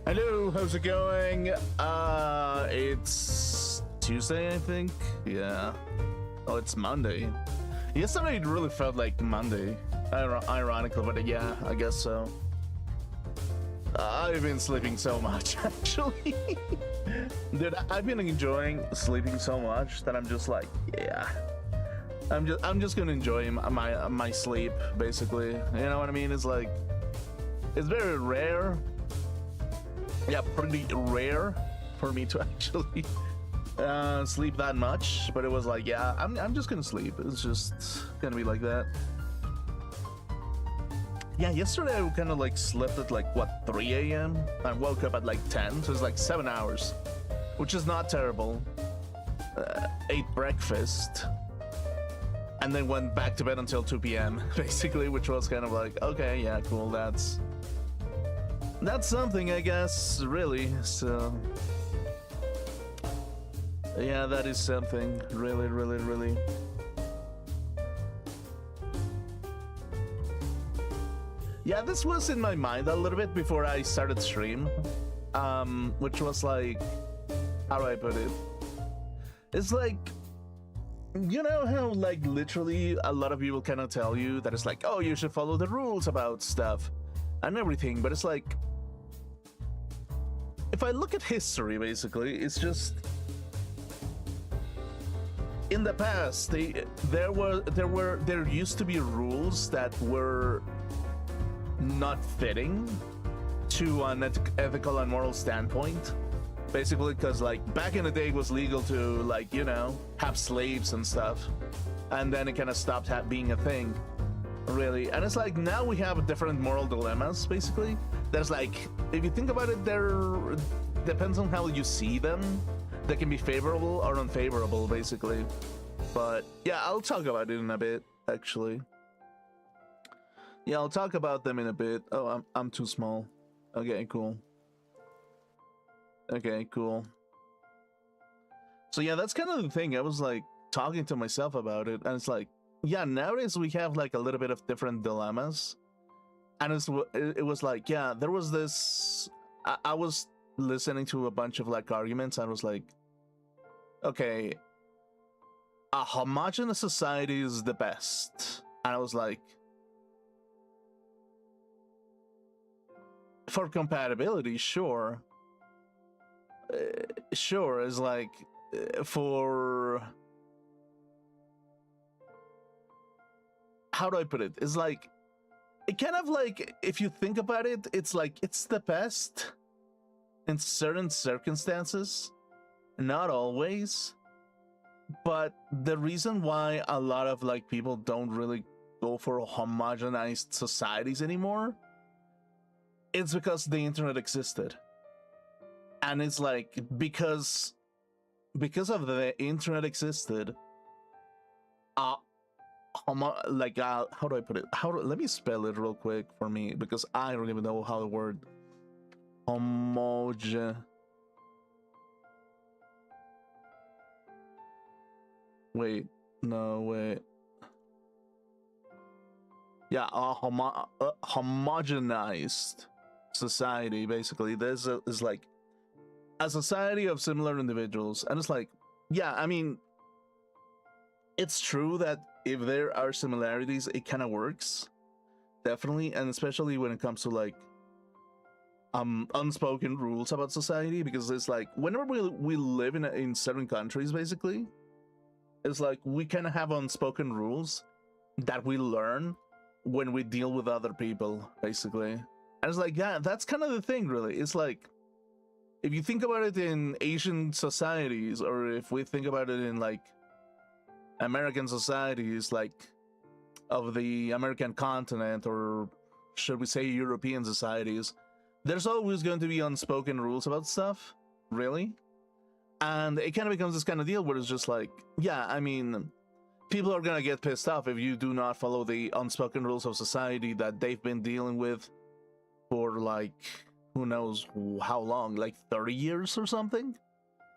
Hello, how's it going? It's Tuesday, I think. Yeah. Oh, it's Monday. Yesterday it really felt like Monday. Ironically, but yeah, I guess so. I've been sleeping so much, actually. Dude, I've been enjoying sleeping so much that I'm just like, yeah. I'm just gonna enjoy my sleep, basically. You know what I mean? It's like, it's very rare. Yeah, pretty rare for me to actually sleep that much, but it was like, yeah, I'm just gonna sleep. It's just gonna be like that. Yeah, yesterday I kind of like slept at like what, 3 a.m. I woke up at like 10, so it's like 7 hours, which is not terrible. Ate breakfast and then went back to bed until 2 p.m. basically, which was kind of like, okay, yeah, cool, that's something, I guess, really. So yeah, that is something, really. Yeah, this was in my mind a little bit before I started stream, which was like, how do I put it? It's like, you know how like literally a lot of people kind of tell you that it's like, oh, you should follow the rules about stuff and everything, but it's like, if I look at history, basically, it's just in the past there used to be rules that were not fitting to an ethical and moral standpoint, basically, because like back in the day it was legal to, like, you know, have slaves and stuff, and then it kind of stopped being a thing, really. And it's like now we have different moral dilemmas, basically. There's like, if you think about it, there depends on how you see them. They can be favorable or unfavorable, basically. But yeah, I'll talk about it in a bit, actually. Yeah, I'll talk about them in a bit. Oh, I'm too small. Okay, cool. Okay, cool. So yeah, that's kind of the thing. I was like talking to myself about it, and it's like, yeah, nowadays we have like a little bit of different dilemmas. And it was like, yeah, there was this, I was listening to a bunch of like arguments, and I was like, okay, a homogenous society is the best. And I was like, for compatibility, sure. Sure, is like, for, how do I put it? It's like, it kind of like, if you think about it, it's like, it's the best in certain circumstances, not always. But the reason why a lot of like people don't really go for homogenized societies anymore, it's because the internet existed. And it's like, because of the internet existed, like, how do I put it? Let me spell it real quick for me, because I don't even know how the word wait, no, wait. Yeah, a homogenized society, basically. There's is like a society of similar individuals, and it's like, yeah, I mean, it's true that if there are similarities, it kind of works, definitely, and especially when it comes to like unspoken rules about society, because it's like whenever we live in certain countries, basically, it's like we kind of have unspoken rules that we learn when we deal with other people, basically. And it's like, yeah, that's kind of the thing, really. It's like, if you think about it in Asian societies, or if we think about it in like American societies, like of the American continent, or should we say European societies, there's always going to be unspoken rules about stuff, really. And it kind of becomes this kind of deal where it's just like, yeah, I mean, people are gonna get pissed off if you do not follow the unspoken rules of society that they've been dealing with for like, who knows how long, like 30 years or something.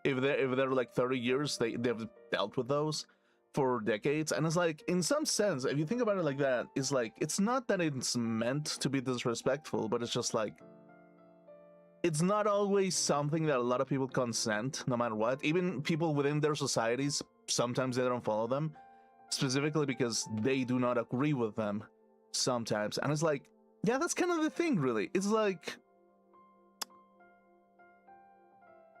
If they're like 30 years, they've dealt with those for decades. And it's like, in some sense, if you think about it like that, it's like, it's not that it's meant to be disrespectful, but it's just like, it's not always something that a lot of people consent, no matter what. Even people within their societies, sometimes they don't follow them, specifically because they do not agree with them sometimes. And it's like, yeah, that's kind of the thing, really. It's like,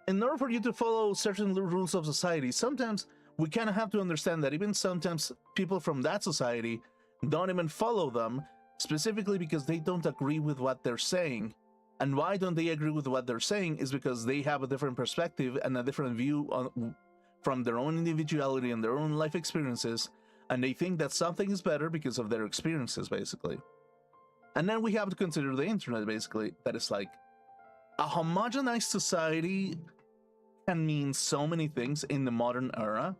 in order for you to follow certain rules of society, sometimes we kind of have to understand that even sometimes people from that society don't even follow them, specifically because they don't agree with what they're saying. And why don't they agree with what they're saying is because they have a different perspective and a different view from their own individuality and their own life experiences, and they think that something is better because of their experiences, basically. And then we have to consider the internet, basically, that is like, a homogenized society can mean so many things in the modern era,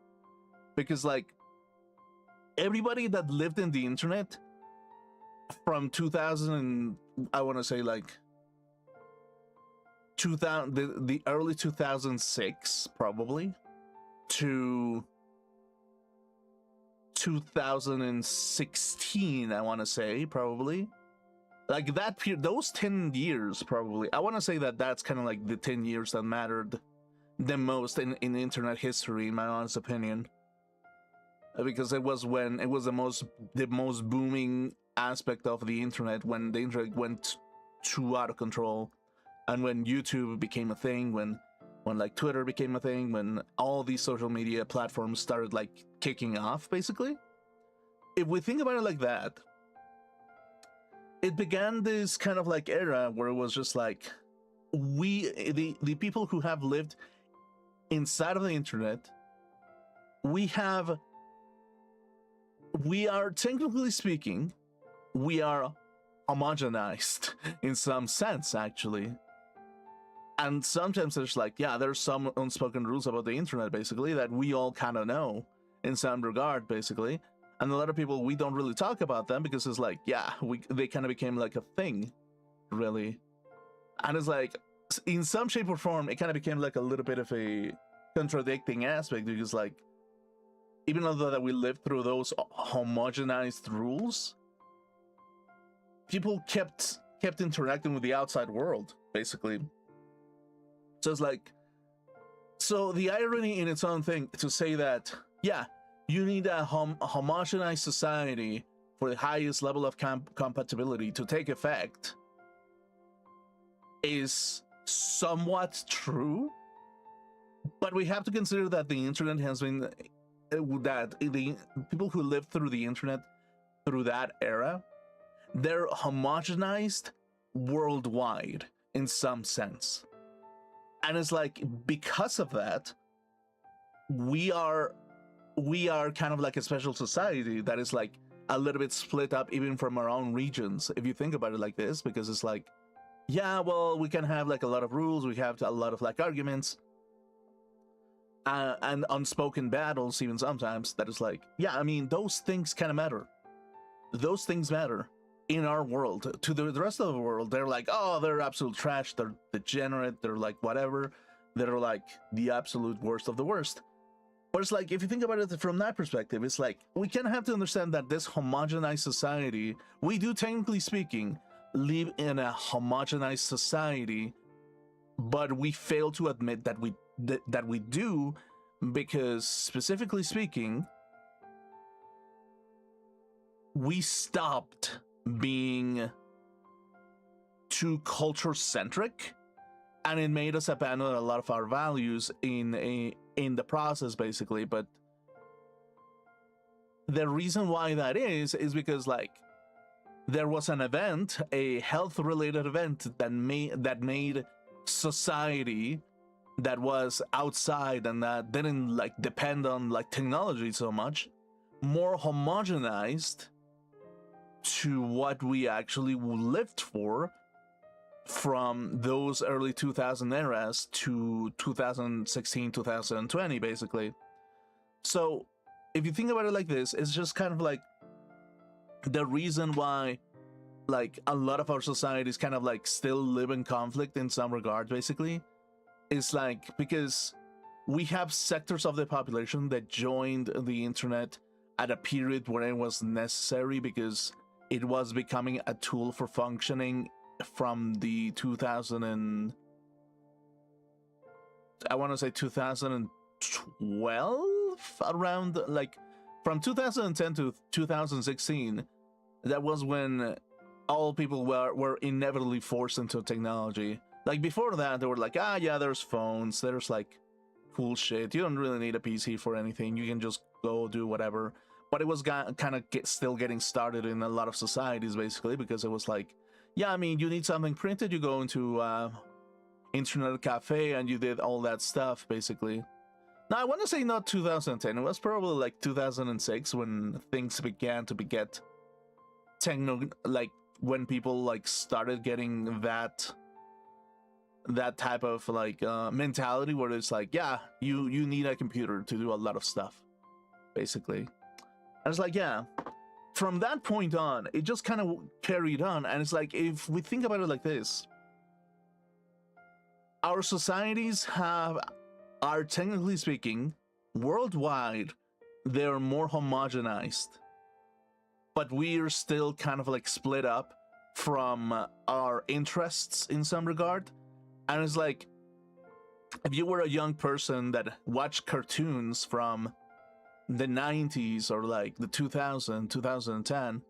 because like everybody that lived in the internet from 2000 and I want to say like 2000, the early 2006 probably to 2016, I want to say, probably like that period, those 10 years probably, I want to say that that's kind of like the 10 years that mattered the most in internet history, in my honest opinion, because it was when it was the most booming aspect of the internet, when the internet went too out of control, and when YouTube became a thing, when like Twitter became a thing, when all these social media platforms started like kicking off, basically. If we think about it like that, it began this kind of like era where it was just like, the people who have lived inside of the internet, we are, technically speaking, we are homogenized in some sense, actually. And sometimes there's like, yeah, there's some unspoken rules about the internet, basically, that we all kind of know in some regard, basically. And a lot of people, we don't really talk about them because it's like, yeah, they kind of became like a thing, really. And it's like, in some shape or form, it kind of became like a little bit of a contradicting aspect, because like, even though that we lived through those homogenized rules, people kept interacting with the outside world, basically. So it's like, so the irony in its own thing to say that, yeah, you need a homogenized society for the highest level of compatibility to take effect is somewhat true, but we have to consider that the internet has been, that the people who lived through the internet through that era, they're homogenized worldwide in some sense. And it's like, because of that, we are kind of like a special society that is like a little bit split up even from our own regions, if you think about it like this, because it's like, yeah, well, we can have like a lot of rules, we have a lot of like arguments, and unspoken battles even sometimes, that is like, yeah, I mean, those things kind of matter. Those things matter in our world. To the rest of the world, they're like, oh, they're absolute trash, they're degenerate, they're like whatever, they're like the absolute worst of the worst. But it's like, if you think about it from that perspective, it's like, we kind of have to understand that this homogenized society, we do, technically speaking, live in a homogenized society, but we fail to admit that we do, because, specifically speaking, we stopped being too culture-centric, and it made us abandon a lot of our values in the process, basically. But the reason why that is because, like, there was an event, a health-related event that made society that was outside and that didn't like depend on like technology so much, more homogenized to what we actually lived for, from those early 2000 eras to 2016, 2020, basically. So if you think about it like this, it's just kind of like the reason why like a lot of our societies kind of like still live in conflict in some regard, basically. It's like, because we have sectors of the population that joined the internet at a period where it was necessary, because it was becoming a tool for functioning from the 2000 and I want to say 2012, around like from 2010 to 2016. That was when all people were inevitably forced into technology. Like before that, they were like, ah, yeah, there's phones, there's like cool shit. You don't really need a PC for anything. You can just go do whatever. But it was kind of still getting started in a lot of societies, basically, because it was like, yeah, I mean, you need something printed, you go into internet cafe and you did all that stuff, basically. Now, I want to say not 2010. It was probably like 2006 when things began to get like when people like started getting that type of like mentality where it's like, yeah, you need a computer to do a lot of stuff, basically. And it's like, yeah, from that point on, it just kind of carried on. And it's like, if we think about it like this, our societies are technically speaking, worldwide, they're more homogenized, but we're still kind of like split up from our interests in some regard. And it's like, if you were a young person that watched cartoons from the 90s or like the 2010,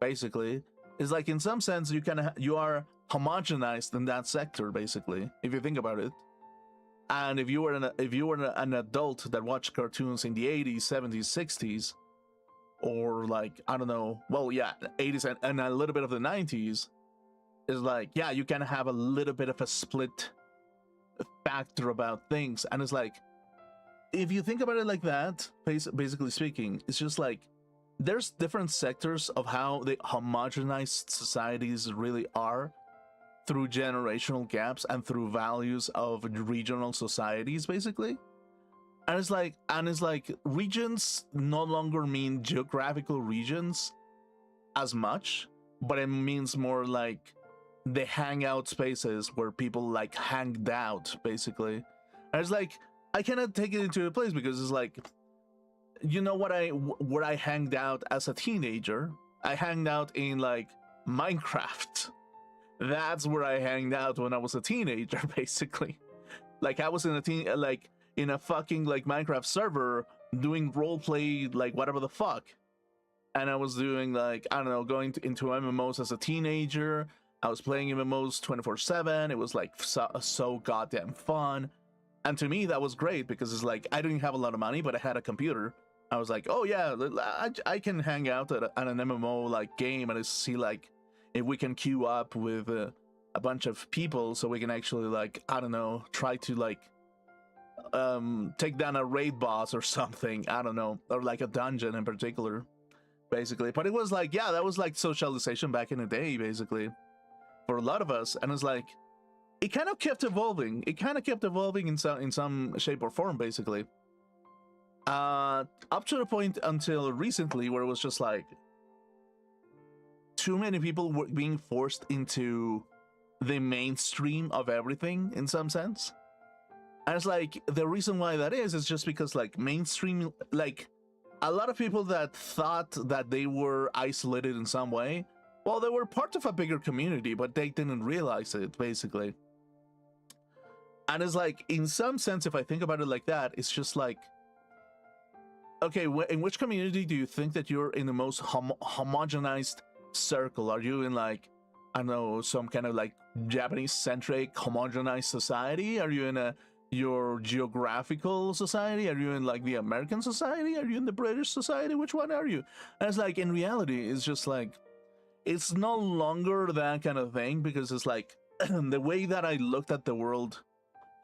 basically, it's like in some sense you are homogenized in that sector, basically, if you think about it. And if you were an adult that watched cartoons in the 80s, 70s, 60s, or like, I don't know, well, yeah, 80s and a little bit of the 90s, is like, yeah, you can have a little bit of a split factor about things. And it's like, if you think about it like that, basically speaking, it's just like, there's different sectors of how the homogenized societies really are through generational gaps and through values of regional societies, basically. And it's like regions no longer mean geographical regions as much, but it means more like the hangout spaces where people like hanged out, basically. And it's like, I cannot take it into a place because it's like, you know what, where I hanged out as a teenager? I hanged out in like Minecraft. That's where I hanged out when I was a teenager, basically. Like I was in a fucking like Minecraft server doing roleplay, like whatever the fuck. And I was doing like, I don't know, going into MMOs as a teenager. I was playing MMOs 24/7. It was like so goddamn fun. And to me, that was great because it's like, I didn't have a lot of money, but I had a computer. I was like, oh yeah, I can hang out at an MMO like game and see like if we can queue up with a bunch of people so we can actually like, I don't know, try to like take down a raid boss or something. I don't know, or like a dungeon in particular, basically. But it was like, yeah, that was like socialization back in the day, basically, for a lot of us. And it's like, it kind of kept evolving. It kind of kept evolving in some shape or form, basically. Up to the point until recently where it was just like too many people were being forced into the mainstream of everything in some sense. And it's like, the reason why that is just because like mainstream, like a lot of people that thought that they were isolated in some way, well, they were part of a bigger community, but they didn't realize it, basically. And it's like, in some sense, if I think about it like that, it's just like, okay, in which community do you think that you're in the most homogenized circle? Are you in like, I don't know, some kind of like Japanese-centric homogenized society? Are you in your geographical society? Are you in like the American society? Are you in the British society? Which one are you? And it's like, in reality, it's just like, it's no longer that kind of thing, because it's like the way that I looked at the world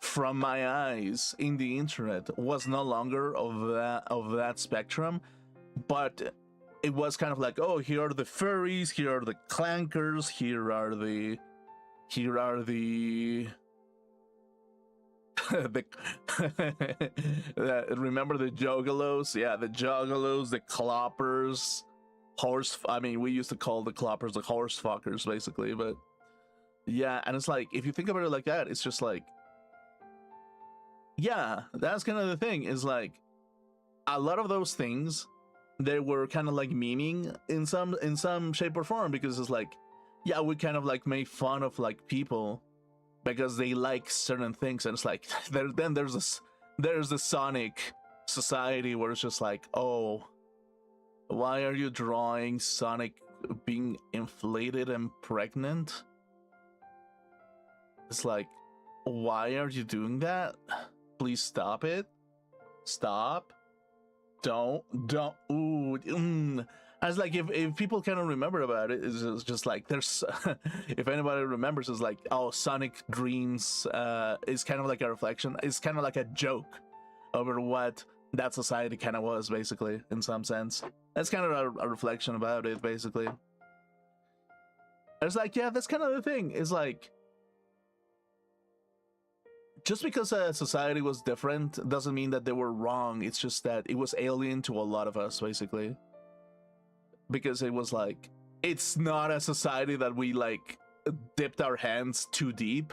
from my eyes in the internet was no longer of that spectrum, but it was kind of like, oh, here are the furries, here are the clankers, here are the remember the juggalos? Yeah, the juggalos, the cloppers, I mean, we used to call the cloppers the horse fuckers, basically. But yeah, and it's like, if you think about it like that, it's just like, yeah, that's kind of the thing, is like, a lot of those things, they were kind of like memeing in some shape or form, because it's like, yeah, we kind of like made fun of like people because they like certain things, and it's like then there's the Sonic society where it's just like, oh, why are you drawing Sonic being inflated and pregnant? It's like, why are you doing that? Please stop it. Stop. Don't. I was like, if people kind of remember about it, it's just like there's, if anybody remembers, it's like, oh, Sonic Dreams is kind of like a reflection. It's kind of like a joke over what that society kind of was, basically, in some sense. That's kind of a reflection about it, basically. It's like, yeah, that's kind of the thing. It's like, just because a society was different doesn't mean that they were wrong. It's just that it was alien to a lot of us, basically. Because it was like, it's not a society that we like dipped our hands too deep,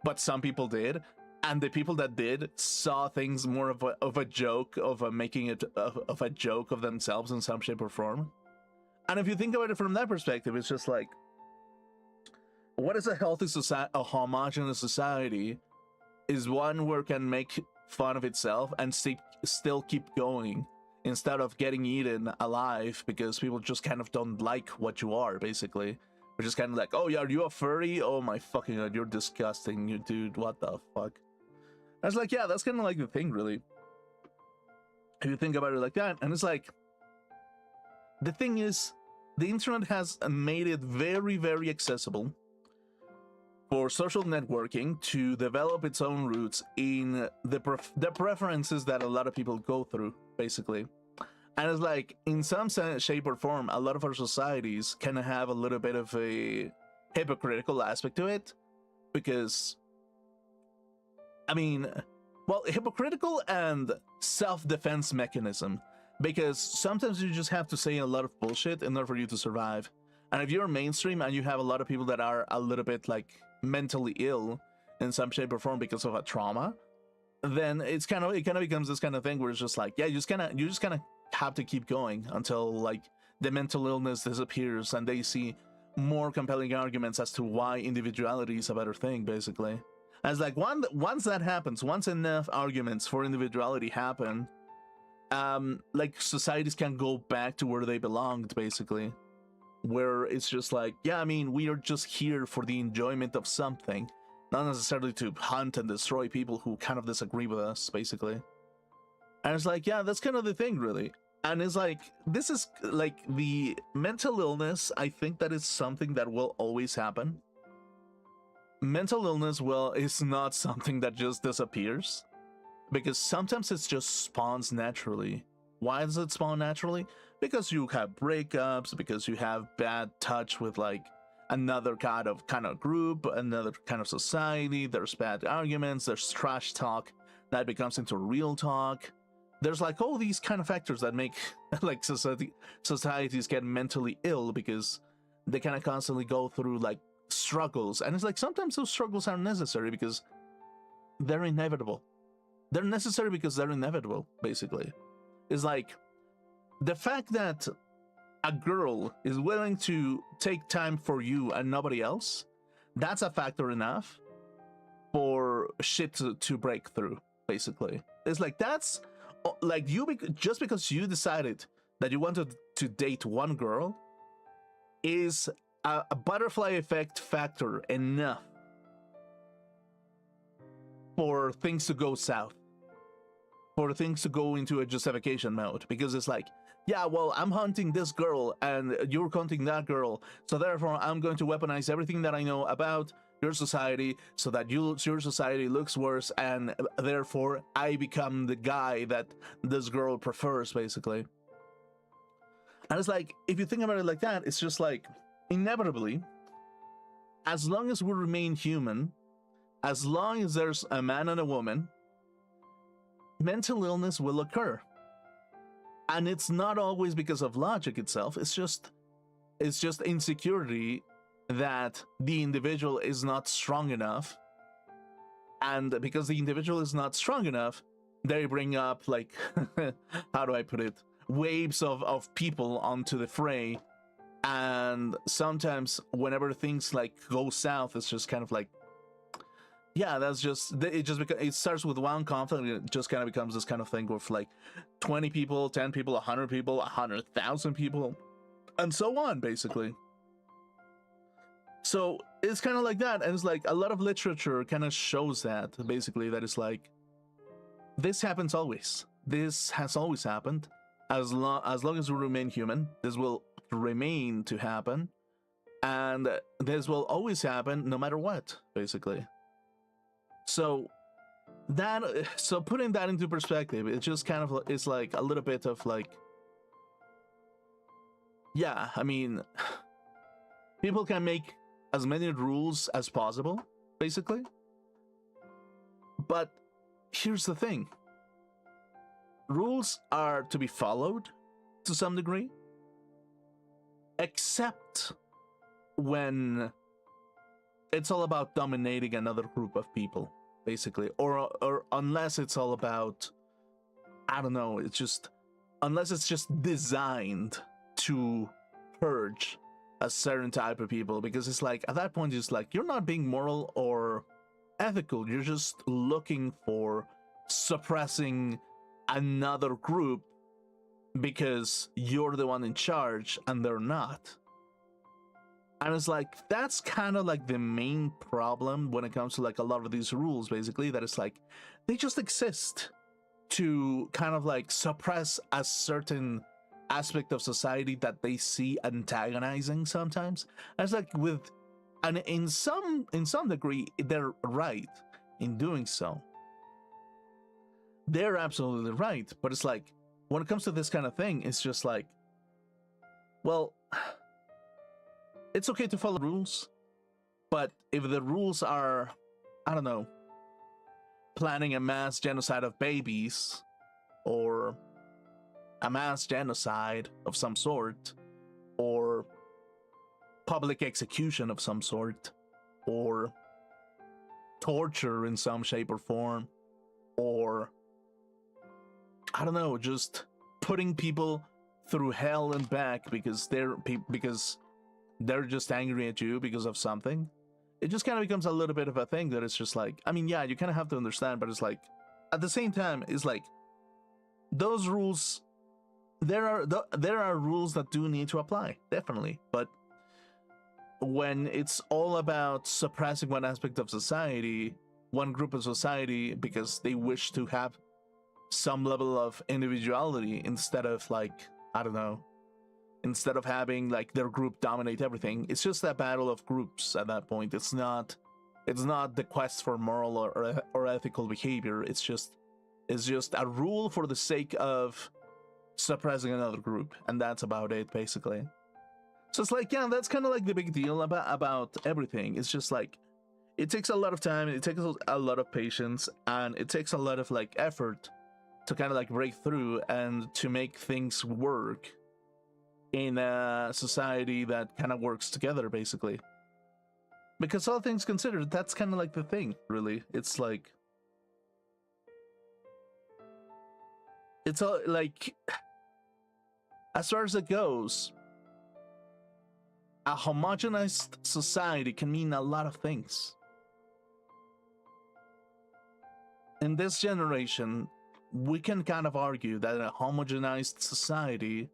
but some people did. And the people that did saw things more of a joke, making it of a joke of themselves in some shape or form. And if you think about it from that perspective, it's just like, what is a healthy society? A homogenous society is one where it can make fun of itself and still keep going, instead of getting eaten alive because people just kind of don't like what you are, basically. We're just kind of like, oh yeah, are you a furry? Oh my fucking god, you're disgusting, you dude, what the fuck? I was like, yeah, that's kind of like the thing, really. If you think about it like that, and it's like, the thing is, the internet has made it very, very accessible for social networking to develop its own roots in the preferences that a lot of people go through, basically. And it's like, in some shape or form, a lot of our societies kind of have a little bit of a hypocritical aspect to it, because, I mean, well, hypocritical and self-defense mechanism, because sometimes you just have to say a lot of bullshit in order for you to survive. And if you're mainstream and you have a lot of people that are a little bit like mentally ill in some shape or form because of a trauma, then it kind of becomes this kind of thing where it's just like, yeah, you just kind of have to keep going until like the mental illness disappears and they see more compelling arguments as to why individuality is a better thing, basically. As like, once that happens, once enough arguments for individuality happen, like societies can go back to where they belonged, basically. Where it's just like, yeah, I mean, we are just here for the enjoyment of something, not necessarily to hunt and destroy people who kind of disagree with us, basically. And it's like, yeah, that's kind of the thing, really. And it's like, this is like the mental illness. I think that is something that will always happen. Mental illness, well, is not something that just disappears, because sometimes it just spawns naturally. Why does it spawn naturally? Because you have breakups, because you have bad touch with like another kind of group, another kind of society. There's bad arguments, there's trash talk that becomes into real talk. There's like all these kind of factors that make like societies get mentally ill, because they kind of constantly go through like struggles. And it's like, sometimes those struggles are necessary because they're inevitable. They're necessary because they're inevitable, basically. It's like, the fact that a girl is willing to take time for you and nobody else, that's a factor enough for shit to break through, basically. It's like, that's like, just because you decided that you wanted to date one girl is a butterfly effect factor enough for things to go south, for things to go into a justification mode. Because it's like, yeah, well, I'm hunting this girl and you're hunting that girl, so therefore I'm going to weaponize everything that I know about your society so that your society looks worse, and therefore I become the guy that this girl prefers, basically. And it's like, if you think about it like that, it's just like, inevitably, as long as we remain human, as long as there's a man and a woman, mental illness will occur. And it's not always because of logic itself. It's just insecurity that the individual is not strong enough. And because the individual is not strong enough, they bring up, like, how do I put it? Waves of people onto the fray. And sometimes whenever things like go south, it's just kind of like, yeah, that's just it. Just because it starts with one conflict, and it just kind of becomes this kind of thing with like 20 people, 10 people, 100 people, 100,000 people, and so on, basically. So it's kind of like that, and it's like a lot of literature kind of shows that basically that it's like this happens always. This has always happened. As long as we remain human, this will remain to happen, and this will always happen no matter what, basically. So putting that into perspective, it just kind of is like a little bit of like, yeah, I mean, people can make as many rules as possible, basically. But here's the thing. Rules are to be followed to some degree, except when it's all about dominating another group of people, basically, or unless it's all about, I don't know, it's just, unless it's just designed to purge a certain type of people, because it's like at that point it's like you're not being moral or ethical, you're just looking for suppressing another group because you're the one in charge and they're not. And it's like that's kind of like the main problem when it comes to like a lot of these rules, basically, that it's like they just exist to kind of like suppress a certain aspect of society that they see antagonizing sometimes. And it's like with, and in some degree they're right in doing so. They're absolutely right, but it's like when it comes to this kind of thing, it's just like, well, it's okay to follow rules, but if the rules are, I don't know, planning a mass genocide of babies, or a mass genocide of some sort, or public execution of some sort, or torture in some shape or form, or I don't know, just putting people through hell and back because they're just angry at you because of something. It just kind of becomes a little bit of a thing that it's just like, I mean, yeah, you kind of have to understand, but it's like at the same time, it's like those rules, there are rules that do need to apply, definitely, but when it's all about suppressing one aspect of society, one group of society, because they wish to have some level of individuality instead of like, I don't know, instead of having like their group dominate everything, it's just a battle of groups at that point. It's not the quest for moral or ethical behavior. It's just a rule for the sake of suppressing another group, and that's about it, basically. So it's like, yeah, that's kind of like the big deal about everything. It's just like it takes a lot of time, it takes a lot of patience, and it takes a lot of like effort to kind of like break through and to make things work in a society that kind of works together, basically. Because all things considered, that's kind of like the thing, really. It's like, it's all like, as far as it goes, a homogenized society can mean a lot of things. In this generation, we can kind of argue that a homogenized society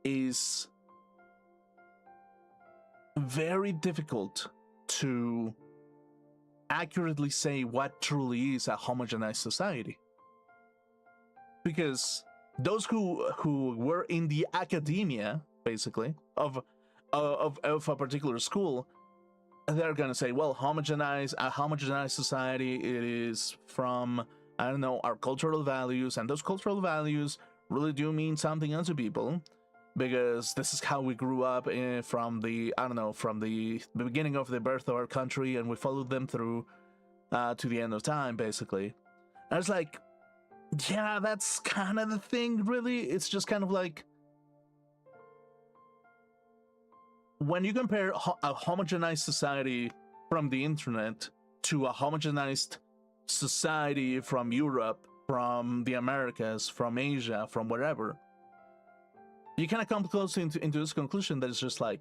is very difficult to accurately say what truly is a homogenized society. Because those who were in the academia, basically, of a particular school, they're gonna say, well, a homogenized society, it is from, I don't know, our cultural values, and those cultural values really do mean something else to people, because this is how we grew up from the, I don't know, from the beginning of the birth of our country, and we followed them through to the end of time, basically. And it's like, yeah, that's kind of the thing, really. It's just kind of like, when you compare a homogenized society from the internet to a homogenized society from Europe, from the Americas, from Asia, from wherever, you kind of come close into this conclusion that it's just like,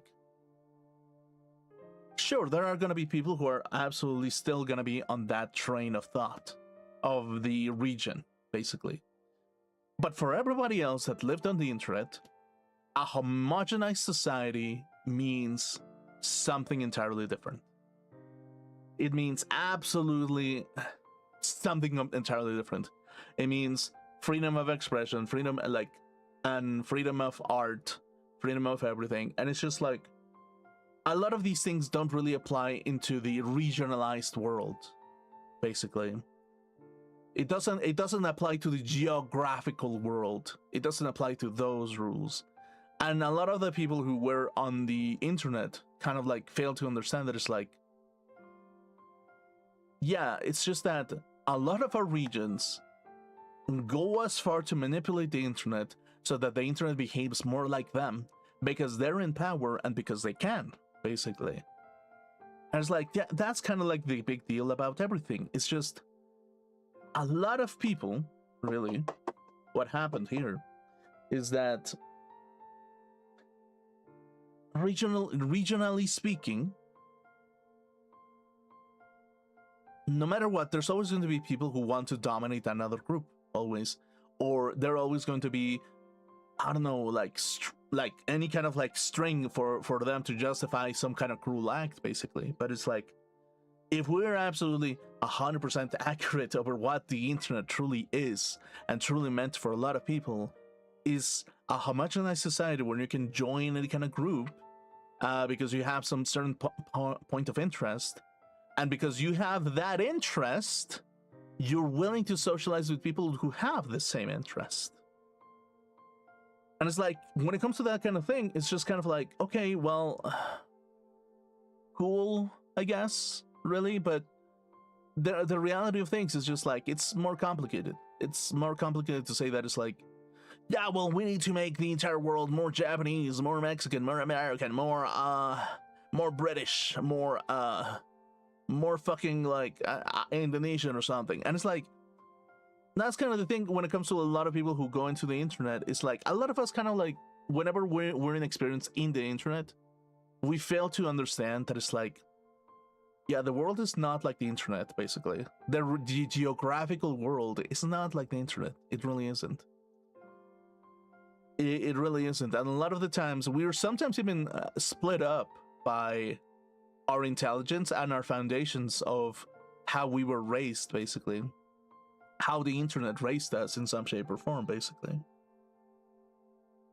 sure, there are going to be people who are absolutely still going to be on that train of thought of the region, basically. But for everybody else that lived on the internet, a homogenized society means something entirely different. It means absolutely something entirely different. It means freedom of expression, freedom, like, and freedom of art, freedom of everything. And it's just like, a lot of these things don't really apply into the regionalized world, basically. It doesn't apply to the geographical world. It doesn't apply to those rules. And a lot of the people who were on the internet kind of like fail to understand that it's like, yeah, it's just that a lot of our regions go as far to manipulate the internet so that the internet behaves more like them because they're in power and because they can, basically. And it's like, yeah, that's kind of like the big deal about everything. It's just a lot of people, really, what happened here is that regionally speaking, no matter what, there's always going to be people who want to dominate another group, always. Or they're always going to be, I don't know, like any kind of like string for them to justify some kind of cruel act, basically. But it's like, if we're absolutely 100% accurate over what the internet truly is and truly meant for a lot of people, is a homogenized society where you can join any kind of group because you have some certain point of interest, and because you have that interest, you're willing to socialize with people who have the same interest. And it's like, when it comes to that kind of thing, it's just kind of like, okay, well, cool, I guess, really, but the reality of things is just like, it's more complicated. It's more complicated to say that it's like, yeah, well, we need to make the entire world more Japanese, more Mexican, more American, more British, more fucking like Indonesian or something. And it's like, that's kind of the thing when it comes to a lot of people who go into the internet. It's like, a lot of us kind of like, whenever we're inexperienced in the internet, we fail to understand that it's like, yeah, the world is not like the internet, basically. The geographical world is not like the internet. It really isn't. It really isn't. And a lot of the times, we're sometimes even split up by our intelligence and our foundations of how we were raised, basically. How the internet raised us in some shape or form, basically.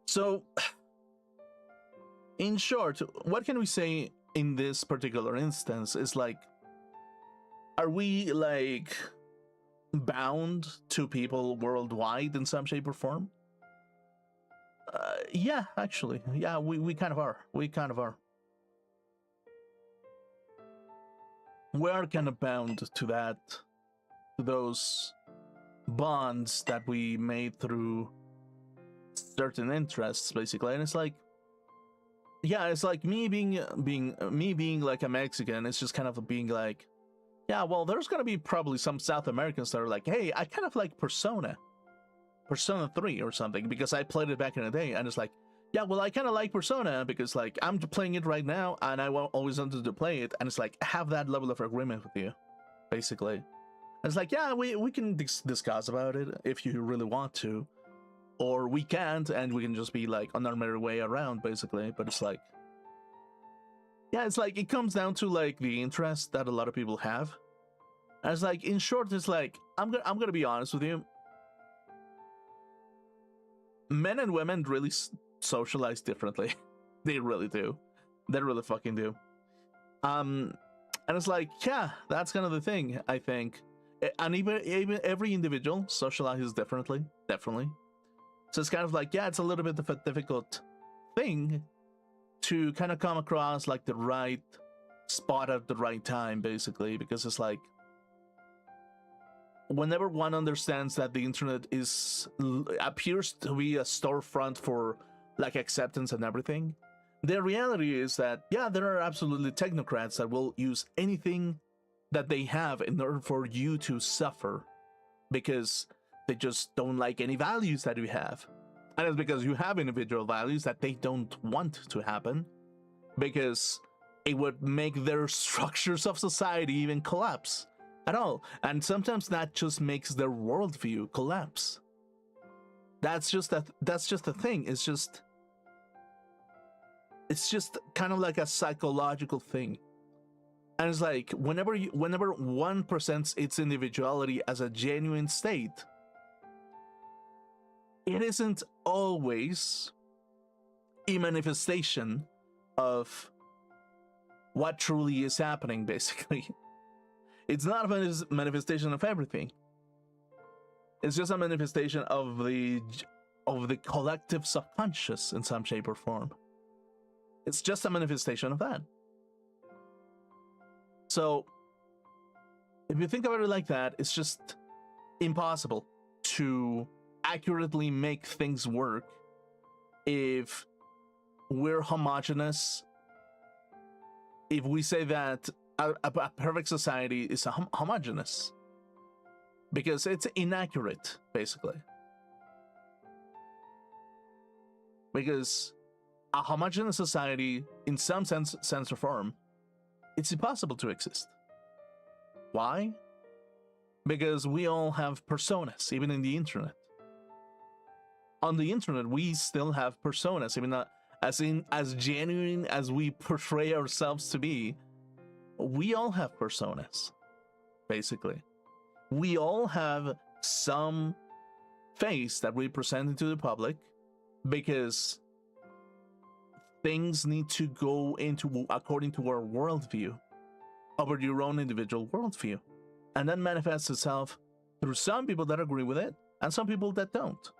So, in short, what can we say in this particular instance is like, are we like bound to people worldwide in some shape or form? Yeah, actually, yeah, we kind of are. We kind of are. We are kind of bound to that, to those bonds that we made through certain interests, basically. And it's like, yeah, it's like me being like a Mexican. It's just kind of being like, yeah, well, there's gonna be probably some South Americans that are like, hey, I kind of like Persona 3 or something, because I played it back in the day. And it's like, yeah, well, I kind of like Persona because like I'm playing it right now and I always wanted to play it. And it's like, I have that level of agreement with you, basically. And it's like, yeah, we can discuss about it if you really want to, or we can't, and we can just be like on our merry way around, basically. But it's like, yeah, it's like, it comes down to like the interest that a lot of people have. And it's like, in short, it's like, I'm gonna be honest with you. Men and women really socialize differently. They really do. They really fucking do. And it's like, yeah, that's kind of the thing, I think. And even every individual socializes differently, definitely. So it's kind of like, yeah, it's a little bit of a difficult thing to kind of come across like the right spot at the right time, basically, because it's like, whenever one understands that the internet appears to be a storefront for like acceptance and everything, the reality is that, yeah, there are absolutely technocrats that will use anything that they have in order for you to suffer, because they just don't like any values that you have. And it's because you have individual values that they don't want to happen, because it would make their structures of society even collapse at all. And sometimes that just makes their worldview collapse. That's just the thing. It's just kind of like a psychological thing. And it's like whenever one presents its individuality as a genuine state, it isn't always a manifestation of what truly is happening, basically. It's not a manifestation of everything. It's just a manifestation of the collective subconscious in some shape or form. It's just a manifestation of that. So, if you think about it like that, it's just impossible to accurately make things work if we're homogenous. If we say that a perfect society is homogenous, because it's inaccurate, basically. Because a homogeneous society, in some sense or form, it's impossible to exist. Why? Because we all have personas, even in the internet. On the internet, we still have personas, even as genuine as we portray ourselves to be. We all have personas, basically. We all have some face that we present into the public because things need to go into according to our worldview over your own individual worldview. And that manifests itself through some people that agree with it and some people that don't.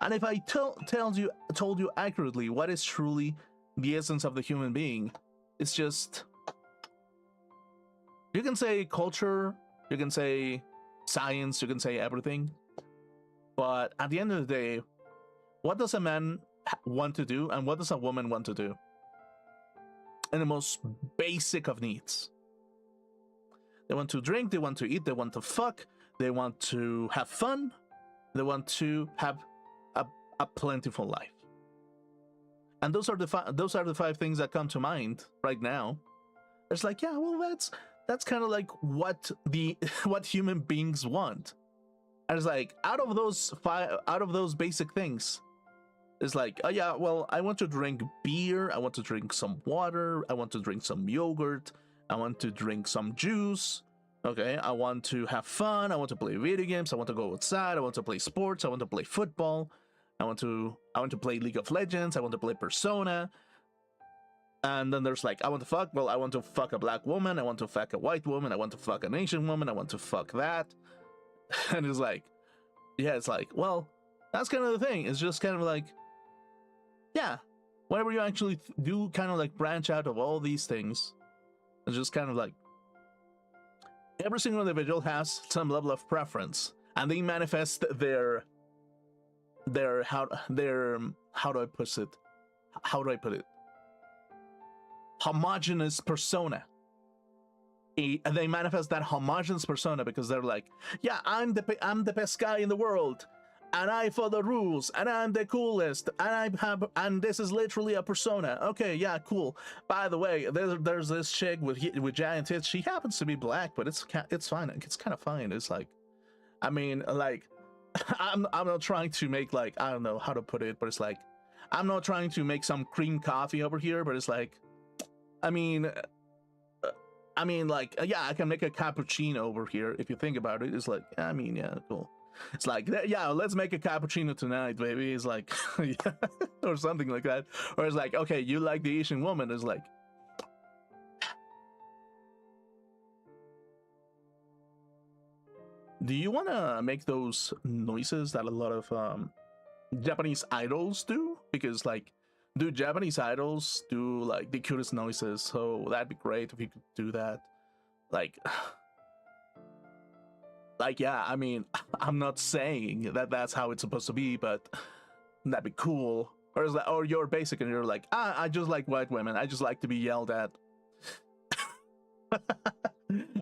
And if I told you accurately what is truly the essence of the human being, it's just, you can say culture, you can say science, you can say everything, but at the end of the day, what does a man want to do and what does a woman want to do? In the most basic of needs. They want to drink, they want to eat, they want to fuck, they want to have fun, they want to have a plentiful life. And those are the five things that come to mind right now. It's like, yeah, well, that's kind of like what human beings want. And it's like out of those basic things, it's like, oh yeah, well, I want to drink beer, I want to drink some water, I want to drink some yogurt, I want to drink some juice. Okay, I want to have fun, I want to play video games, I want to go outside, I want to play sports, I want to play football, I want to play League of Legends, I want to play Persona. And then there's like, I want to fuck, well, I want to fuck a black woman, I want to fuck a white woman, I want to fuck an Asian woman, I want to fuck that. And it's like, yeah, it's like, well, that's kind of the thing. It's just kind of like, yeah, whenever you actually do kind of like branch out of all these things, it's just kind of like, every single individual has some level of preference, and they manifest their how do I put it? Homogeneous persona. They manifest that homogeneous persona because they're like, yeah, I'm the best guy in the world, and I follow the rules, and I'm the coolest, and this is literally a persona. Okay, yeah, cool. By the way, there's this chick with giant tits. She happens to be black, but it's fine. It's kind of fine. It's like, I mean, like, I'm not trying to make, like, I don't know how to put it, but it's like, I'm not trying to make some cream coffee over here, but it's like, I mean, like, yeah, I can make a cappuccino over here. If you think about it, it's like, I mean, yeah, cool. It's like, yeah, let's make a cappuccino tonight, baby. It's like, yeah, or something like that. Or it's like, okay, you like the Asian woman. It's like, do you want to make those noises that a lot of Japanese idols do? Because, like, do Japanese idols do like the cutest noises? So that'd be great if you could do that. Like, yeah, I mean, I'm not saying that that's how it's supposed to be, but that'd be cool. Or is that, or you're basic and you're like, I just like white women. I just like to be yelled at.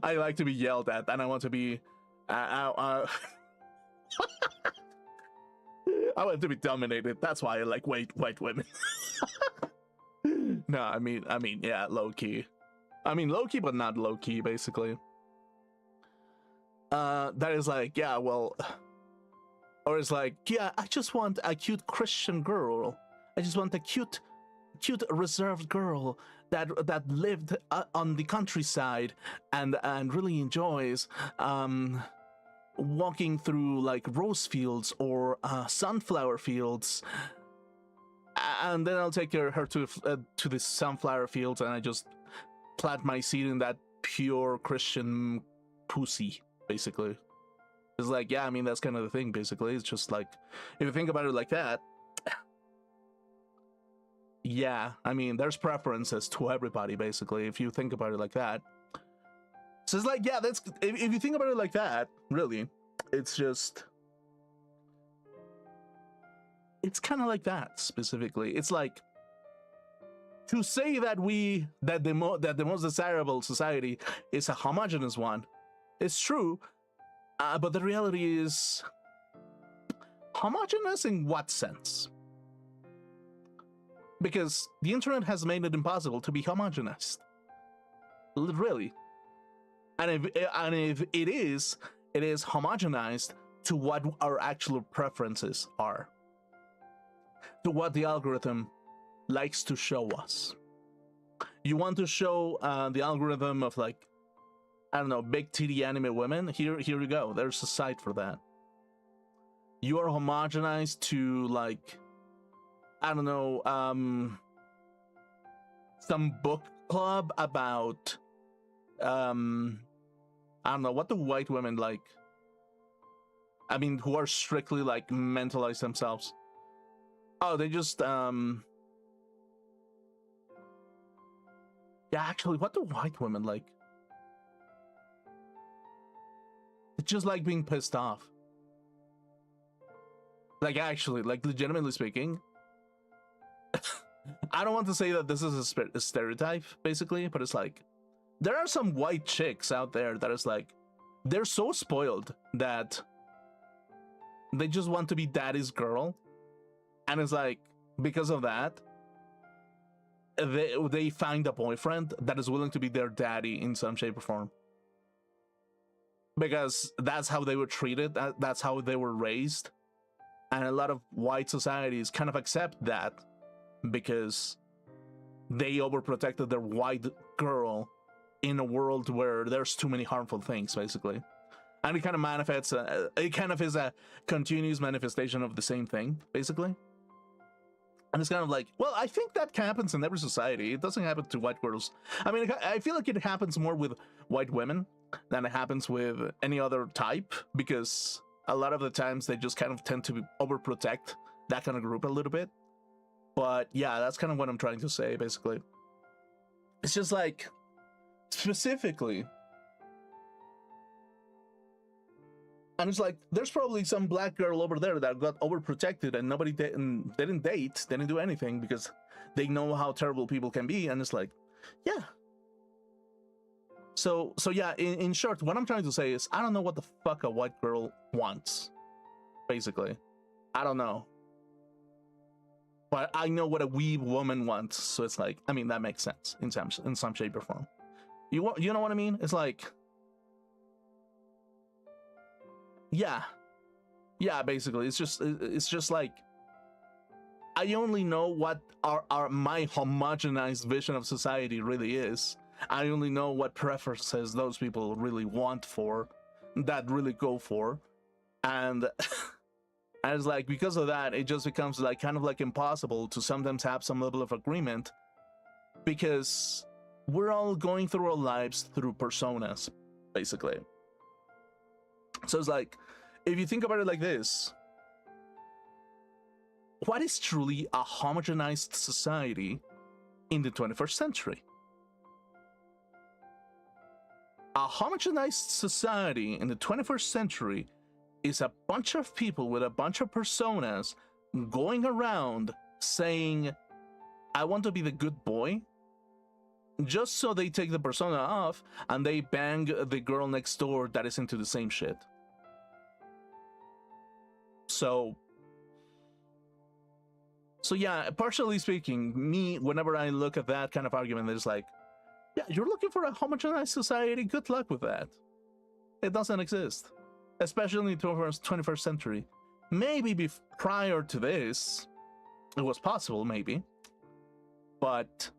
I like to be yelled at, and I want to be. I want to be dominated. That's why I like white women. No, I mean, yeah, low key. I mean, low key, but not low key, basically. That is like, yeah, well, or it's like, yeah, I just want a cute Christian girl. I just want a cute, reserved girl that lived on the countryside and really enjoys walking through like rose fields or sunflower fields, and then I'll take her to the sunflower fields, and I just plant my seed in that pure Christian pussy, basically. It's like, yeah, I mean, that's kind of the thing, basically. It's just like, if you think about it like that, yeah, I mean, there's preferences to everybody, basically, if you think about it like that. So it's like, yeah, that's, if you think about it like that, really, it's just, it's kind of like that, specifically. It's like, to say that the most desirable society is a homogeneous one, it's true, but the reality is, homogeneous in what sense? Because the internet has made it impossible to be homogenized. Really. And if it is homogenized to what our actual preferences are. To what the algorithm likes to show us. You want to show the algorithm of, like, I don't know, big titty anime women? Here you go. There's a site for that. You are homogenized to, like, I don't know, some book club about, I don't know, what do white women like? I mean, who are strictly, like, mentalized themselves. Oh, they just, yeah, actually, what do white women like? It's just like being pissed off. Like, actually, like, legitimately speaking, I don't want to say that this is a stereotype, basically, but it's like, there are some white chicks out there that is like, they're so spoiled that they just want to be daddy's girl. And it's like, because of that, they find a boyfriend that is willing to be their daddy in some shape or form. Because that's how they were treated, that's how they were raised. And a lot of white societies kind of accept that because they overprotected their white girl in a world where there's too many harmful things, basically. And it kind of manifests, it kind of is a continuous manifestation of the same thing, basically. And it's kind of like, well, I think that happens in every society. It doesn't happen to white girls. I mean, I feel like it happens more with white women than it happens with any other type, because a lot of the times they just kind of tend to overprotect that kind of group a little bit. But yeah, that's kind of what I'm trying to say, basically. It's just like, specifically, and it's like, there's probably some black girl over there that got overprotected and nobody didn't date, didn't do anything because they know how terrible people can be. And it's like, yeah. So yeah, in short, what I'm trying to say is, I don't know what the fuck a white girl wants, basically. I don't know. But I know what a weeb woman wants, so it's like, I mean, that makes sense in some shape or form. You know what I mean? It's like, yeah, basically, it's just like, I only know what my homogenized vision of society really is. I only know what preferences those people really want for, that really go for, and. And it's like, because of that, it just becomes like kind of like impossible to sometimes have some level of agreement, because we're all going through our lives through personas, basically. So it's like, if you think about it like this, what is truly a homogenized society in the 21st century? A homogenized society in the 21st century is a bunch of people with a bunch of personas going around saying, I want to be the good boy, just so they take the persona off and they bang the girl next door that is into the same shit. So So yeah, partially speaking, me, whenever I look at that kind of argument, it's like, yeah, you're looking for a homogenized society. Good luck with that. It doesn't exist, especially in the 21st century. Maybe prior to this, it was possible, maybe. But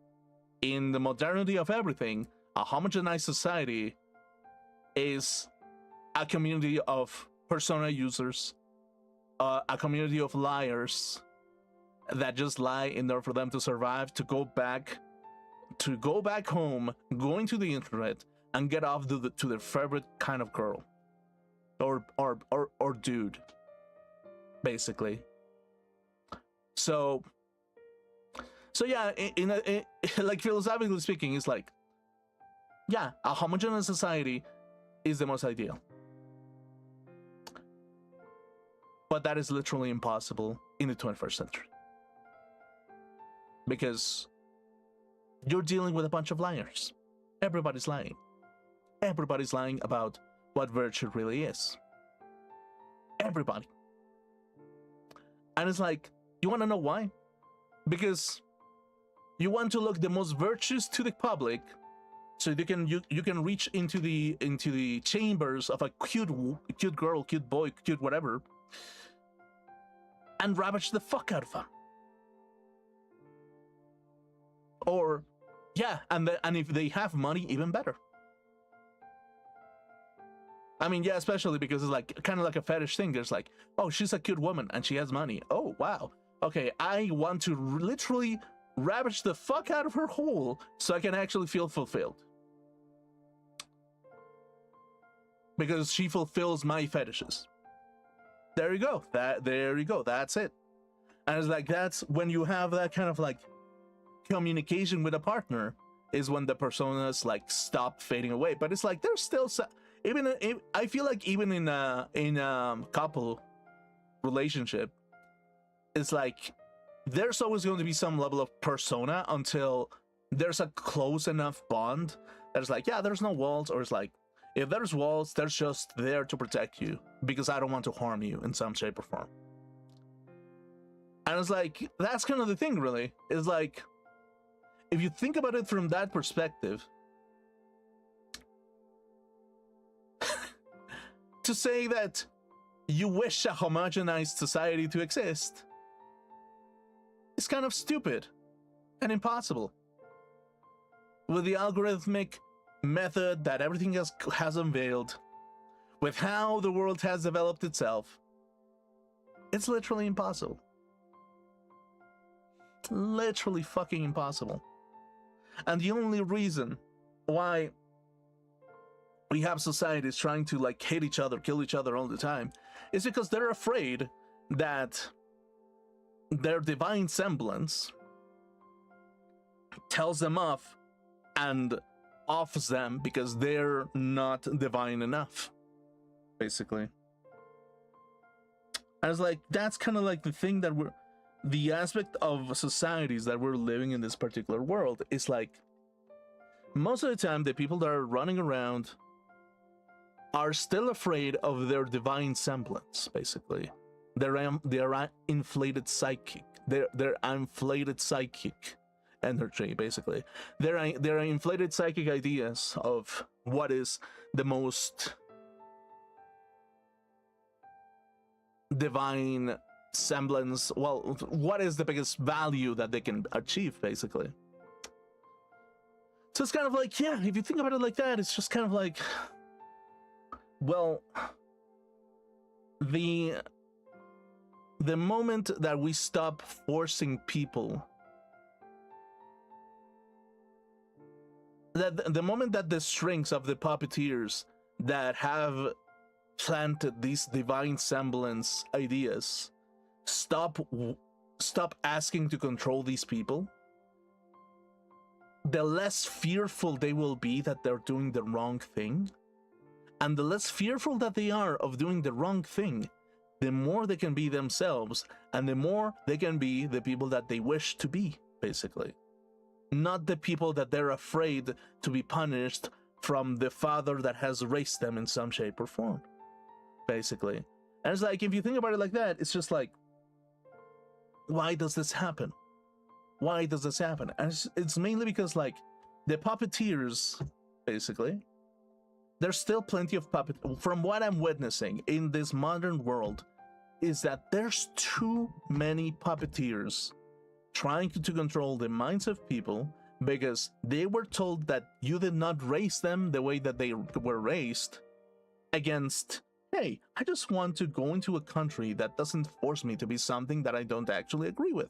in the modernity of everything, a homogenized society is a community of persona users, a community of liars that just lie in order for them to survive, to go back home, going to the internet, and get off to their favorite kind of girl or dude, basically. So yeah, like philosophically speaking, it's like, yeah, a homogeneous society is the most ideal, but that is literally impossible in the 21st century because you're dealing with a bunch of liars. Everybody's lying. Everybody's lying about what virtue really is. Everybody. And it's like, you want to know why? Because you want to look the most virtuous to the public, so you can reach into the chambers of a cute girl, cute boy, cute whatever, and ravage the fuck out of them. Or yeah, and if they have money, even better. I mean, yeah, especially because it's like kind of like a fetish thing. There's like, oh, she's a cute woman and she has money. Oh, wow. Okay, I want to literally ravage the fuck out of her hole so I can actually feel fulfilled. Because she fulfills my fetishes. There you go. There you go. That's it. And it's like, that's when you have that kind of like communication with a partner, is when the personas like stop fading away. But it's like there's still I feel like even in a couple relationship, it's like there's always going to be some level of persona until there's a close enough bond that it's like, yeah, there's no walls, or it's like, if there's walls, they're just there to protect you because I don't want to harm you in some shape or form. And it's like, that's kind of the thing, really. It's like, if you think about it from that perspective, to say that you wish a homogenized society to exist is kind of stupid and impossible. With the algorithmic method that everything has unveiled, with how the world has developed itself, it's literally impossible. Literally fucking impossible. And the only reason why we have societies trying to like hate each other, kill each other all the time, is because they're afraid that their divine semblance tells them off and offs them because they're not divine enough, basically. And it's like, that's kind of like the thing that the aspect of societies that we're living in this particular world is like, most of the time the people that are running around are still afraid of their divine semblance, basically. Their inflated psychic, their inflated psychic energy, basically. Their inflated psychic ideas of what is the most divine semblance, well, what is the biggest value that they can achieve, basically. So it's kind of like, yeah, if you think about it like that, it's just kind of like, well, the moment that we stop forcing people, that the moment that the strings of the puppeteers that have planted these divine semblance ideas stop asking to control these people, the less fearful they will be that they're doing the wrong thing. And the less fearful that they are of doing the wrong thing, the more they can be themselves, and the more they can be the people that they wish to be, basically. Not the people that they're afraid to be punished from the father that has raised them in some shape or form, basically. And it's like, if you think about it like that, it's just like, why does this happen? Why does this happen? And it's mainly because, like, the puppeteers, basically, there's still plenty of puppet. From what I'm witnessing in this modern world, is that there's too many puppeteers trying to control the minds of people because they were told that you did not raise them the way that they were raised, against, hey, I just want to go into a country that doesn't force me to be something that I don't actually agree with.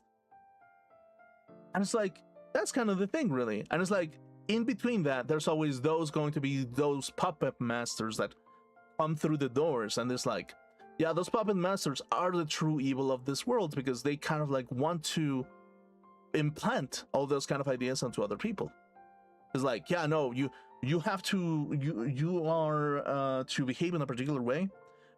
And it's like, that's kind of the thing, really. And it's like, in between that, there's always going to be those puppet masters that come through the doors, and it's like, yeah, those puppet masters are the true evil of this world because they kind of like want to implant all those kind of ideas onto other people. It's like, yeah, no, you have to, you are to behave in a particular way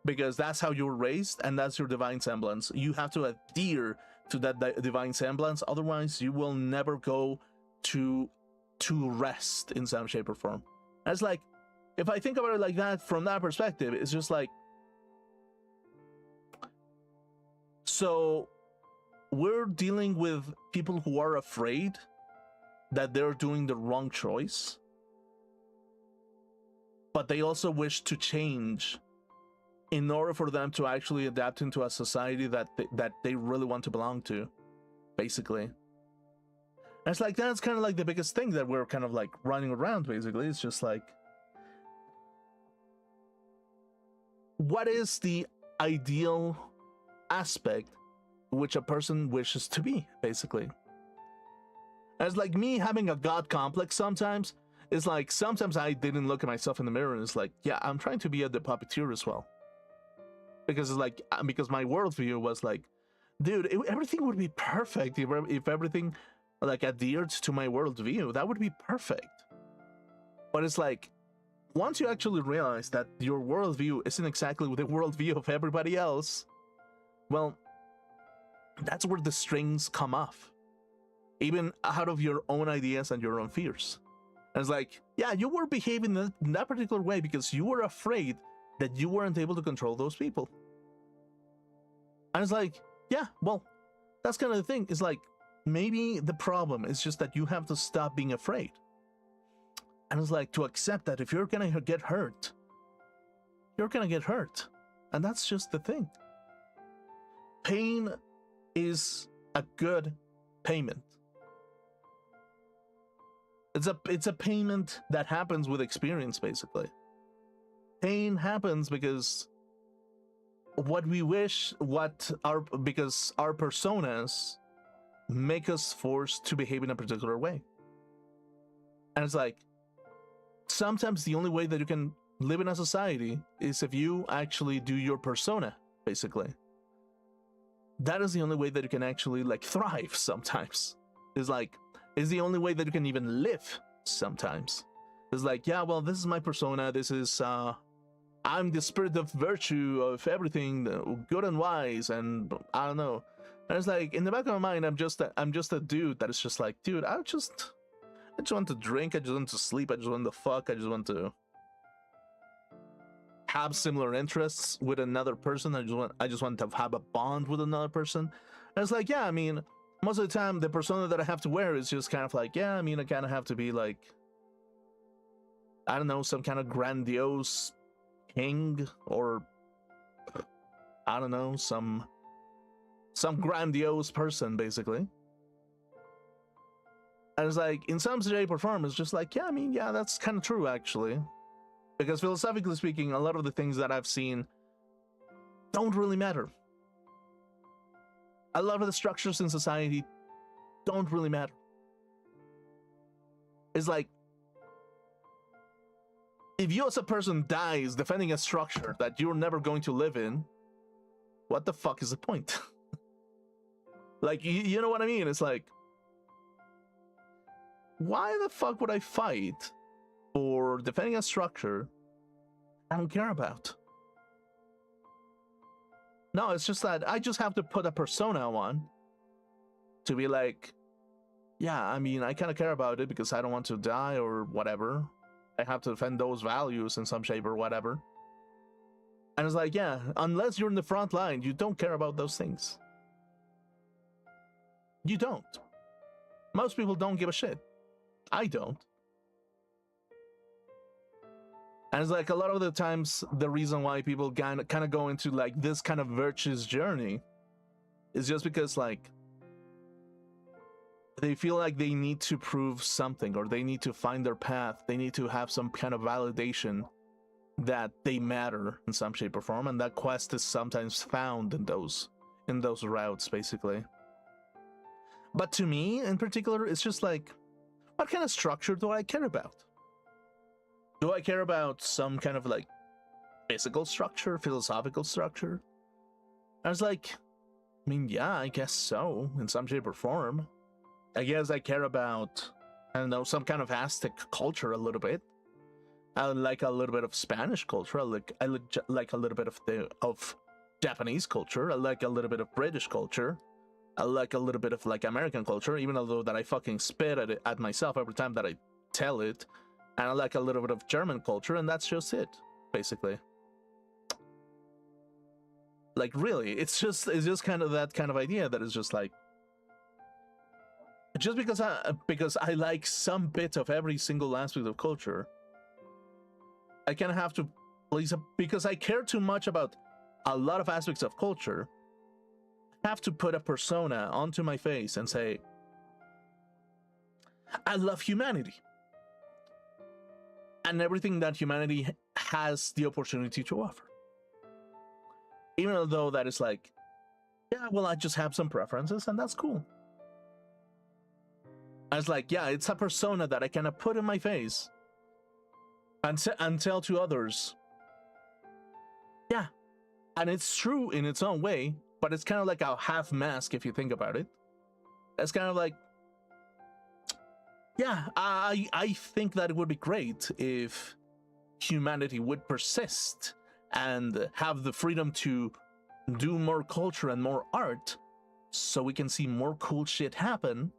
because that's how you were raised and that's your divine semblance. You have to adhere to that divine semblance, otherwise you will never go to rest in some shape or form. And it's like, if I think about it like that, from that perspective, it's just like, so we're dealing with people who are afraid that they're doing the wrong choice, but they also wish to change in order for them to actually adapt into a society that they really want to belong to, basically. And it's like, that's kind of like the biggest thing that we're kind of like running around, basically. It's just like, what is the ideal aspect which a person wishes to be, basically? As like me having a god complex sometimes, it's like, sometimes I didn't look at myself in the mirror and it's like, yeah, I'm trying to be the puppeteer as well. Because it's like, because my worldview was like, dude, everything would be perfect if everything like adhered to my worldview. That would be perfect. But it's like, once you actually realize that your worldview isn't exactly the worldview of everybody else, well, that's where the strings come off, even out of your own ideas and your own fears. And it's like, yeah, you were behaving in that particular way because you were afraid that you weren't able to control those people. And it's like, yeah, well, that's kind of the thing. It's like, maybe the problem is just that you have to stop being afraid. And it's like, to accept that if you're gonna get hurt, you're gonna get hurt. And that's just the thing. Pain is a good payment. It's a payment that happens with experience, basically. Pain happens because what we wish, because our personas make us forced to behave in a particular way. And it's like, sometimes the only way that you can live in a society is if you actually do your persona, basically. That is the only way that you can actually like thrive sometimes. It's like, it's the only way that you can even live sometimes. It's like, yeah, well, this is my persona. This is, I'm the spirit of virtue, of everything good and wise, and I don't know. And it's like, in the back of my mind, I'm just a dude that is just like, dude, I just want to drink, I just want to sleep, I just want to fuck, I just want to have similar interests with another person. I just want to have a bond with another person. And it's like, yeah, I mean, most of the time the persona that I have to wear is just kind of like, yeah, I mean, I kind of have to be like, I don't know, some kind of grandiose king, or I don't know, some grandiose person, basically. And it's like, in some shape or form, it's just like, yeah, I mean, yeah, that's kind of true, actually. Because philosophically speaking, a lot of the things that I've seen don't really matter. A lot of the structures in society don't really matter. It's like, if you as a person dies defending a structure that you're never going to live in, what the fuck is the point? Like, you know what I mean? It's like, why the fuck would I fight for defending a structure I don't care about? No, it's just that I just have to put a persona on to be like, yeah, I mean, I kind of care about it because I don't want to die or whatever. I have to defend those values in some shape or whatever. And it's like, yeah, unless you're in the front line, you don't care about those things. You don't. Most people don't give a shit. I don't. And it's like a lot of the times the reason why people kind of go into like this kind of virtuous journey is just because like they feel like they need to prove something, or they need to find their path. They need to have some kind of validation that they matter in some shape or form, and that quest is sometimes found in those routes, basically. But to me, in particular, it's just like, what kind of structure do I care about? Do I care about some kind of like physical structure, philosophical structure? I was like, I mean, yeah, I guess so, in some shape or form. I guess I care about, I don't know, some kind of Aztec culture a little bit. I like a little bit of Spanish culture. I like a little bit of Japanese culture. I like a little bit of British culture. I like a little bit of like American culture, even although that I fucking spit at myself every time that I tell it. And I like a little bit of German culture, and that's just it, basically. Like, really, it's just kind of that kind of idea that is just like, just because I like some bit of every single aspect of culture, I kind of have to place because I care too much about a lot of aspects of culture. I have to put a persona onto my face and say, I love humanity and everything that humanity has the opportunity to offer. Even though that is like, yeah, well, I just have some preferences, and that's cool. I was like, yeah, it's a persona that I kind of put in my face and tell to others, yeah, and it's true in its own way, but it's kind of like a half mask if you think about it. It's kind of like, yeah, I think that it would be great if humanity would persist and have the freedom to do more culture and more art so we can see more cool shit happen,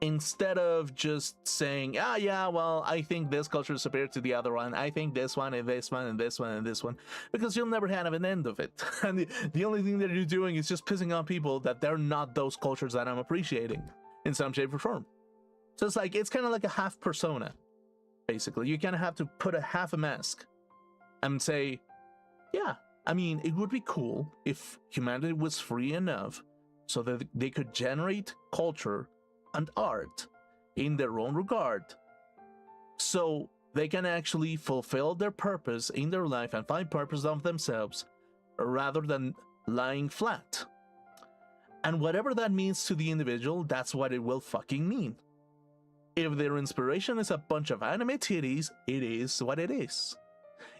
instead of just saying, yeah, well, I think this culture is superior to the other one. I think this one and this one and this one and this one, because you'll never have an end of it. And the only thing that you're doing is just pissing on people that they're not those cultures that I'm appreciating in some shape or form. So it's like, it's kind of like a half persona, basically. You kind of have to put a half a mask and say, yeah, I mean, it would be cool if humanity was free enough so that they could generate culture and art in their own regard, so they can actually fulfill their purpose in their life and find purpose of themselves rather than lying flat. And whatever that means to the individual, that's what it will fucking mean. If their inspiration is a bunch of anime titties, it is what it is.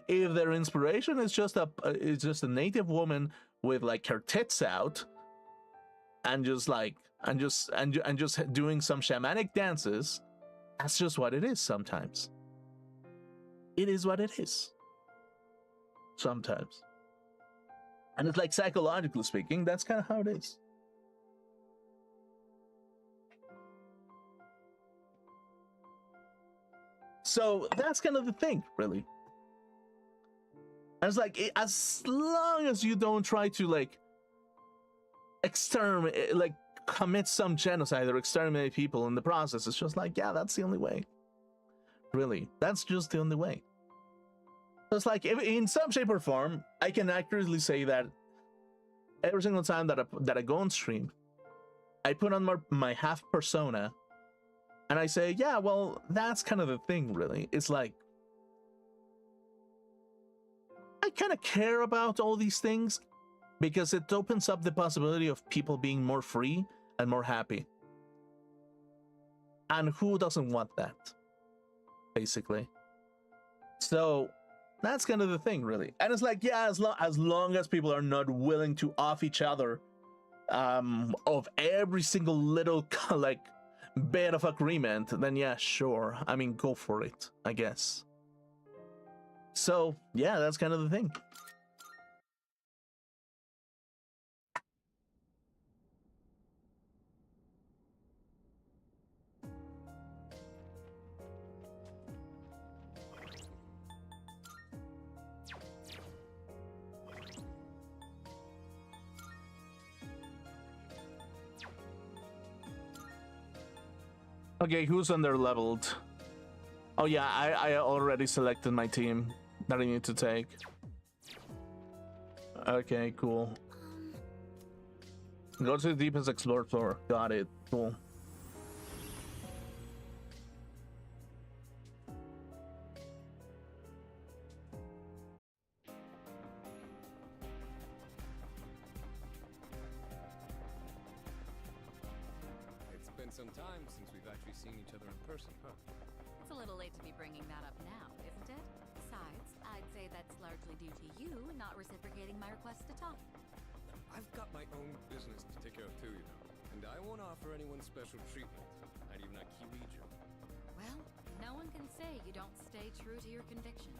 If their inspiration is just a native woman with like her tits out and just doing some shamanic dances, that's just what it is sometimes. It is what it is. Sometimes. And it's like, psychologically speaking, that's kind of how it is. So that's kind of the thing, really. And it's like, as long as you don't try to like exterminate, like commit some genocide or exterminate people in the process, it's just like, yeah, that's the only way. Really, that's just the only way. So it's like, if, in some shape or form, I can accurately say that every single time that I go on stream, I put on my half persona, and I say, yeah, well, that's kind of the thing, really. It's like, I kind of care about all these things because it opens up the possibility of people being more free and more happy. And who doesn't want that, basically? So that's kind of the thing, really. And it's like, yeah, as long as people are not willing to off each other of every single little like bit of agreement, then yeah, sure. I mean, go for it, I guess. So yeah, that's kind of the thing. Okay, who's under leveled? Oh yeah, I already selected my team that I need to take. Okay, cool. Go to the deepest explore floor. Got it. Cool. It's been some time since we've actually seen each other in person, huh? It's a little late to be bringing that up now, isn't it? Besides, I'd say that's largely due to you not reciprocating my request to talk. I've got my own business to take care of too, you know. And I won't offer anyone special treatment. Not even a Kiwiju. Well, no one can say you don't stay true to your convictions.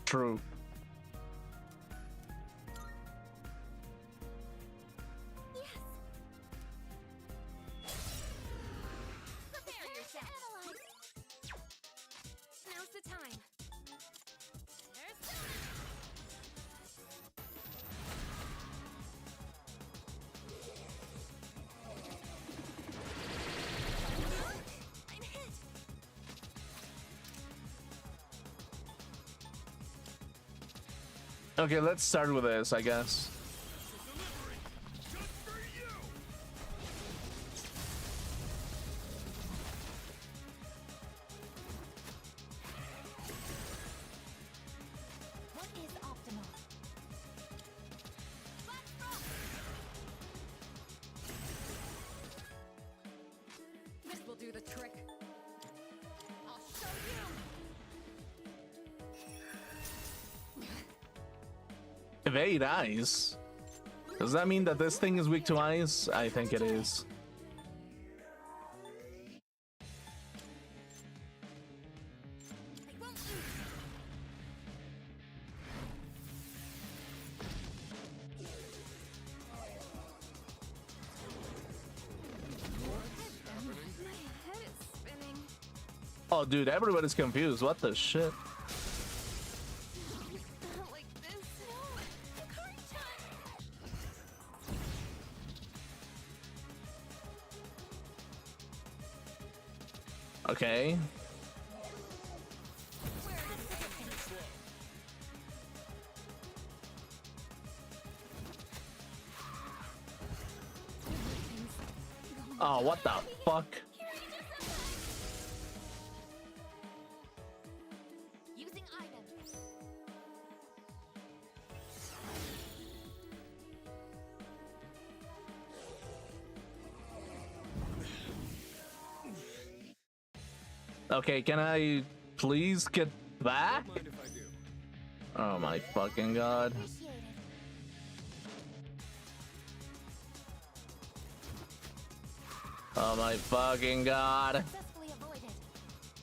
True. Yes! Prepare yourself! Now's the time. There's the... I'm hit! Okay, let's start with this, I guess. What is optimal? This will do the trick. I'll show you. Evade eyes. Does that mean that this thing is weak to ice? I think it is. I won't lose. My head is spinning. Oh, dude, everybody's confused. What the shit? Not like this. No. Hikari-chan. Okay. Where is it? Oh, what the fuck? Using items. Okay, can I please get back? Mind if I do? Oh my fucking god. Appreciate it. Oh my fucking god. Successfully avoided.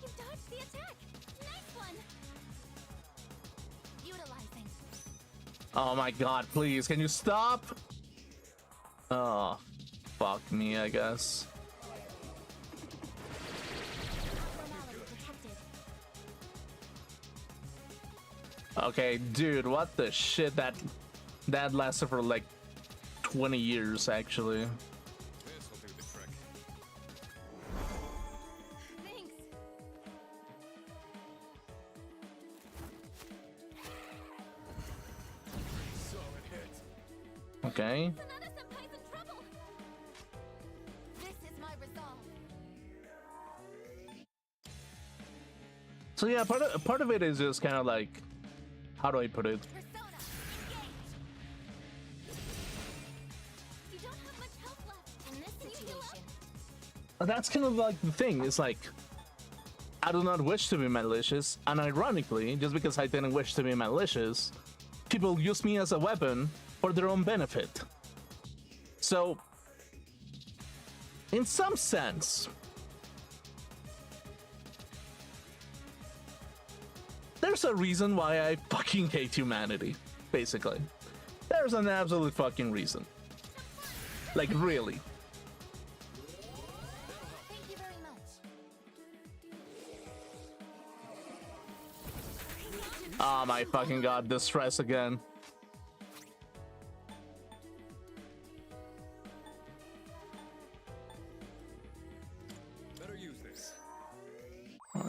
You dodged the attack. Nice one. Utilizing. Oh my god, please, can you stop? Oh, fuck me, I guess. Abnormality detected. Okay, dude, what the shit? That lasted for like 20 years, actually. This will do the trick. Thanks. So it hit. Okay. Sonata Senpai's in trouble. This is my resolve. So yeah, part of it is just kind of like, how do I put it? Persona, engage. You don't have much health left in this situation. That's kind of like the thing. It's like, I do not wish to be malicious, and ironically, just because I didn't wish to be malicious, people use me as a weapon for their own benefit. So, in some sense, there's a reason why I fucking hate humanity, basically. There's an absolute fucking reason. Like, really. Thank you very much. Oh my fucking god, the stress again.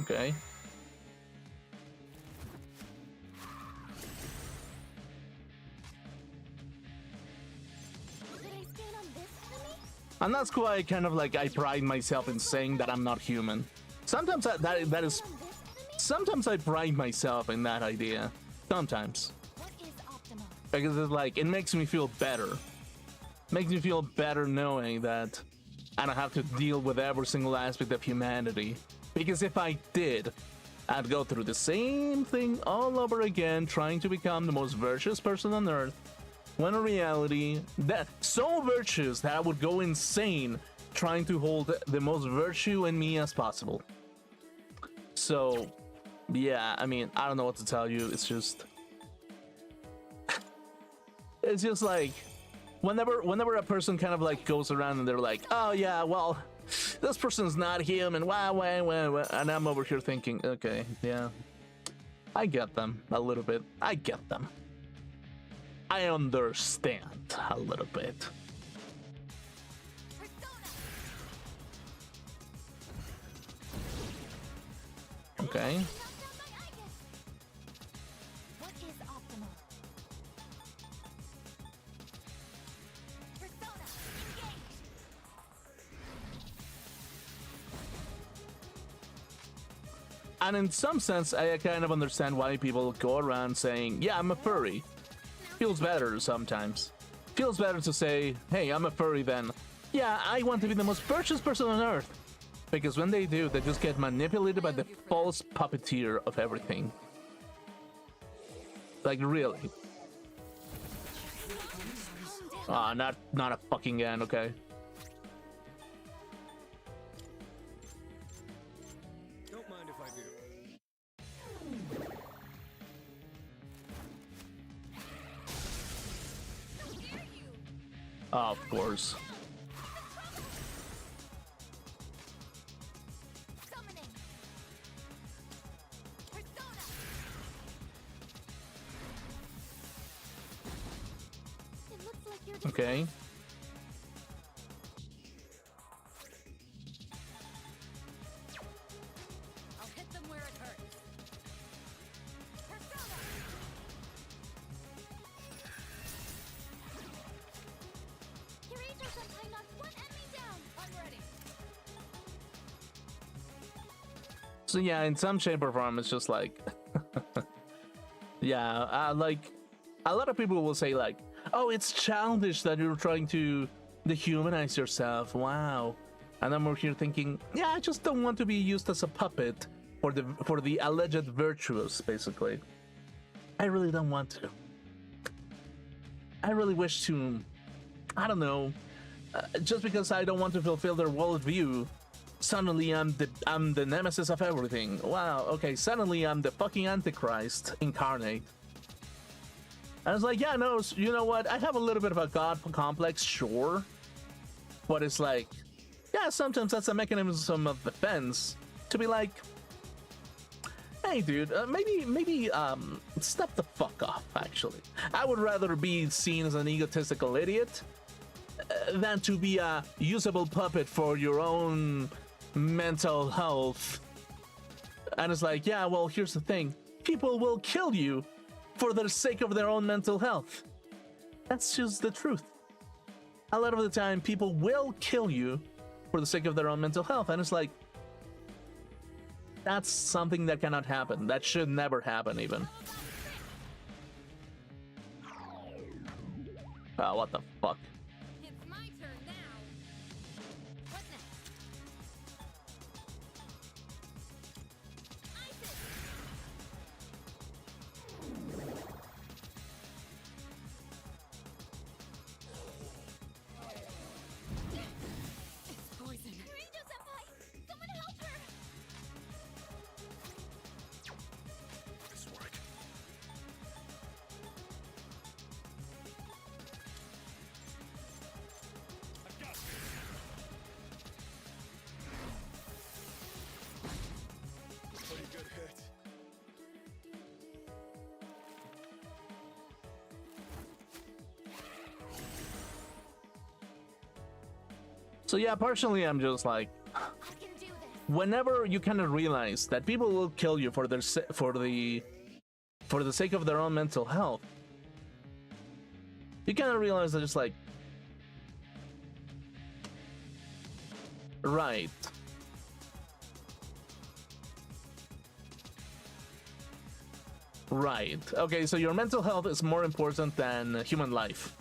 Okay. Should I stand on this enemy? And that's why kind of like I pride myself in saying that I'm not human. Sometimes that is On this enemy? sometimes I pride myself in that idea. Sometimes. What is optimal? Because it's like, it makes me feel better. Makes me feel better knowing that I don't have to deal with every single aspect of humanity. Because if I did, I'd go through the same thing all over again, trying to become the most virtuous person on earth. When in reality, that so virtuous that I would go insane trying to hold the most virtue in me as possible. So, yeah, I mean, I don't know what to tell you. It's just like whenever a person kind of like goes around and they're like, oh yeah, well, this person's not human, wow, and I'm over here thinking, okay, yeah, I get them a little bit. I get them. I understand a little bit. Okay. What is optimal? Persona, engage! And in some sense, I kind of understand why people go around saying, yeah, I'm a furry. Feels better sometimes. Feels better to say, hey, I'm a furry than, yeah, I want to be the most virtuous person on earth. Because when they do, they just get manipulated by the false puppeteer of everything. Like, really. Ah, not a fucking end, okay. Don't mind if I do. Of course. Summoning! Persona! It looks like you're Okay. I'll hit them where it hurts. Persona! Kirajo Senpai knocked one enemy down! I'm ready. So yeah, in some shape or form, it's just like, yeah, like a lot of people will say like, oh, it's childish that you're trying to dehumanize yourself. Wow. And I'm over here thinking, yeah, I just don't want to be used as a puppet for the alleged virtuous, basically. I really don't want to. I really wish to, I don't know, just because I don't want to fulfill their worldview, suddenly I'm the nemesis of everything. Wow, okay, suddenly I'm the fucking Antichrist incarnate. And it's like, yeah, no, you know what? I have a little bit of a god complex, sure. But it's like, yeah, sometimes that's a mechanism of defense to be like, hey, dude, maybe step the fuck off, actually. I would rather be seen as an egotistical idiot than to be a usable puppet for your own mental health. And it's like, yeah, well, here's the thing. People will kill you for the sake of their own mental health. That's just the truth. A lot of the time, people will kill you for the sake of their own mental health. And it's like, that's something that cannot happen. That should never happen, even. Oh, what the fuck? It's my turn now. What next? It's poison. Kirajo Senpai! Someone help her! This work. I've got this. Pretty good hit. So yeah, partially I'm just like, I can do this! whenever you kind of realize that people will kill you for the sake of their own mental health, you kind of realize that it's like, right. Right. Okay, so your mental health is more important than human life.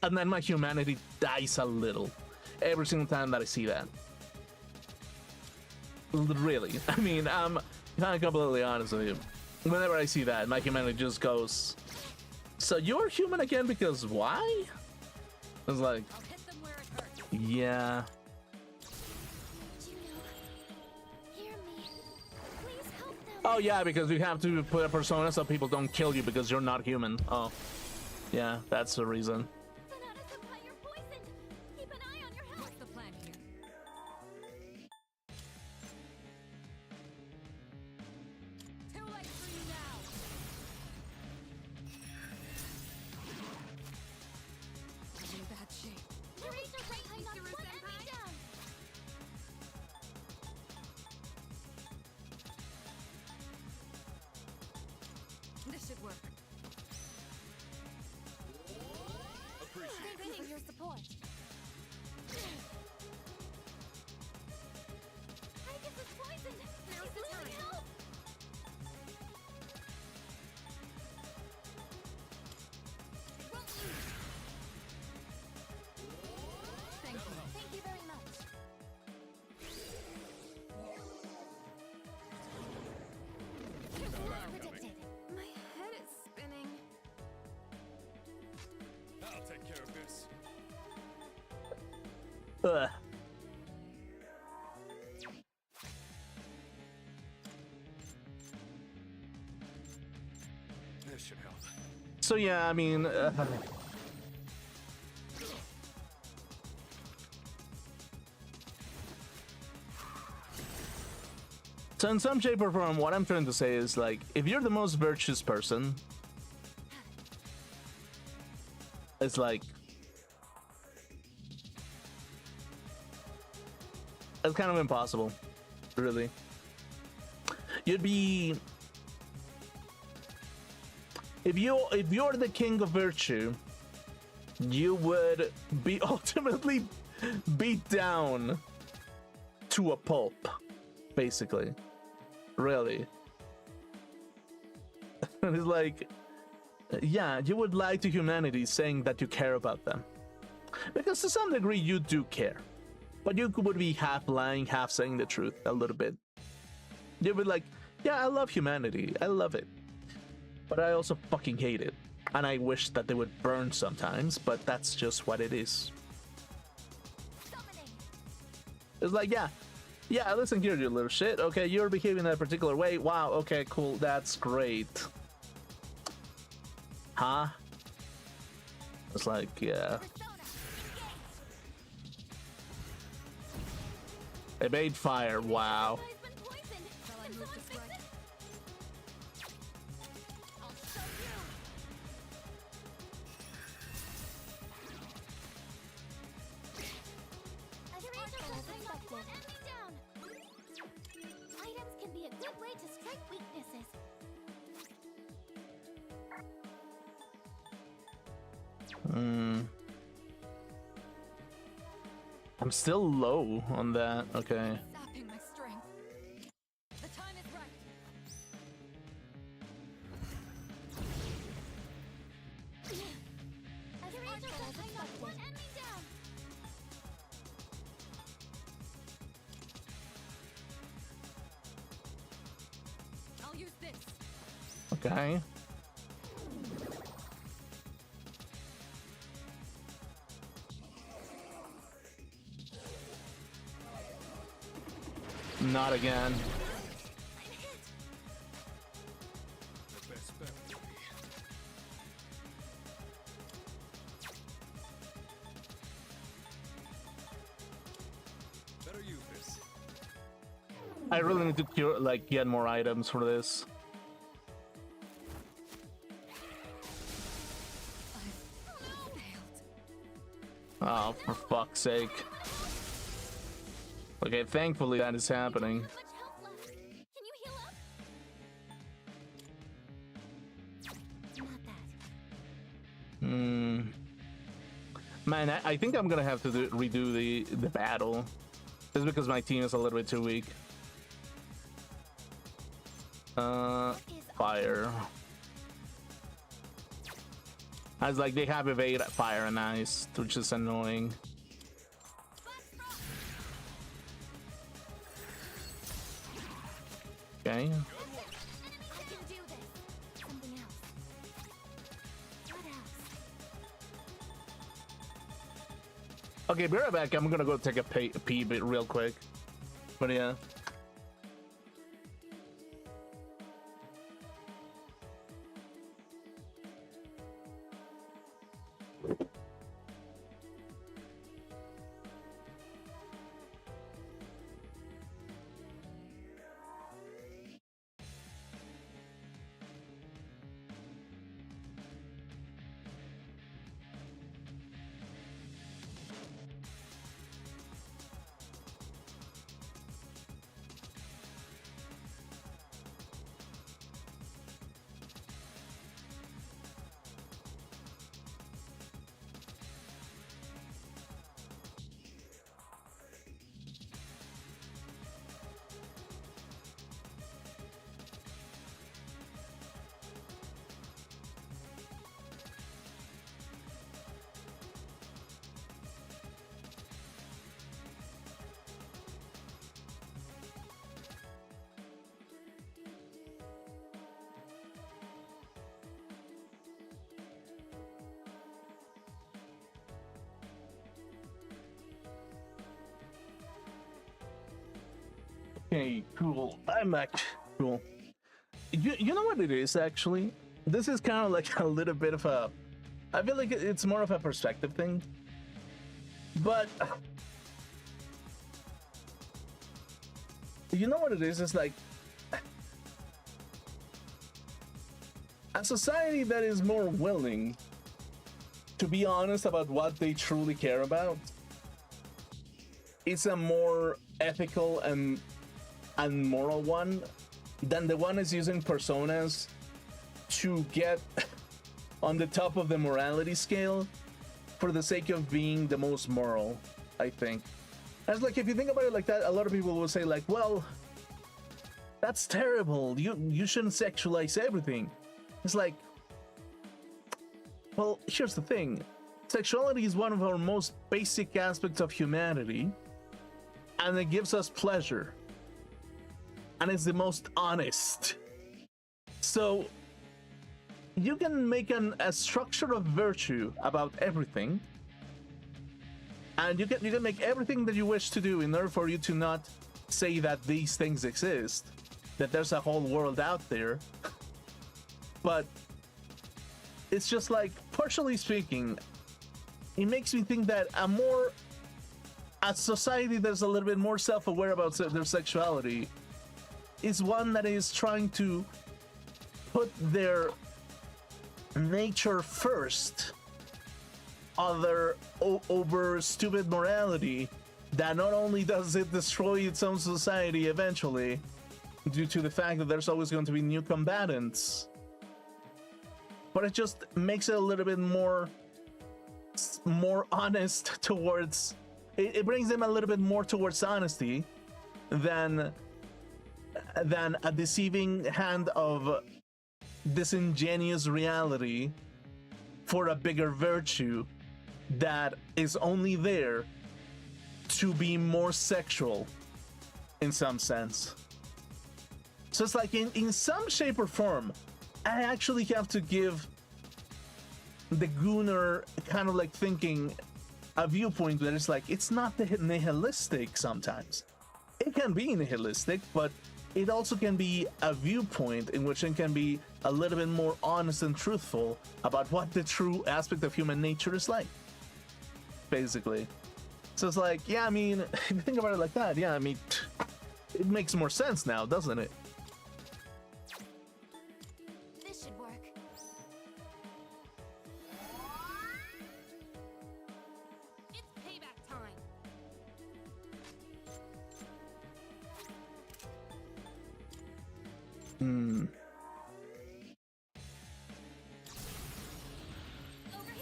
And then my humanity dies a little every single time that I see that. Really. I mean, I'm completely honest with you. Whenever I see that, my humanity just goes, so you're human again because why? It's like, I'll hit them where it hurts. yeah. Hear me. Please help them. Oh yeah, because you have to put a persona so people don't kill you because you're not human. Oh, yeah, that's the reason. Banana-senpai, you're poisoned. Keep an eye on your health. What's the plan here? Too late for you now. I'm in bad shape. Narrator-senpai knocked one enemy down. This should work. Appreciate Thank you for your support. Tigus is poisoned. Now's the time. Help. Thank you. Thank you very much. Here's what I predicted. My head is spinning. I'll take care of this. Ugh. This should help. So yeah, I mean, so in some shape or form, what I'm trying to say is like, if you're the most virtuous person, it's like, it's kind of impossible, really. You'd be, if you're the king of virtue, you would be ultimately beat down to a pulp, basically. Really. And it's like, yeah, you would lie to humanity saying that you care about them. Because to some degree you do care. But you would be half lying, half saying the truth a little bit. You'd be like, yeah, I love humanity. I love it. But I also fucking hate it. And I wish that they would burn sometimes, but that's just what it is. Summoning. It's like, yeah, listen here, you little shit. Okay, you're behaving in a particular way. Wow, okay, cool. That's great. Huh? It's like, yeah. Persona. Evade fire, wow. Guy's been poisoned. Shall I Can move someone to fix strike? it? I'll show you. Narrator-senpai knocked one enemy down. Items can be a good way to strike weaknesses. I'm still low on that. Okay. Sapping my strength. The time is right. Narrator-senpai knocked one enemy down. I'll use this. Okay. Not again. I'm hit. The best bet will be. Better use this. I really need to cure, like, get more items for this. I've failed. Oh, for fuck's sake. Okay, thankfully that is happening. Much health left. Can you heal up? Not that. Man, I think I'm gonna have to redo the battle. Just because my team is a little bit too weak. Fire. I was like, they have evade, fire, and ice, which is annoying. Okay. I can do this. Something else. What else? Okay, be right back. I'm gonna go take a pee bit real quick. But yeah. Okay, cool. I'm back. Cool. You know what it is, actually? This is kind of like a little bit of a... I feel like it's more of a perspective thing. But... You know what it is? It's like... A society that is more willing to be honest about what they truly care about, it's a more ethical and moral one than the one is using personas to get on the top of the morality scale for the sake of being the most moral, I think. As like, if you think about it like that, a lot of people will say like, well, that's terrible. You shouldn't sexualize everything. It's like, well, here's the thing. Sexuality is one of our most basic aspects of humanity, and it gives us pleasure. And it's the most honest. So you can make a structure of virtue about everything, and you can make everything that you wish to do in order for you to not say that these things exist, that there's a whole world out there. But it's just like, partially speaking, it makes me think that a society that's a little bit more self-aware about their sexuality is one that is trying to put their nature first over stupid morality that not only does it destroy its own society eventually due to the fact that there's always going to be new combatants, but it just makes it a little bit more honest towards it brings them a little bit more towards honesty than a deceiving hand of disingenuous reality for a bigger virtue that is only there to be more sexual in some sense. So it's like in some shape or form, I actually have to give the Gunnar kind of like thinking a viewpoint that is like, it's not nihilistic sometimes. It can be nihilistic, but it also can be a viewpoint in which it can be a little bit more honest and truthful about what the true aspect of human nature is like, basically. So it's like, yeah, I mean, if you think about it like that, yeah, I mean, it makes more sense now, doesn't it? This should work. Hmm.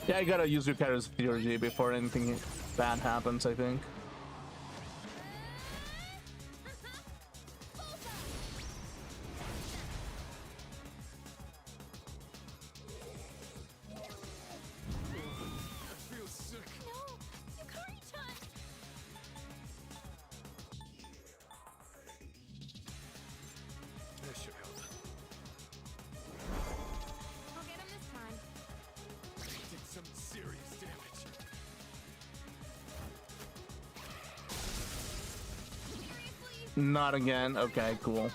Yeah, you gotta use your character's theurgy before anything bad happens, I think. I feel sick. No, Yukari-chan! That should help. I'll get him this time. Did some serious damage. Seriously? Not again. Okay, cool.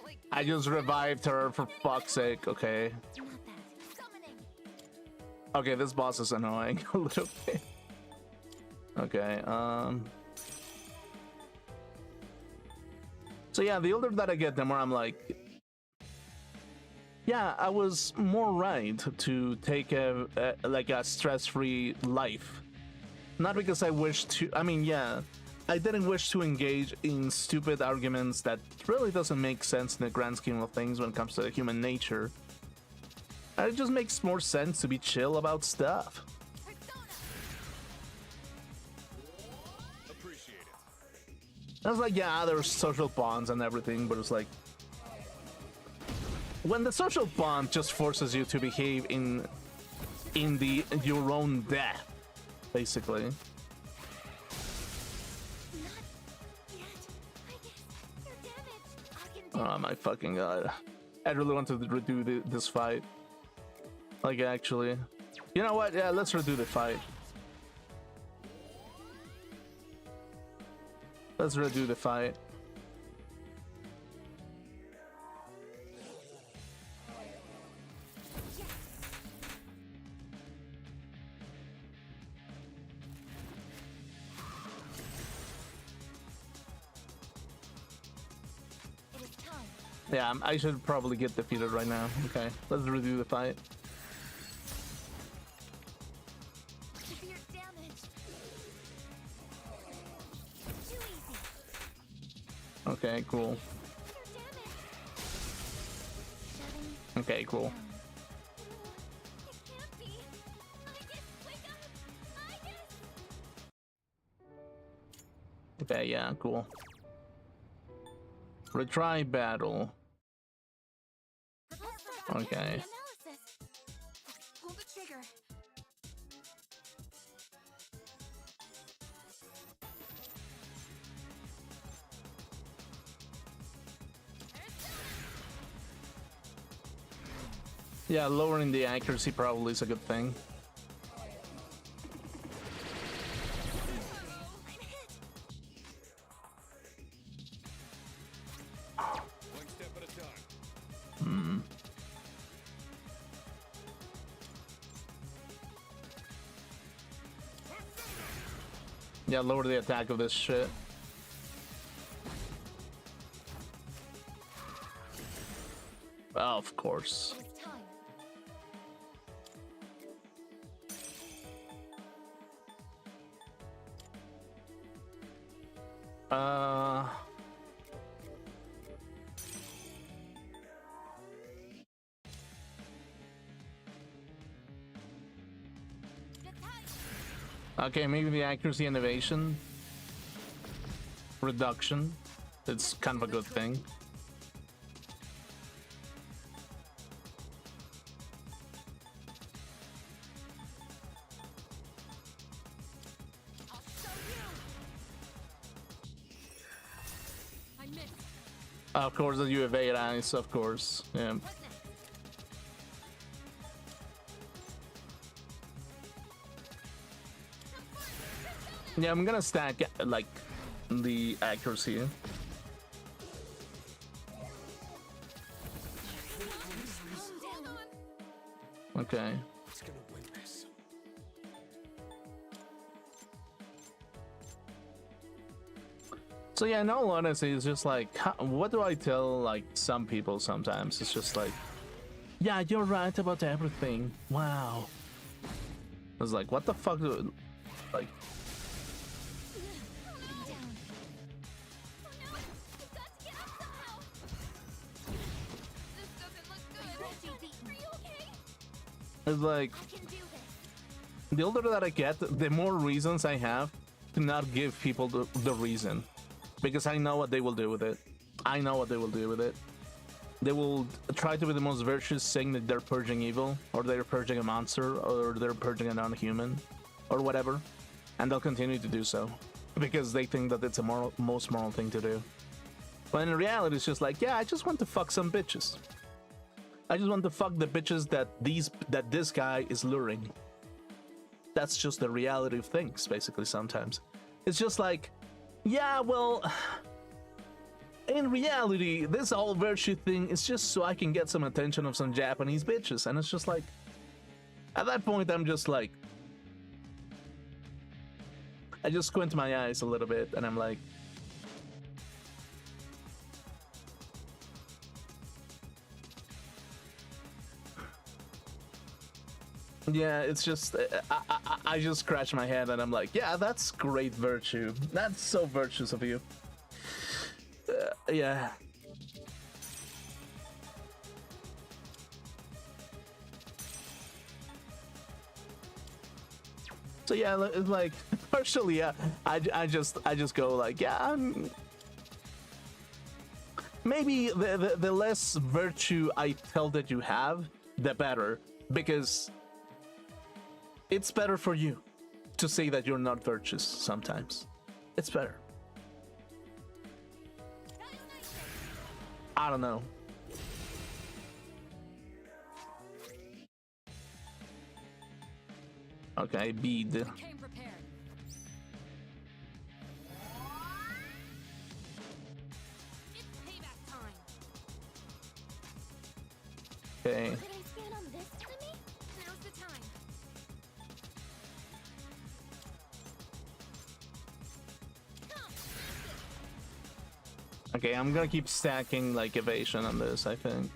Wait, I just revived her for fuck's sake. Okay. not that. Summoning! Okay, this boss is annoying a little bit. Okay, so yeah, the older that I get, the more I'm like, yeah, I was more right to take a like a stress-free life. Not because I wish to, I mean, yeah, I didn't wish to engage in stupid arguments that really doesn't make sense in the grand scheme of things when it comes to human nature. It just makes more sense to be chill about stuff. Persona! Appreciate it. I was like, yeah, there's social bonds and everything, but it's like, when the social bond just forces you to behave in your own death, basically. Not yet. I guess you're damaged. I can do Oh my fucking god. I really want to redo this fight. Like, actually. You know what? Yeah, let's redo the fight. Let's redo the fight. It is time. Yeah, I should probably get defeated right now. Okay, let's redo the fight. Severe damage. Too easy. Okay, cool. You're damaged. Shutting Okay, cool. down. It can't be. I guess wake up. I guess. Okay, yeah, cool. Retry battle. Prepare for Okay. analysis. Pull the trigger. Yeah, lowering the accuracy probably is a good thing. I'm hit. One step at a time. Yeah, lower the attack of this shit. Oh, of course. It is time. Uh... Get tight. Okay, maybe the accuracy innovation. Reduction. It's kind of a good thing. I'll show you. I missed. Of course, that you evade ice, of course. Yeah. What's next? Yeah, I'm gonna stack like the accuracy. Hold on. Okay. It's gonna win this. So yeah, in all honesty, it's just like, what do I tell like some people sometimes? It's just like, yeah, you're right about everything. Wow. I was like, what the fuck? Like, Down. Oh no! You've got to It's like, I can do this. the older that I get, the more reasons I have to not give people the reason. Because I know what they will do with it. I know what they will do with it. They will try to be the most virtuous, saying that they're purging evil, or they're purging a monster, or they're purging a non-human, or whatever. And they'll continue to do so. Because they think that it's a most moral thing to do. But in reality, it's just like, yeah, I just want to fuck some bitches. I just want to fuck the bitches that this guy is luring. That's just the reality of things, basically, sometimes. It's just like, yeah, well, in reality, this whole virtue thing is just so I can get some attention of some Japanese bitches. And it's just like, at that point, I'm just like, I just squint my eyes a little bit, and I'm like, yeah, it's just, I just scratch my head and I'm like, yeah, that's great virtue. That's so virtuous of you. Yeah. So yeah, it's like, partially, yeah, I just go like, yeah, maybe the less virtue I tell that you have, the better, because it's better for you to say that you're not virtuous sometimes. It's better. I don't know. Okay, bead. Came prepared. It's payback time. Okay. Could I scan on this enemy? Now's the time. Come, Okay, I'm gonna keep stacking like evasion on this, I think.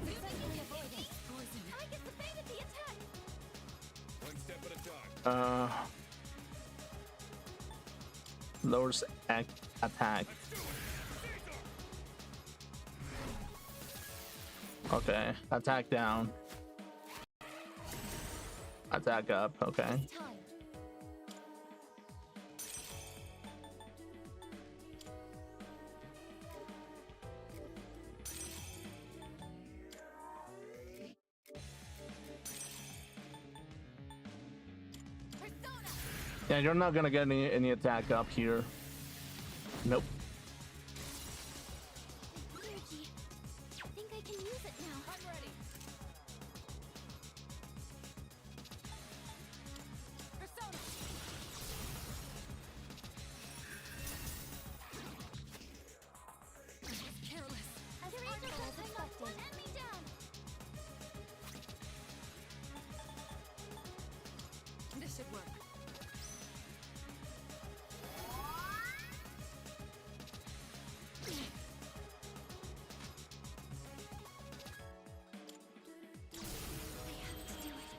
successfully avoided. I get the bait at the attack. One step at a time. Lowers attack. Okay, attack down. Attack up, okay. Time. Persona. Yeah, you're not gonna get any attack up here. Nope. Energy. I think I can use it now. I'm ready. Persona. Careless. As Razor doesn't knock one enemy down. This should work.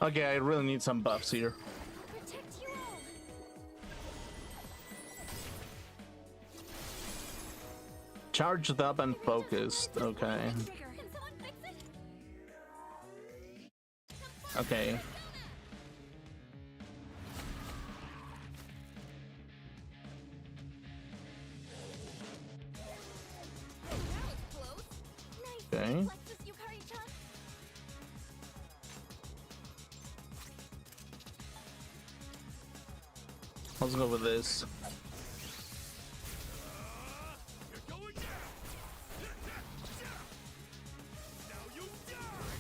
Okay, I really need some buffs here. I'll protect you all. Charged up and focused, okay. Can someone fix it? Okay. That was close. Nice. Okay. Plexus Yukari-chan. Let's go with this. You're going down. Now you die.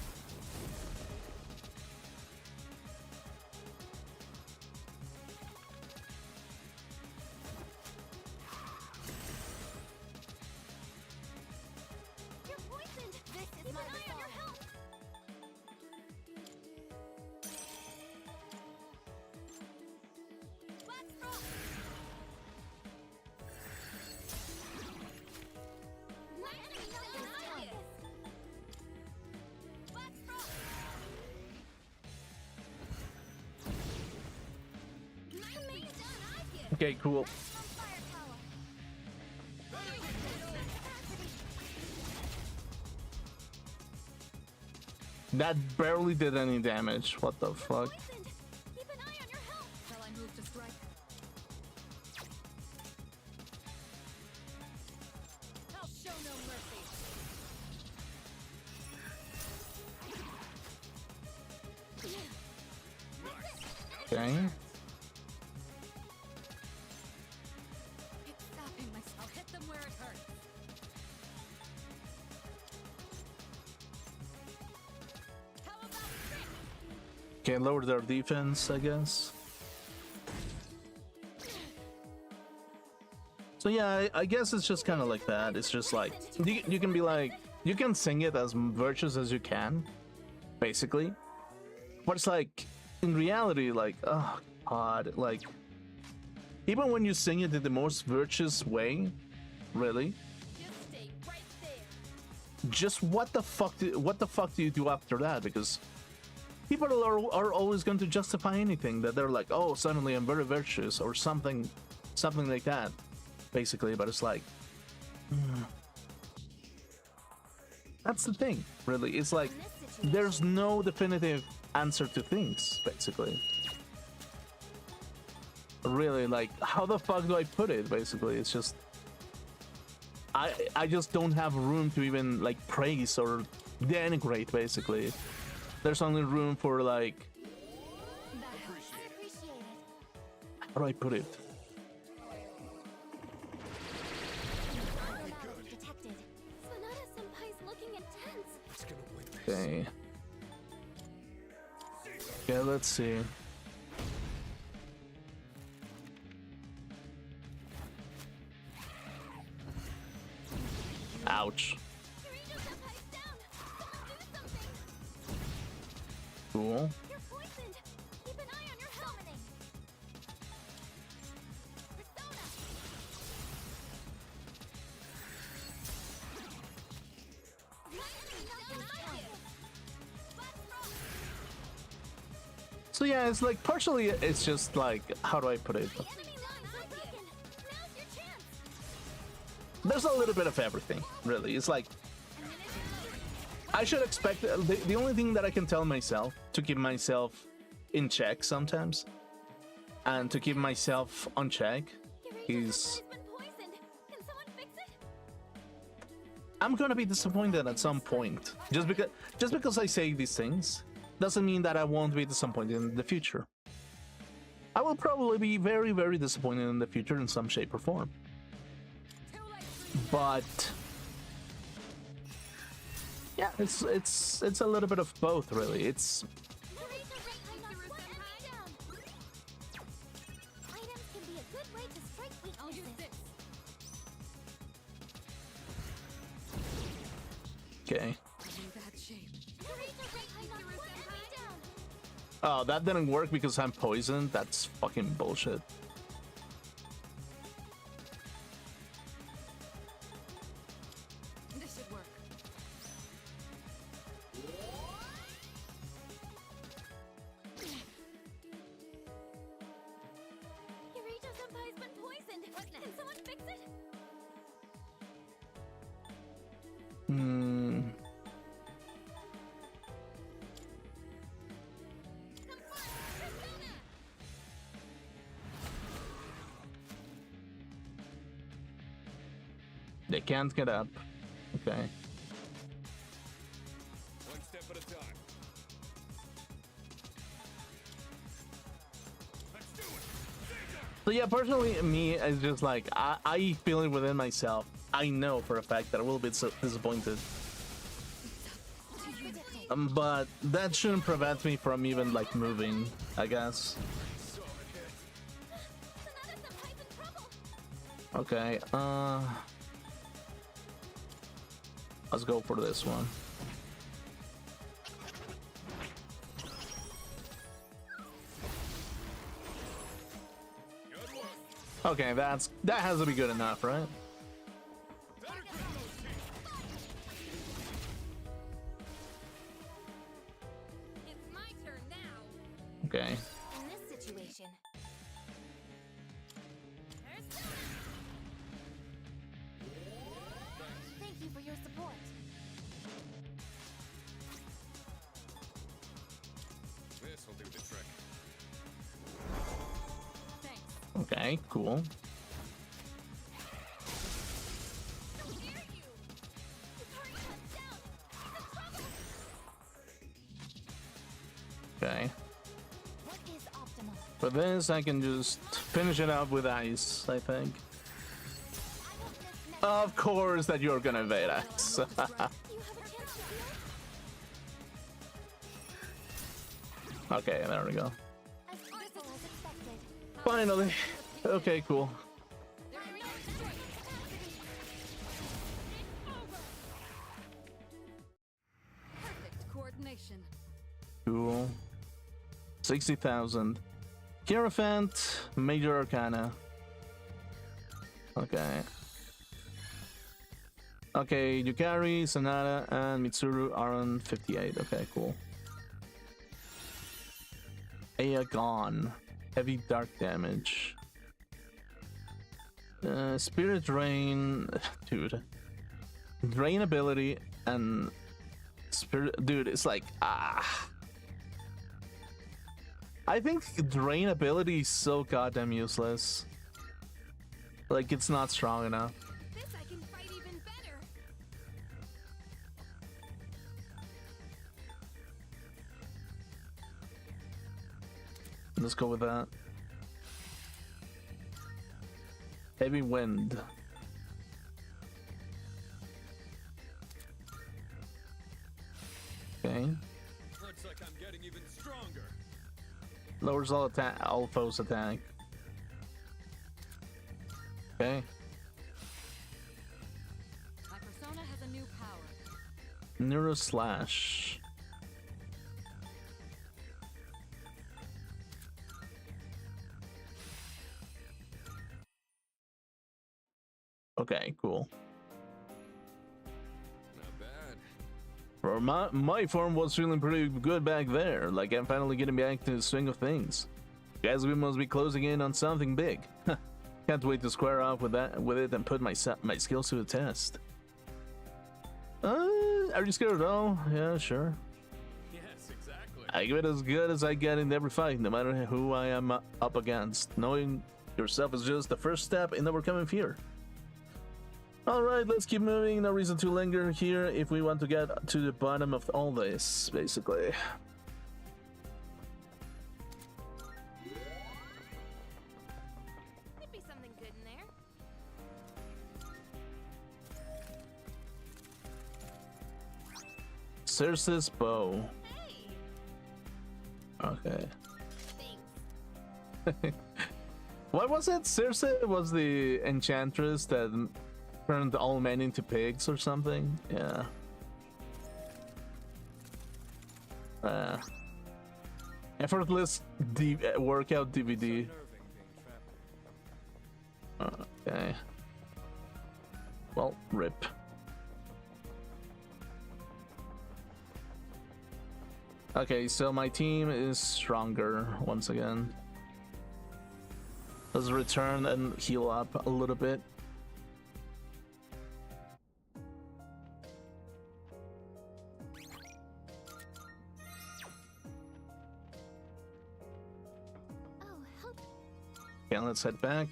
You're poisoned. This is Keep my an eye on your health. Wax frost. My enemy knows this time. Wax frost. My enemy is done. I get. Okay, cool. Maximum firepower. Capacity. That barely did any damage. What the fuck? Poisoned. Keep an eye on your health. Shall I move to strike? I'll show no mercy. Okay. It's stopping myself. I'll hit them where it hurts. How about trick? Okay, lower their defense, I guess. So yeah, I guess it's just kind of like that. It's just like you can be like, you can sing it as virtuous as you can, basically. But it's like, in reality, like, oh god, like, even when you sing it in the most virtuous way, really, Just stay right there. just what the fuck do you do after that? Because people are always going to justify anything that they're like, oh, suddenly I'm very virtuous or something like that, basically. But it's like, that's the thing, really. It's like, In this situation, there's no definitive answer to things, basically. Really, like, how the fuck do I put it, basically? It's just, I just don't have room to even, like, praise or denigrate, basically. There's only room for, like, I appreciate it. how do I put it? Abnormality detected. Sanada-senpai's looking intense. It's gonna win this. Okay. Okay, let's see. Ouch. Kirito-senpai's down. Someone do something. Cool. You're poisoned. Keep an eye on your health. Persona. So yeah, it's like partially it's just like, how do I put it? Enemy lines are broken. Now's your chance. There's a little bit of everything, really. It's like, I should expect the only thing that I can tell myself to keep myself in check sometimes and to keep myself on check is Kirito-senpai's been poisoned. Can someone fix it? I'm gonna be disappointed at some point. Just because I say these things doesn't mean that I won't be disappointed in the future. I will probably be very, very disappointed in the future in some shape or form. Too late for you. But yeah, it's a little bit of both, really. It's Kirito-senpai knocks one enemy down. Items can be a good way to strike I'll use weaknesses. this. okay. I'm in bad shape. Kirito-senpai knocks one enemy down. Oh, that didn't work because I'm poisoned. That's fucking bullshit. This should work. Kirito-senpai's been poisoned. Can someone fix it? Hmm. Persona. They can't get up. Okay. One step at a time. Let's do it. Caesar! So yeah, personally, me, it's just like, I feel it within myself. I know for a fact that I will be so disappointed. But that shouldn't prevent me from even, like, moving, I guess. Saw it hit. Sanada-senpai's in trouble. Okay, let's go for this one. Good work. Okay, that has to be good enough, right? Better kill those teeth. It's my turn now. Okay. In this situation. Persona. Thank you for your support. Okay, cool. Okay. What is optimal? For this, I can just finish it up with ice, I think. Of course that you're gonna evade us. You have a chance to heal? Okay, there we go. As awful as expected. Finally. Okay, cool. Perfect coordination. Cool. 60,000. Hierophant, Major Arcana. Okay. Okay, Yukari, Sonata, and Mitsuru are on 58. Okay, cool. Aegon. Heavy dark damage. Spirit Drain. Dude. Drain ability and Spirit. Dude, it's like. I think Drain ability is so goddamn useless. Like, it's not strong enough. This I can fight even better. Let's go with that. Heavy wind. Okay. Looks like I'm getting even stronger. Lowers all foes attack. Okay. My persona has a new power. Neuro Slash. Okay, cool. Not bad. For my form was feeling pretty good back there. Like I'm finally getting back to the swing of things. Guys, we must be closing in on something big. Can't wait to square off with it and put my skills to the test. Are you scared at all? Yeah, sure. Yes, exactly. I give it as good as I get in every fight, no matter who I am up against. Knowing yourself is just the first step in overcoming fear. Alright, let's keep moving. No reason to linger here if we want to get to the bottom of all this, basically. Could be something good in there. Circe's bow. Hey, Okay. thanks. What was it? Circe was the enchantress that turned all men into pigs or something? Yeah. Effortless workout DVD. Nerving being trapped. Okay. Well, rip. Okay, so my team is stronger once again. Let's return and heal up a little bit. Oh, help. Okay, let's head back.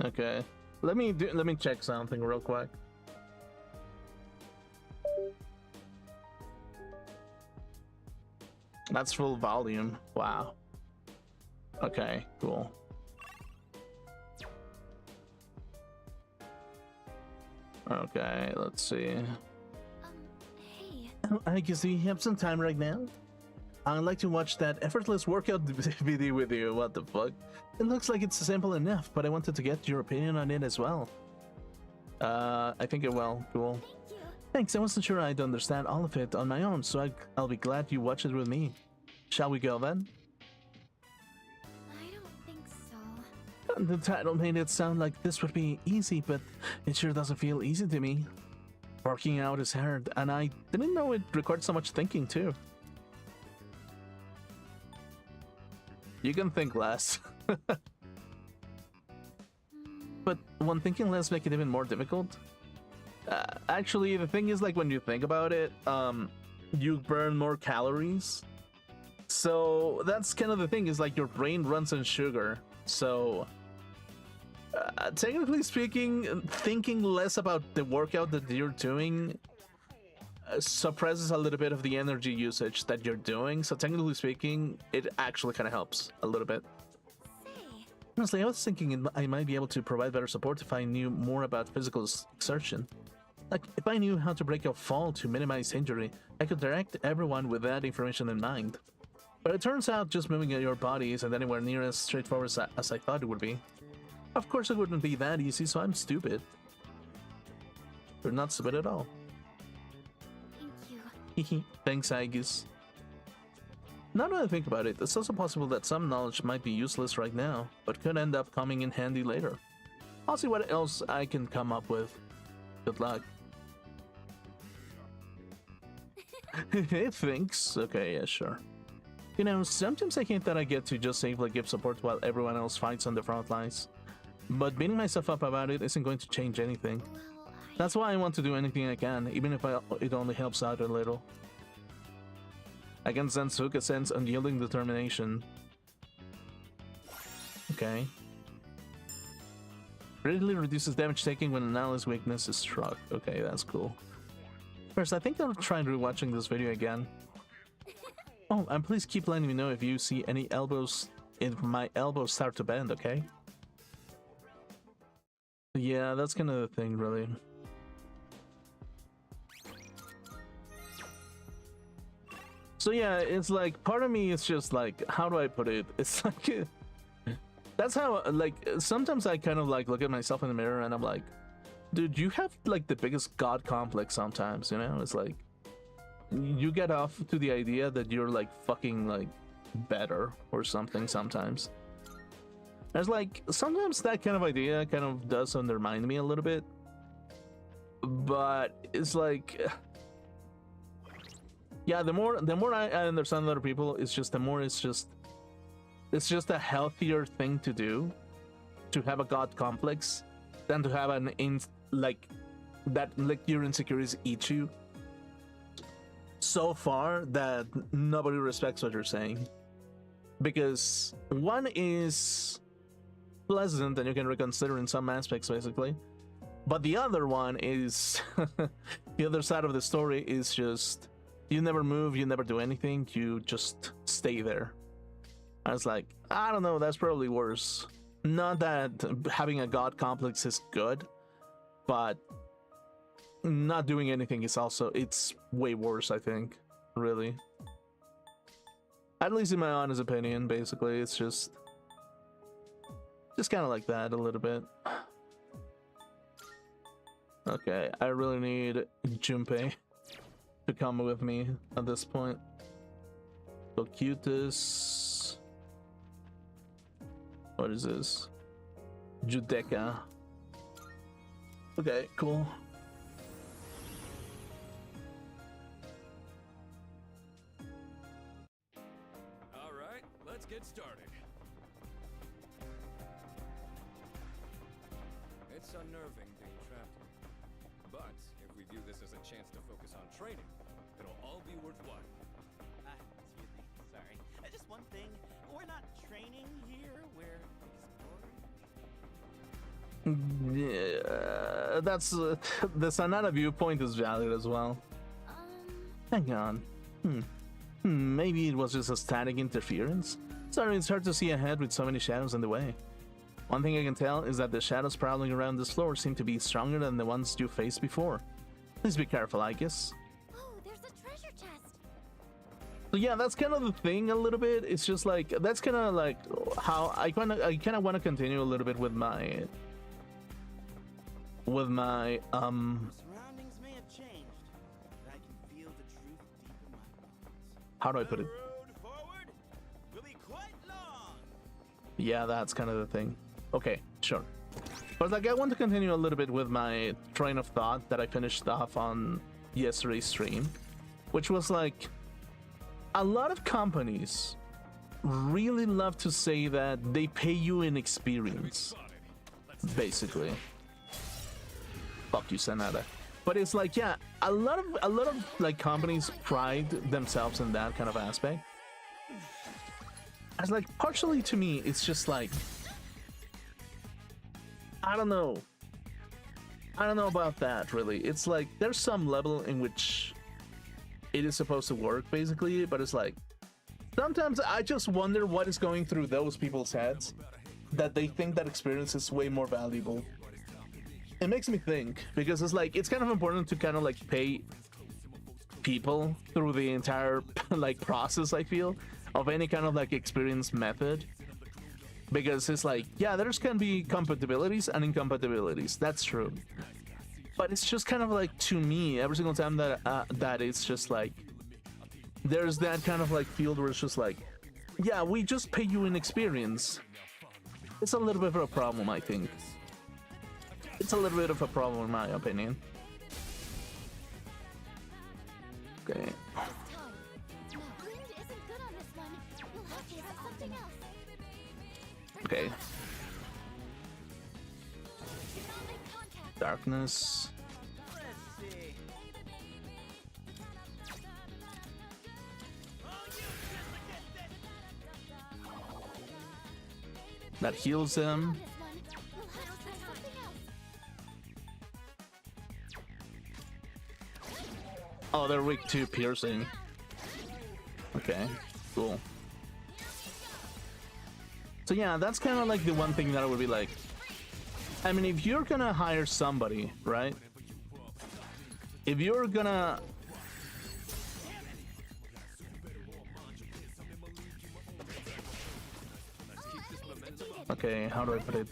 Okay. Let me check something real quick. That's full volume. Wow. Okay, cool. Okay, let's see. Hey. I guess you have some time right now. I'd like to watch that effortless workout video with you. What the fuck? It looks like it's simple enough, but I wanted to get your opinion on it as well. I think it will. Cool. Thank you. Thanks. I wasn't sure I'd understand all of it on my own, so I'll be glad you watch it with me. Shall we go then? I don't think so. The title made it sound like this would be easy, but it sure doesn't feel easy to me. Working out is hard, and I didn't know it required so much thinking too. You can think less. But won't thinking less make it even more difficult? Actually, the thing is, like, when you think about it, you burn more calories. So that's kind of the thing, is like your brain runs on sugar. So technically speaking, thinking less about the workout that you're doing suppresses a little bit of the energy usage that you're doing. So technically speaking, it actually kind of helps a little bit. Say, Honestly, I was thinking I might be able to provide better support if I knew more about physical exertion. Like, if I knew how to break a fall to minimize injury, I could direct everyone with that information in mind. But it turns out just moving your body isn't anywhere near as straightforward as I thought it would be. Of course it wouldn't be that easy, so I'm stupid. You're not stupid at all. thank you. Thanks, Aegis. Now that I think about it, it's also possible that some knowledge might be useless right now, but could end up coming in handy later. I'll see what else I can come up with. Good luck. Thanks. Okay, yeah, sure. You know, sometimes I hate that I get to just safely give support while everyone else fights on the front lines. But beating myself up about it isn't going to change anything. Well, That's why I want to do anything I can, even if it only helps out a little. I can sense Suka sense unyielding determination. Okay. Greatly reduces damage taken when an ally's weakness is struck. Okay, that's cool. First, I think I'll try rewatching this video again. Oh, and please keep letting me know if you see any elbows, if my elbows start to bend, okay? Yeah, that's kind of the thing, really. So yeah, it's like, part of me is just like, how do I put it? It's like, that's how, like, sometimes I kind of like look at myself in the mirror and I'm like, dude, you have like the biggest god complex sometimes, you know? It's like, you get off to the idea that you're like fucking like better or something sometimes. There's like, sometimes that kind of idea kind of does undermine me a little bit. But it's like, yeah, the more I understand other people, it's just the more it's just a healthier thing to do, to have a god complex, than to have an like your insecurities eat you so far that nobody respects what you're saying. Because one is pleasant and you can reconsider in some aspects, basically, but the other one is the other side of the story is just you never move, you never do anything, you just stay there. I was like, I don't know, that's probably worse. Not that having a god complex is good, but not doing anything is also, it's way worse, I think, really. At least in my honest opinion, basically, it's just kind of like that a little bit. Okay, I really need Junpei to come with me at this point. So Cutis. What is this? Judeka. Okay, cool. All right, let's get started. It's unnerving being trapped here. But if we view this as a chance to focus on training, it'll all be worthwhile. Excuse me, sorry. Just one thing. We're not training here, we're exploring. Yeah, that's the Sanada viewpoint is valid as well. Hang on. Maybe it was just a static interference? Sorry, it's hard to see ahead with so many shadows in the way. One thing I can tell is that the shadows prowling around this floor seem to be stronger than the ones you faced before. Please be careful, I guess. Oh, there's a treasure chest. So yeah, that's kind of the thing a little bit. It's just like, that's kind of like how I kind of want to continue a little bit with my Surroundings may have changed, but I can feel the truth deep in my bones. how do I put it? The road forward will be quite long. Yeah, that's kind of the thing. Okay, sure. But like, I want to continue a little bit with my train of thought that I finished off on yesterday's stream, which was like, a lot of companies really love to say that they pay you in experience, basically. Fuck you, Sanada. But it's like, yeah, a lot of like companies pride themselves in that kind of aspect. As like partially to me, it's just like, I don't know. I don't know about that really. It's like there's some level in which it is supposed to work basically, but it's like sometimes I just wonder what is going through those people's heads that they think that experience is way more valuable. It makes me think, because it's like it's kind of important to kind of like pay people through the entire like process, I feel, of any kind of like experience method, because it's like, yeah, there's can be compatibilities and incompatibilities, that's true, but it's just kind of like, to me, every single time that that it's just like there's that kind of like field where it's just like, yeah, we just pay you an experience. It's a little bit of a problem, I think. It's a little bit of a problem in my opinion. Okay. Okay. Darkness. Let's see. That heals him. Oh, they're weak to piercing. Okay, cool. So yeah, that's kind of like the one thing that I would be like, I mean, if you're gonna hire somebody, right? If you're gonna... Okay, how do I put it?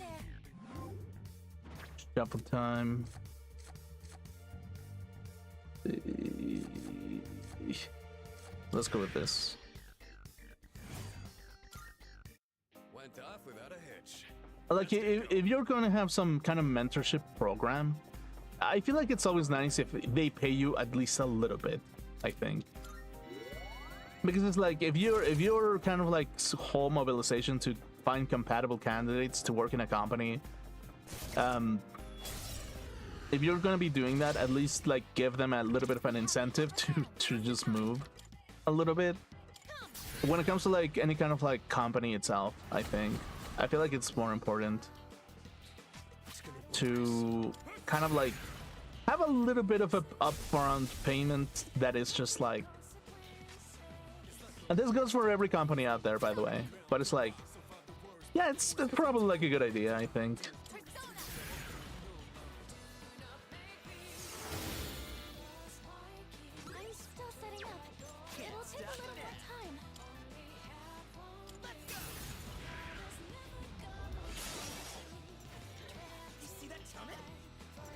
Shuffle time. Let's go with this. Went off without a hitch. Like, if you're gonna have some kind of mentorship program, I feel like it's always nice if they pay you at least a little bit, I think. Because it's like, if you're kind of like whole mobilization to find compatible candidates to work in a company, if you're gonna be doing that, at least like give them a little bit of an incentive to just move a little bit. When it comes to like any kind of like company itself, I feel like it's more important to kind of like have a little bit of a upfront payment that is just like, and this goes for every company out there, by the way, but it's like, yeah, it's probably like a good idea, I think.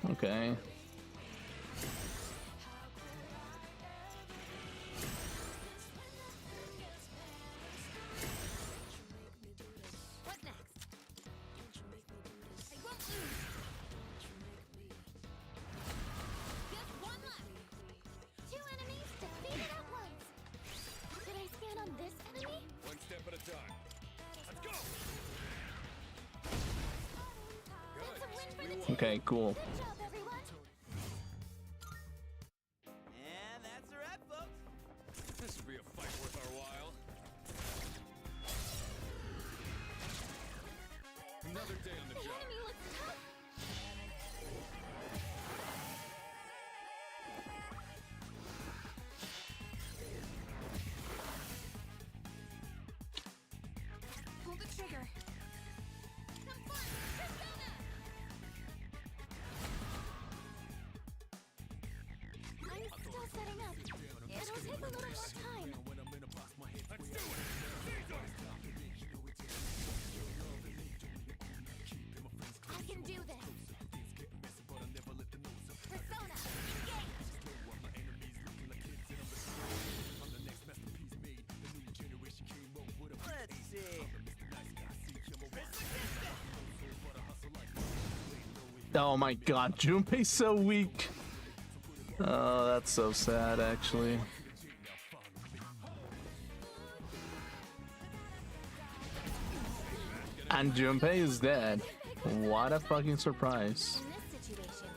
Okay. What next? I won't lose. Just one left. 2 enemies defeated at once. Should I scan on this enemy? One step at a time. Let's go. That's a win for the team. Okay, cool. Good job, everyone. And that's a wrap, folks. This should be a fight worth our while. Another day on the The job. enemy looks tough. Pull the trigger. Come on, Persona! I'm still setting up. It'll take a little more time. Let's do it. I can do this. Persona, engage! Let's see. Oh my god, Junpei's so weak. Oh, that's so sad, actually. And Junpei is dead. What a fucking surprise. In this situation.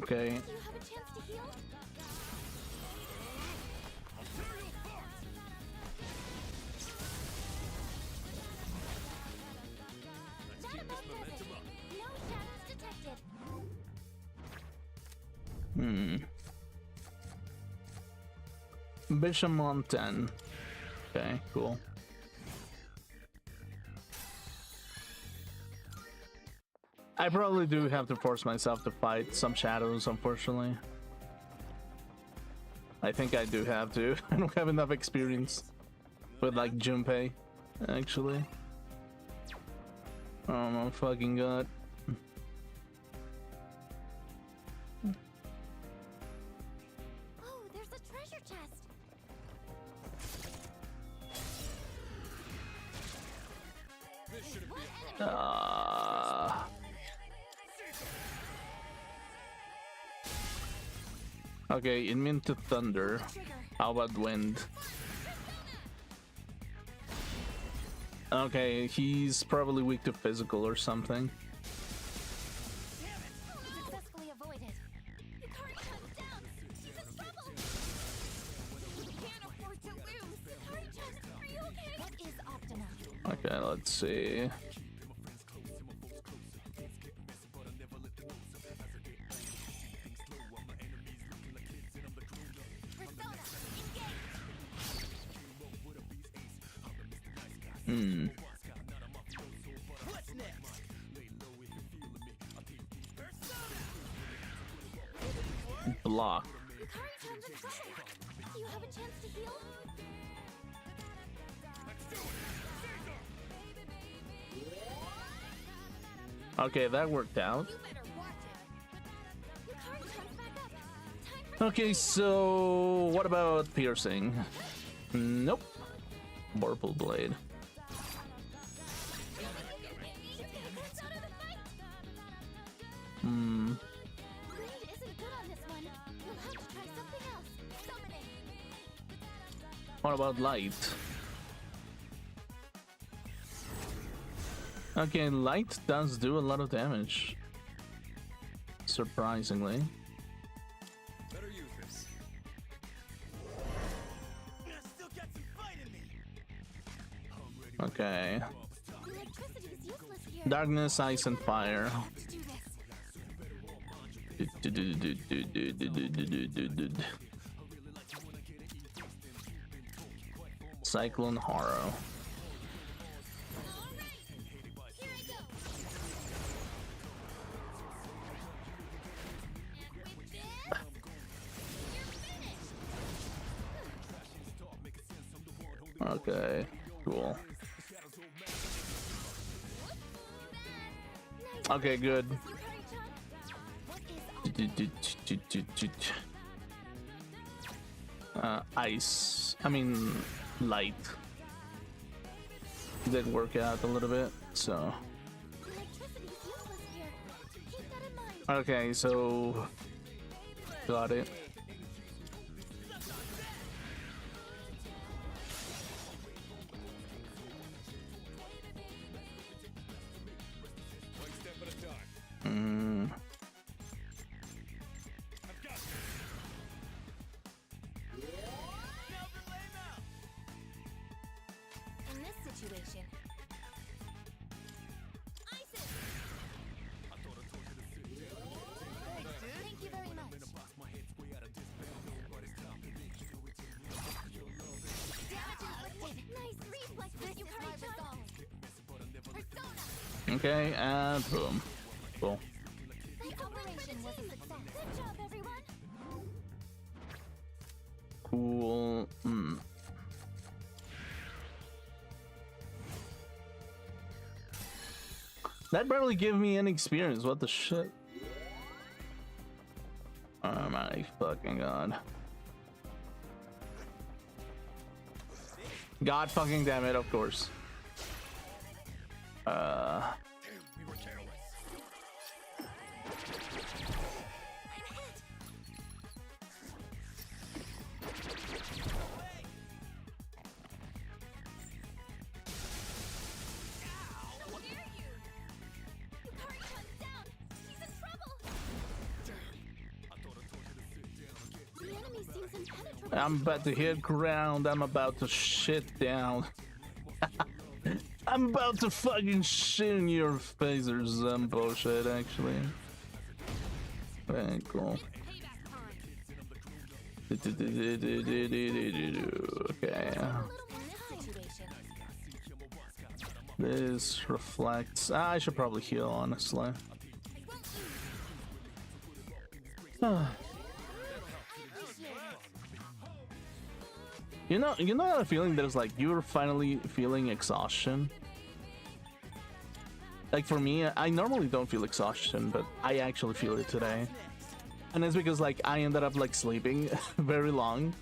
Okay. Do you have a chance to heal? Let's keep this momentum up. No shadows detected. Bishop on 10. Okay, cool. I probably do have to force myself to fight some shadows, unfortunately. I think I do have to. I don't have enough experience with like Junpei, actually. Oh my fucking god. Oh, there's a treasure chest. This shouldn't be a problem. Okay, immune to thunder. How about wind? Okay, he's probably weak to physical or something. Successfully avoided. Yukari comes down. She's in trouble. We can't afford to lose. Yukari-chan, are you okay? What is Optima? Okay, let's see. Persona, engage. What's next? Block. Yukari-chan's in trouble. Do you have a chance to heal? Okay, that worked out. You better watch it. Yukari-chan's back up. Time for Okay, so what about piercing? Nope. Purple blade. She's gonna get us out of the fight. Hmm. Wind isn't good on this one. We'll have to try something else. Summoning. What about light? Okay, light does do a lot of damage. Surprisingly. Better use this. Still got some fight in me. Okay. Electricity is useless here. Darkness, ice, and fire. Let's do this. Cyclone Horror. Here I go. And with this, you're finished. Okay, cool. Nice. Okay, good. Yukari-chan. What is Ice. I mean, light. Did work out a little bit, so. electricity is useless here. Keep that in mind. Okay, so. Got it. One step at a time. I've got this. In this situation, ISIS! Thank you very much. Damage inflicted. Nice reflexes, Yukari-chan. Persona! Okay, and boom. Cool. The operation was a success. Good job, everyone. Cool. That barely gave me any experience. What the shit? Oh my fucking god. God fucking damn it, of course. We were careless. How dare you! Yukari-chan's down. She's in trouble. I'm about to hit ground. I'm about to shit down. I'm about to fucking shit in your face or some bullshit, actually. Very cool. Okay. This reflects. I should probably heal, honestly. You know that feeling that is like you're finally feeling exhaustion? Like for me, I normally don't feel exhaustion, but I actually feel it today. And it's because like I ended up like sleeping very long.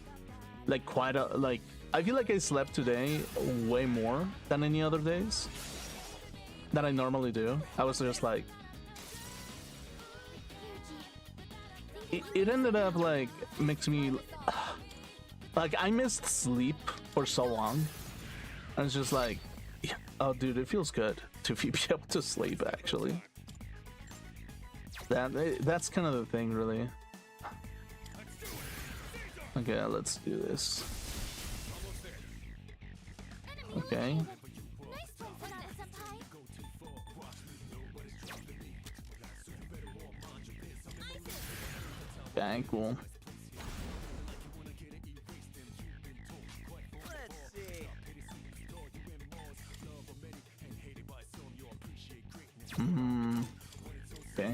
Like quite a, like, I feel like I slept today way more than any other days that I normally do. I was just like, it ended up like makes me like I missed sleep for so long. And it's just like, oh dude, it feels good to be able to sleep actually. That's kind of the thing, really. Okay, let's do this. Okay. Okay, cool. Okay.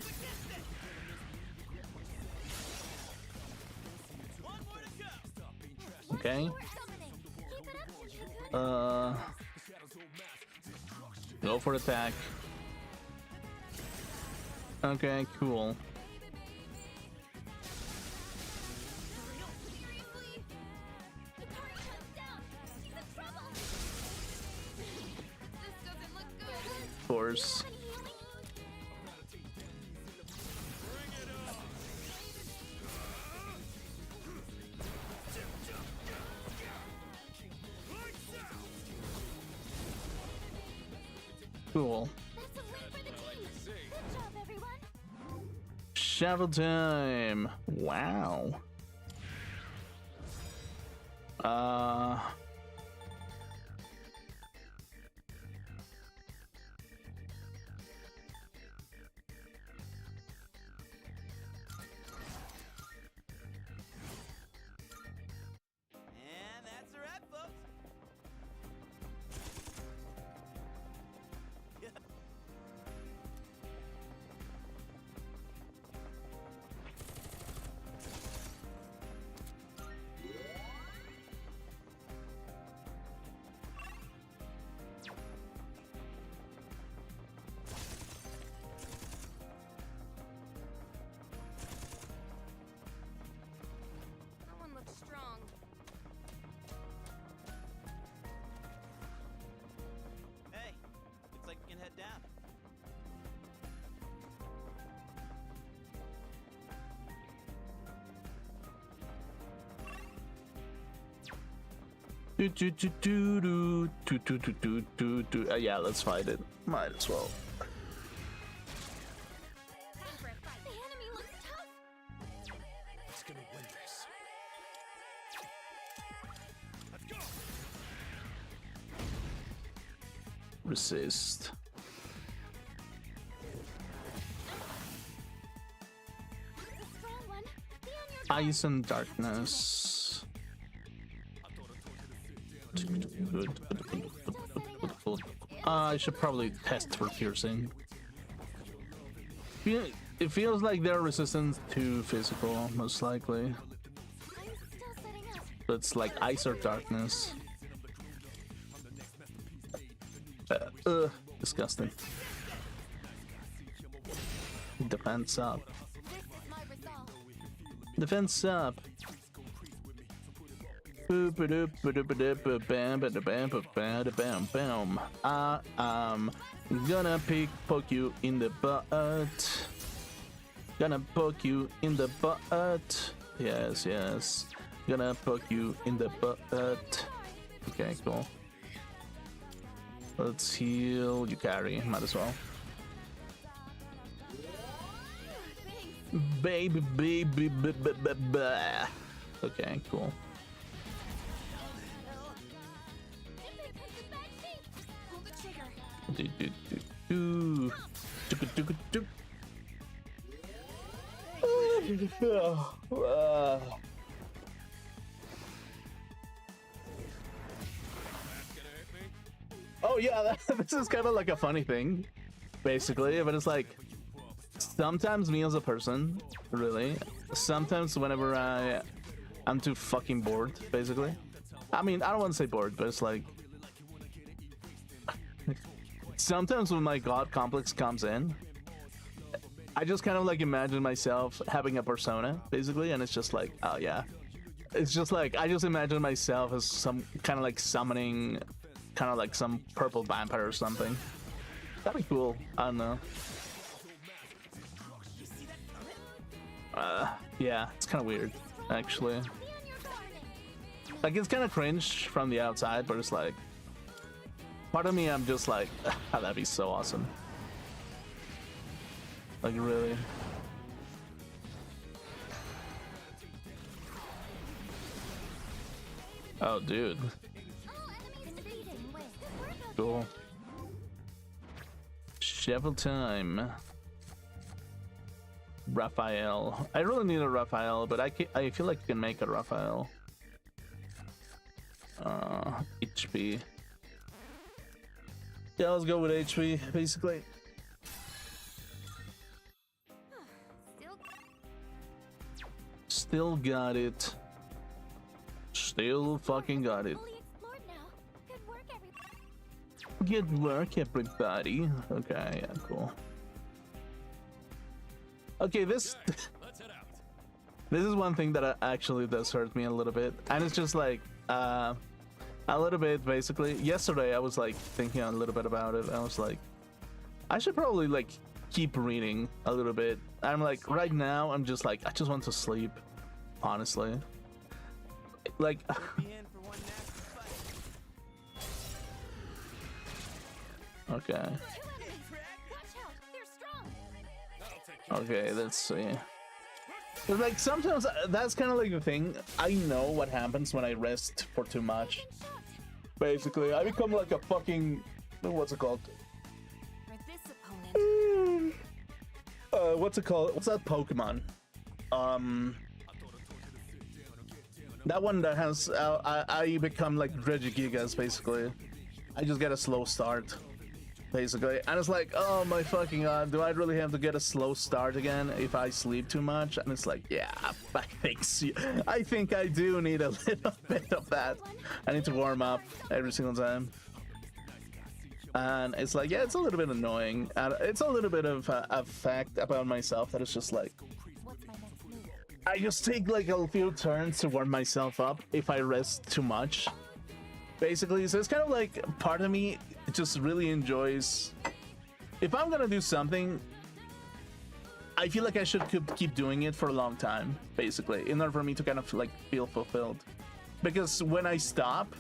Okay. Go for attack. Okay, cool. Of course. Cool. Shovel time. Wow. And that's a wrap, folks. That one looks strong. Hey, looks like we can head down. Yeah, let's fight it. Might as well. The enemy looks tough. It's gonna win this. Let's go. Resist. That's a strong one. Be on your Ice and darkness. I should probably test for piercing. It feels like they're resistant to physical, most likely. I'm still setting up. But it's like ice or darkness. Disgusting. Defense up. This is my resolve. Defense up. I'm gonna poke you in the butt. Gonna poke you in the butt. Yes, yes. Gonna poke you in the butt. Okay, cool. Let's heal. You carry. Might as well. Baby. Okay, cool. trigger. Do. Do. Oh yeah, this is kind of like a funny thing, basically. But it's like sometimes me as a person, really. Sometimes whenever I'm too fucking bored, basically. I mean, I don't want to say bored, but it's like sometimes when my god complex comes in, I just kind of like imagine myself having a persona, basically, and it's just like, oh yeah. It's just like, I just imagine myself as some kind of like summoning, kind of like some purple vampire or something. That'd be cool. I don't know. Yeah, it's kind of weird, actually. Like, it's kind of cringe from the outside, but it's like, part of me, I'm just like, oh, that'd be so awesome. Like, really. Oh, dude. Cool. Shovel time. Raphael. I really need a Raphael, but I feel like you can make a Raphael. HP. Yeah, let's go with HP, basically. Still got it. Still fucking got it. Fully explored now. Good work, everybody. Good work, everybody. Okay, yeah, cool. Okay, this is one thing that actually does hurt me a little bit, and it's just like a little bit basically. Yesterday, I was like thinking a little bit about it. I was like, I should probably like keep reading a little bit. I'm like, right now, I'm just like, I just want to sleep, honestly. Like, okay. Two enemies. Watch out. They're strong. Okay, let's see. But like sometimes that's kind of like the thing. I know what happens when I rest for too much. Basically, I become like a fucking, what's it called? For this opponent. What's it called? What's that Pokemon? That one that has I become like Regigigas basically. I just get a slow start, basically, and it's like, oh my fucking god, do I really have to get a slow start again if I sleep too much? And it's like, yeah, I think I do need a little bit of that. I need to warm up every single time, and it's like, yeah, it's a little bit annoying, and it's a little bit of a fact about myself that it's just like, What's my next move? I just take like a few turns to warm myself up if I rest too much, basically. So it's kind of like part of me just really enjoys, if I'm gonna do something, I feel like I should keep doing it for a long time, basically, in order for me to kind of like feel fulfilled. Because when I stop,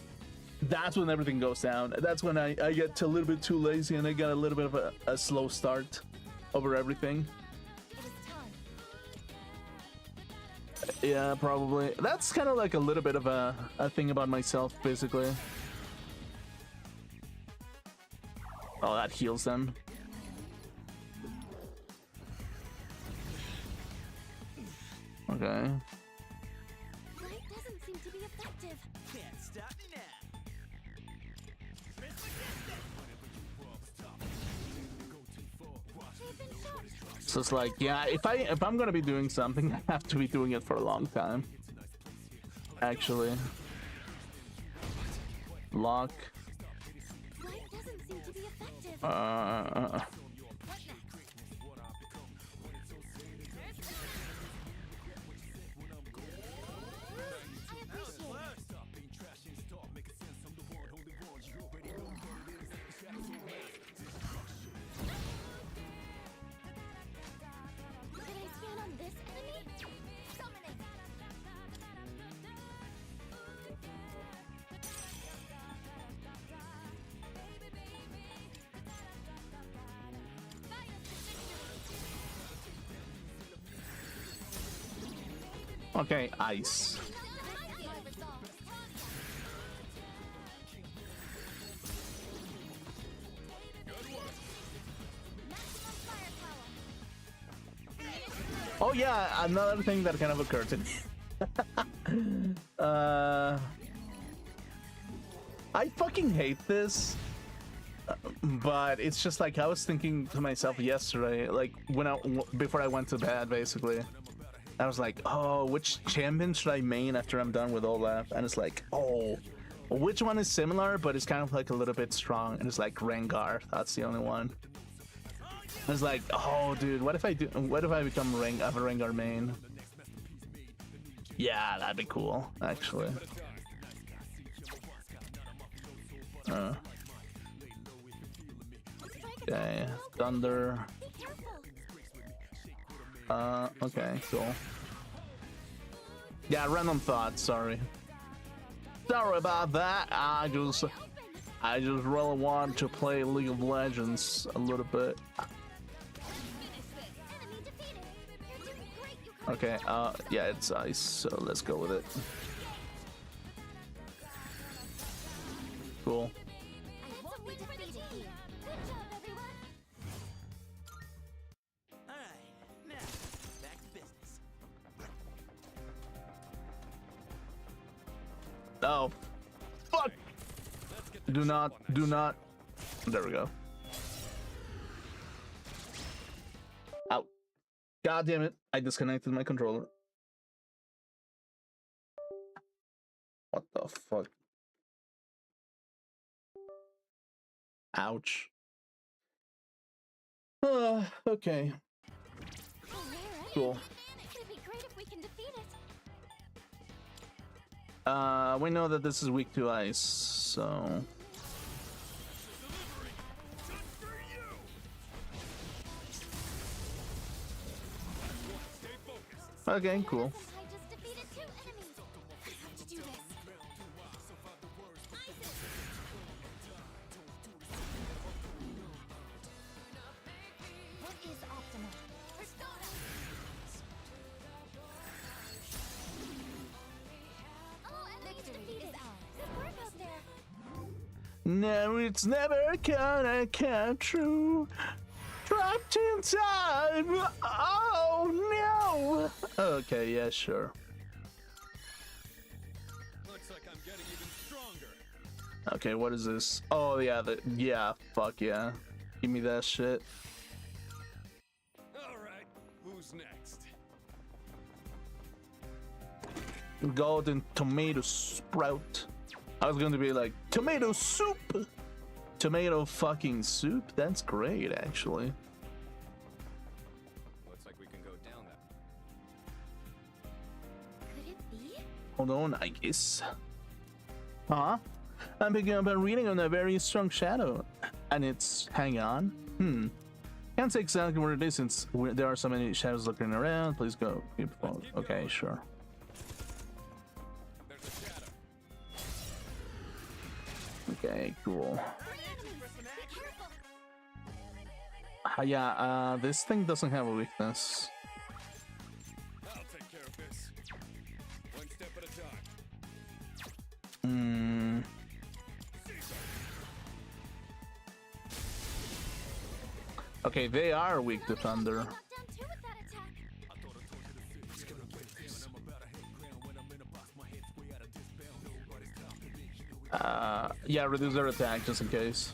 that's when everything goes down. That's when I get a little bit too lazy and I get a little bit of a slow start over everything. It is time. Yeah, probably. That's kind of like a little bit of a thing about myself, basically. Oh, that heals them. Okay. Light doesn't seem to be effective. Can't stop now. They've been shot. So it's like, yeah, if I'm gonna be doing something, I have to be doing it for a long time. Actually. Lock. Light doesn't seem to be effective. Uh. Did I scan on this enemy? Summoning. Okay, ice. Oh yeah, another thing that kind of occurred to me. I fucking hate this, but it's just like I was thinking to myself yesterday, like before I went to bed, basically. I was like, oh, which champion should I main after I'm done with Olaf? And it's like, oh, which one is similar, but it's kind of like a little bit strong? And it's like Rengar. That's the only one. I was like, oh, dude, what if I become a Rengar main? Yeah, that'd be cool, actually. Okay, Thunder. Okay, cool. Yeah, random thoughts, sorry. Sorry about that. I just really want to play League of Legends a little bit. Okay, yeah, it's ice, so let's go with it. Cool. Oh, fuck! Do not. There we go. Out. God damn it! I disconnected my controller. What the fuck? Ouch. Okay. Cool. We know that this is weak to ice, so... Okay, cool. No, it's never gonna come true. Trapped in time. Oh no. Okay, yeah, sure. Looks like I'm getting even stronger. Okay, what is this? Oh yeah, yeah, fuck yeah. Give me that shit. All right, who's next? Golden tomato sprout. I was going to be like, tomato soup! Tomato fucking soup? That's great, actually. Looks like we can go down that. Could it be? Hold on, I guess. Huh? I'm picking up a reading on a very strong shadow. And it's... hang on. Can't say exactly what it is since there are so many shadows looking around. Please go. Okay, sure. Okay, cool. Yeah, this thing doesn't have a weakness. I'll take care of this. One step at a time. Okay, they are weak to thunder. Yeah, reduce their attack just in case.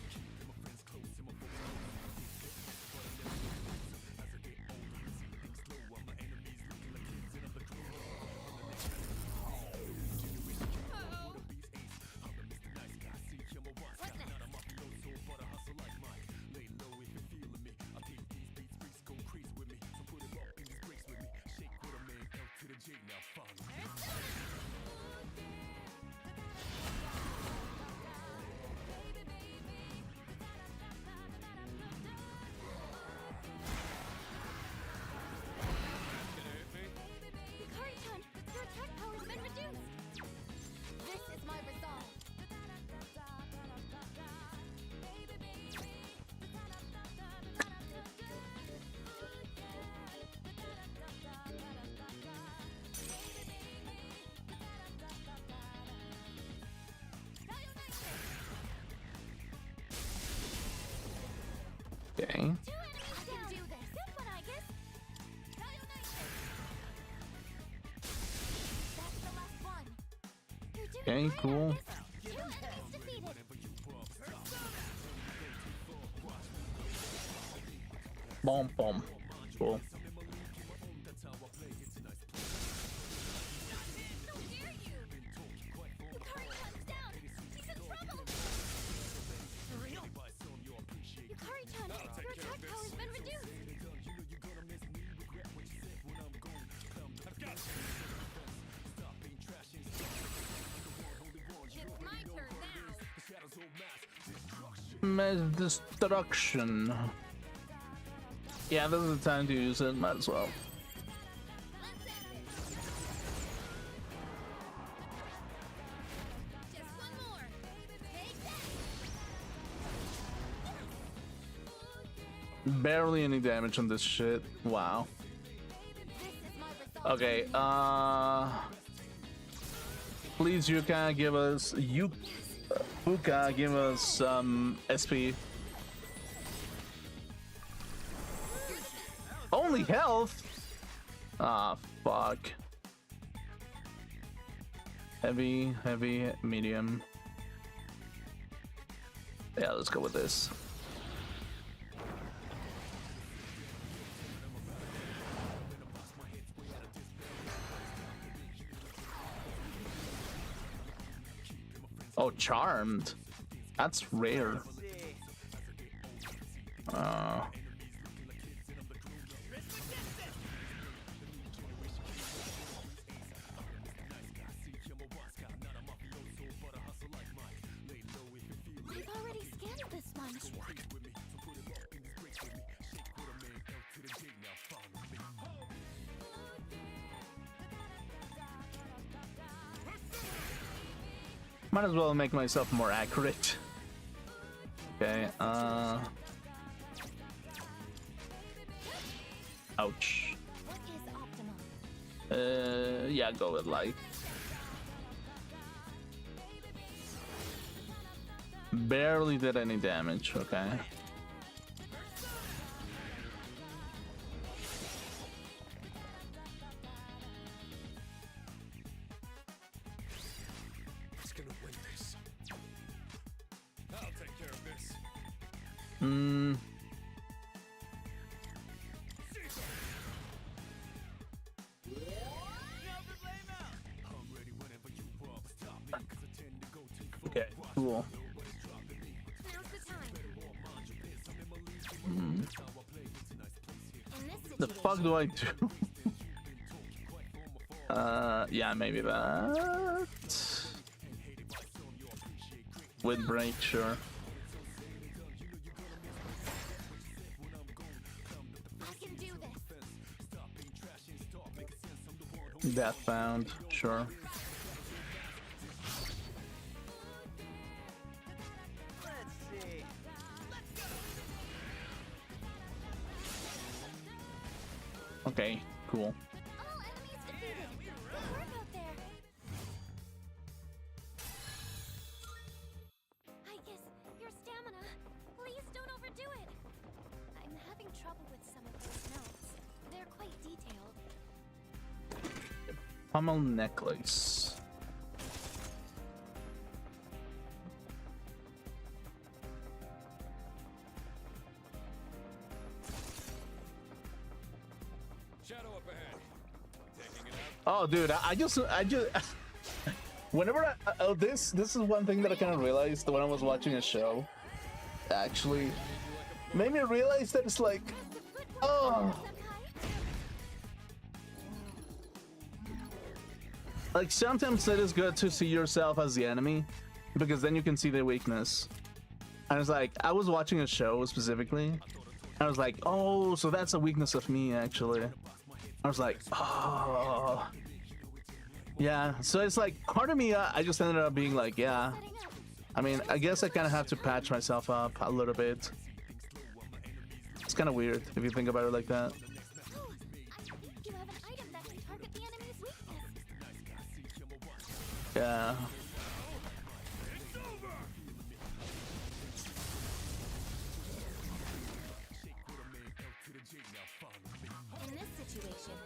Okay. Okay, cool. Two enemies defeated. Boom, boom. Cool. How dare you! Yukari-chan's down! He's in trouble! For real? Yukari-chan, your attack power's been reduced! It's my turn now! Mass destruction. Yeah, this is the time to use it. Might as well. Let's end it! Just one more! Take that! Barely any damage on this shit. Wow. This is my result. Okay. Please, Yuka, give us Fuka, give us some SP. Only health? Ah, fuck. Heavy, heavy, medium. Yeah, let's go with this. Oh, charmed. That's rare. I've already scanned this one. Might as well make myself more accurate. Okay, ouch. What is optimal? Yeah, go with light. Barely did any damage, okay. Who's gonna win this? I'll take care of this. Okay, cool. Now's the time. In this The fuck do I do? Yeah, maybe that. With break, sure. I can do this. Death bound, sure. Let's see. Okay, cool. All enemies defeated. Good work out there. I guess your stamina. Please don't overdo it. I'm having trouble with some of those notes. They're quite detailed. Pummel necklace. Shadow up ahead. Taking it out. Oh, dude, I just, whenever this is one thing that I kind of realized when I was watching a show. Actually, made me realize that it's like, oh, like sometimes it is good to see yourself as the enemy, because then you can see their weakness. And it's like, I was watching a show specifically, I was like, oh, so that's a weakness of me, actually. I was like, oh. Yeah, so it's like, part of me, I just ended up being like, yeah. I mean, I guess I kind of have to patch myself up a little bit. It's kind of weird if you think about it like that. Oh, I think you have an item that can target the enemy's weakness. Yeah. In this situation,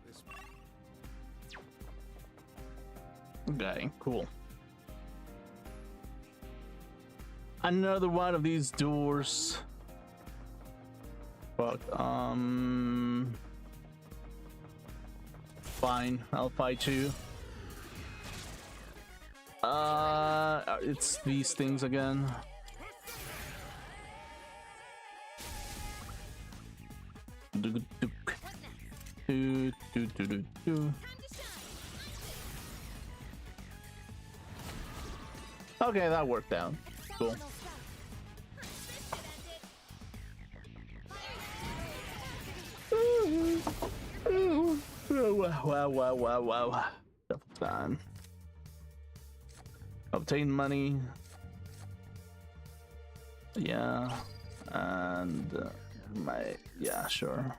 This Okay, cool. Another one of these doors. But fine, I'll fight you. It's these things again. Okay, that worked out. Cool. Wow. Double time. Obtain money. Yeah. And yeah, sure.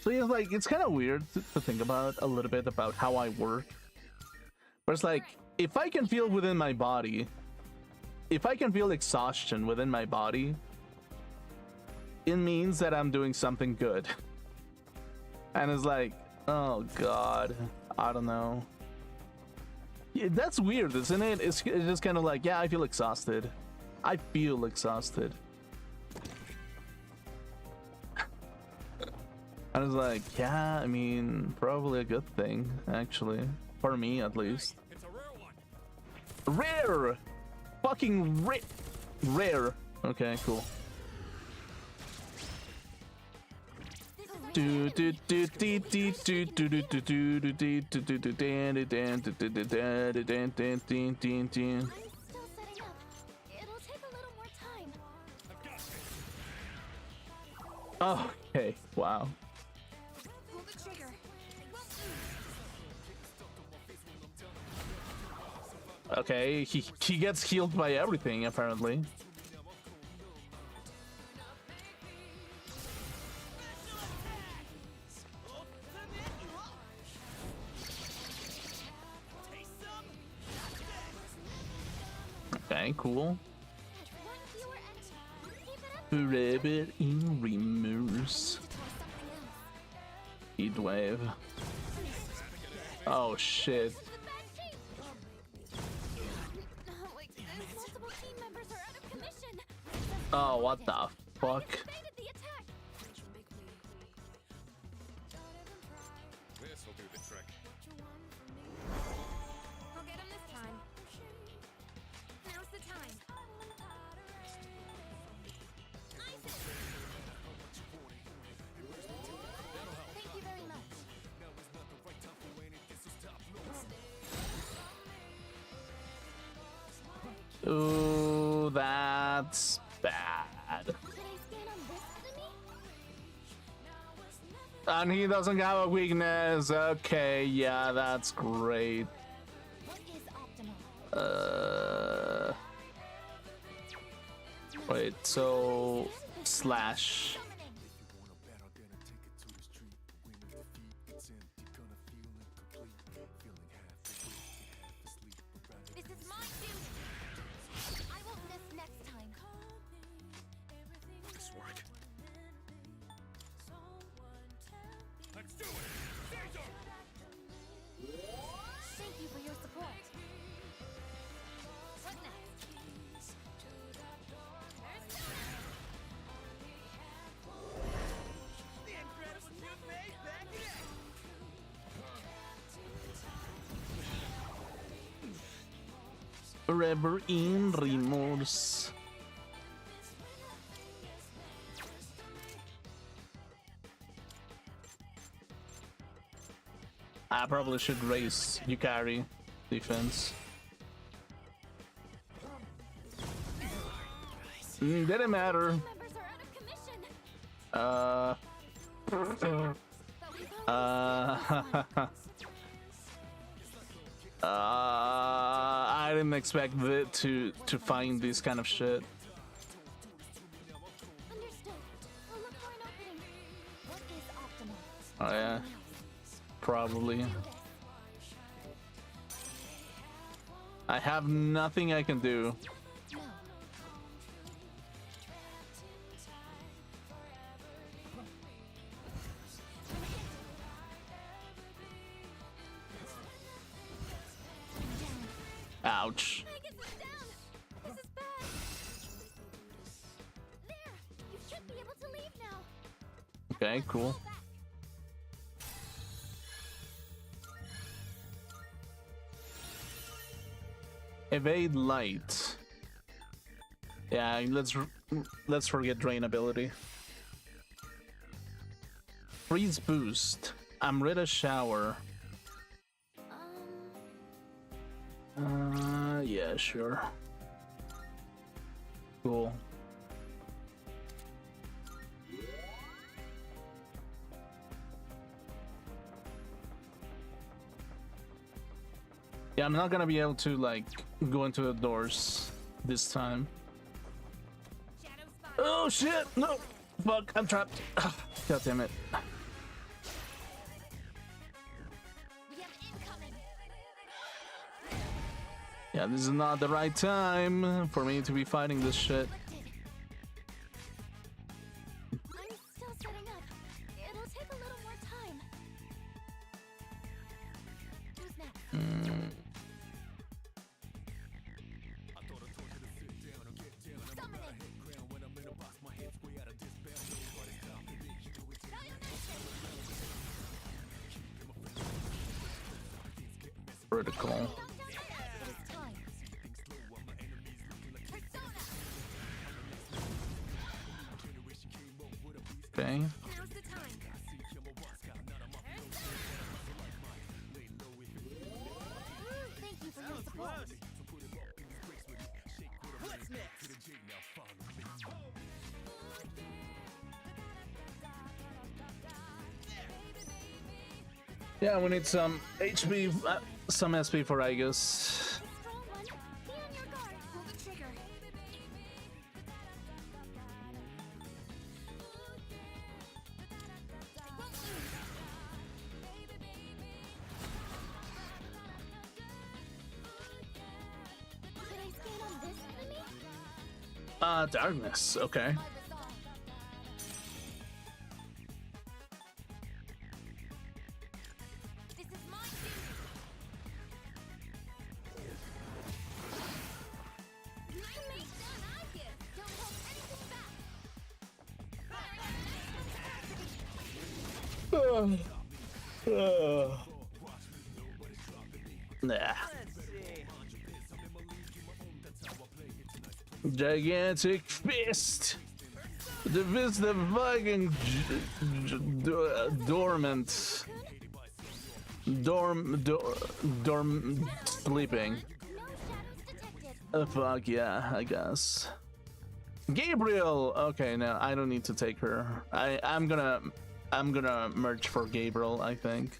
So yeah, like, it's kind of weird to think about a little bit about how I work. But it's like, if I can feel within my body, if I can feel exhaustion within my body, it means that I'm doing something good. And it's like, oh god, I don't know. Yeah, that's weird, isn't it? It's just kind of like, yeah, I feel exhausted. I feel exhausted. I was like, yeah, I mean, probably a good thing, actually. For me, at least. it's a rare one. Rare! Fucking rare. Okay, cool. I'm still setting up. It'll take a little more time. Okay, wow. Pull the trigger. Okay, he gets healed by everything, apparently. Okay, cool. One fewer enemy. Keep it up. Forever in remorse. Try something else. Heatwave. Oh shit. This is the bad team. Wait, multiple team members are out of commission. Oh, what the fuck? Evaded the attack. This will do the trick. I'll get him this time. Now's the time. Thank you very much. Ooh, that's bad. Could I scan on this enemy? And he doesn't have a weakness. Okay, yeah, that's great. What is optimal? Wait, so slash. This is my duty. I won't miss next time. This work. Let's do it. Caesar! Thank you for your support. What next? The incredible toothpaste back again. Forever in remorse. I probably should raise Yukari defense. Didn't matter. Members are out of commission. But we've only I didn't expect it to find this kind of shit. understood. I'll look for an opening. What is optimal? Oh yeah, probably. Do this. I have nothing I can do. No. Ouch. Magus is down. This is bad. There. You should be able to leave now. Okay, cool. Fall back. Evade light. Yeah, let's forget drain ability. Freeze boost. I'm ready to shower. Yeah, sure. Cool. Yeah, I'm not gonna be able to like go into the doors this time. Shadow spot. Oh shit! No! Fuck, I'm trapped. God damn it. We have incoming. Yeah, this is not the right time for me to be fighting this shit. Lifted. I'm still setting up. It'll take a little more time. Who's next? Critical. It is time. Persona. Okay. Now's the time. Thank you for your support. What's next? Yeah, we need some HP, some SP for Aegis. The strong one. Be on your guard. Pull the trigger. Won't lose. Should I scan on this enemy? Darkness. Okay. I resolve. This is my duty. Make done, I give. Don't hold anything back. Nah. Let's see. Gigantic fist. The fist of fucking dormant. Dorm sleeping. No shadows detected. Fuck yeah, I guess. Gabriel. Okay, no, I don't need to take her. I'm gonna merge for Gabriel, I think.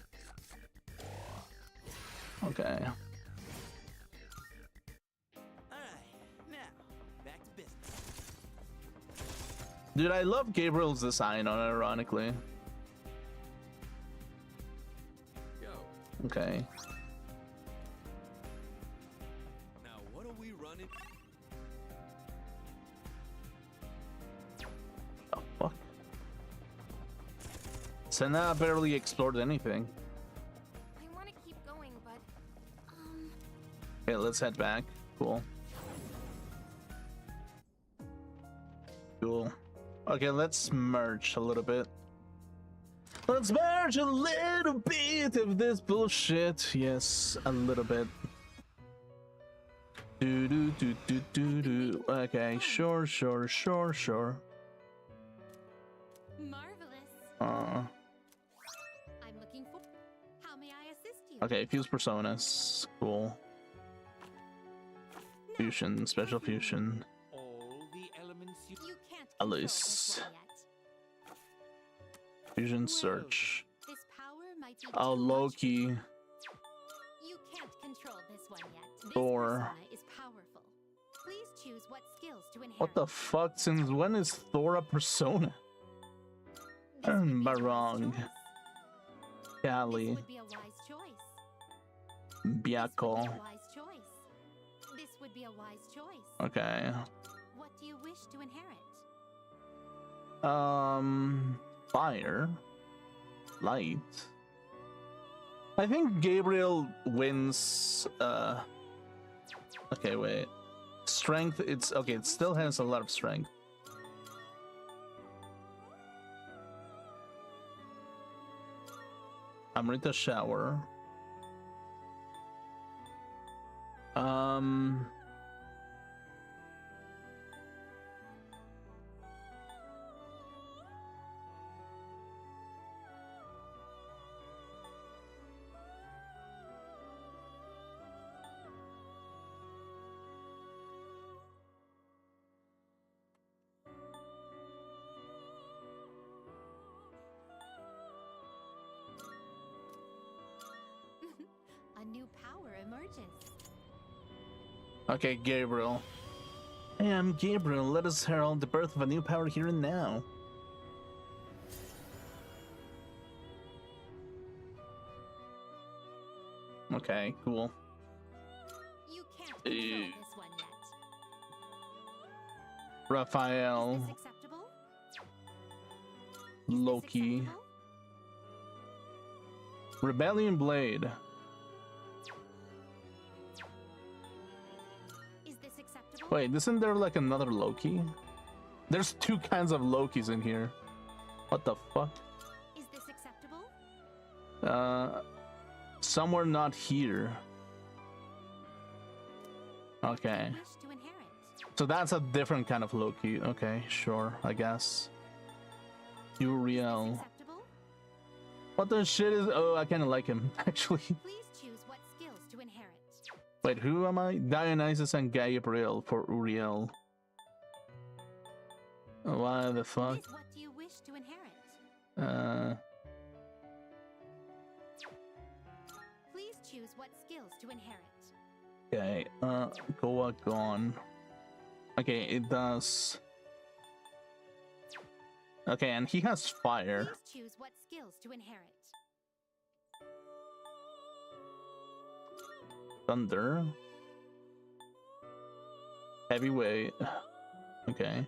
Okay. Alright, now, back to business. Dude, I love Gabriel's design on it, ironically. Go. Okay. Now, what are we running? Oh, fuck. Senna barely explored anything. I want to keep going, but Okay, let's head back. Cool. Cool. Okay, let's merge a little bit. Let's merge a little bit of this bullshit. Yes, a little bit. Do do do do do do. Okay, sure. marvelous. Uh. I'm looking for. How may I assist you? Okay, fuse personas. Cool. Fusion, special fusion. All the elements you... You can't At control least. this one yet. Fusion search. This power might be Oh, too much. Loki. You can't control this one yet. This Thor. persona is powerful. Please choose what skills to inherit. What the fuck? Since when is Thor a persona? This would Am be I a wise wrong? choice. Kali. This would be a wise choice. This would be Byakko. a wise choice. This would be a wise choice. Okay. What do you wish to inherit? Fire. Light. I think Gabriel wins. Okay, wait. Strength, it's okay, it still has a lot of strength. Amrita shower. A new power emerges. Okay, Gabriel. I am Gabriel. Let us herald the birth of a new power here and now. Okay, cool. You can't control this one yet. Raphael, Is this acceptable? Loki, Acceptable? Rebellion Blade. Is this acceptable? Wait, isn't there like another Loki? There's two kinds of Lokis in here. What the fuck? Is this acceptable? Somewhere not here. Okay. Wish to inherit. So that's a different kind of Loki. Okay, sure, I guess. Uriel. Acceptable? What the shit is... Oh, I kind of like him, actually. Please choose what skills to inherit. Wait, who am I? Dionysus and Gabriel for Uriel. Why the fuck? What do you wish to inherit? Please choose what skills to inherit. Okay, Goa gone. Okay, it does... Okay, and he has fire. Please choose what skills to inherit. Thunder. Heavyweight. Okay.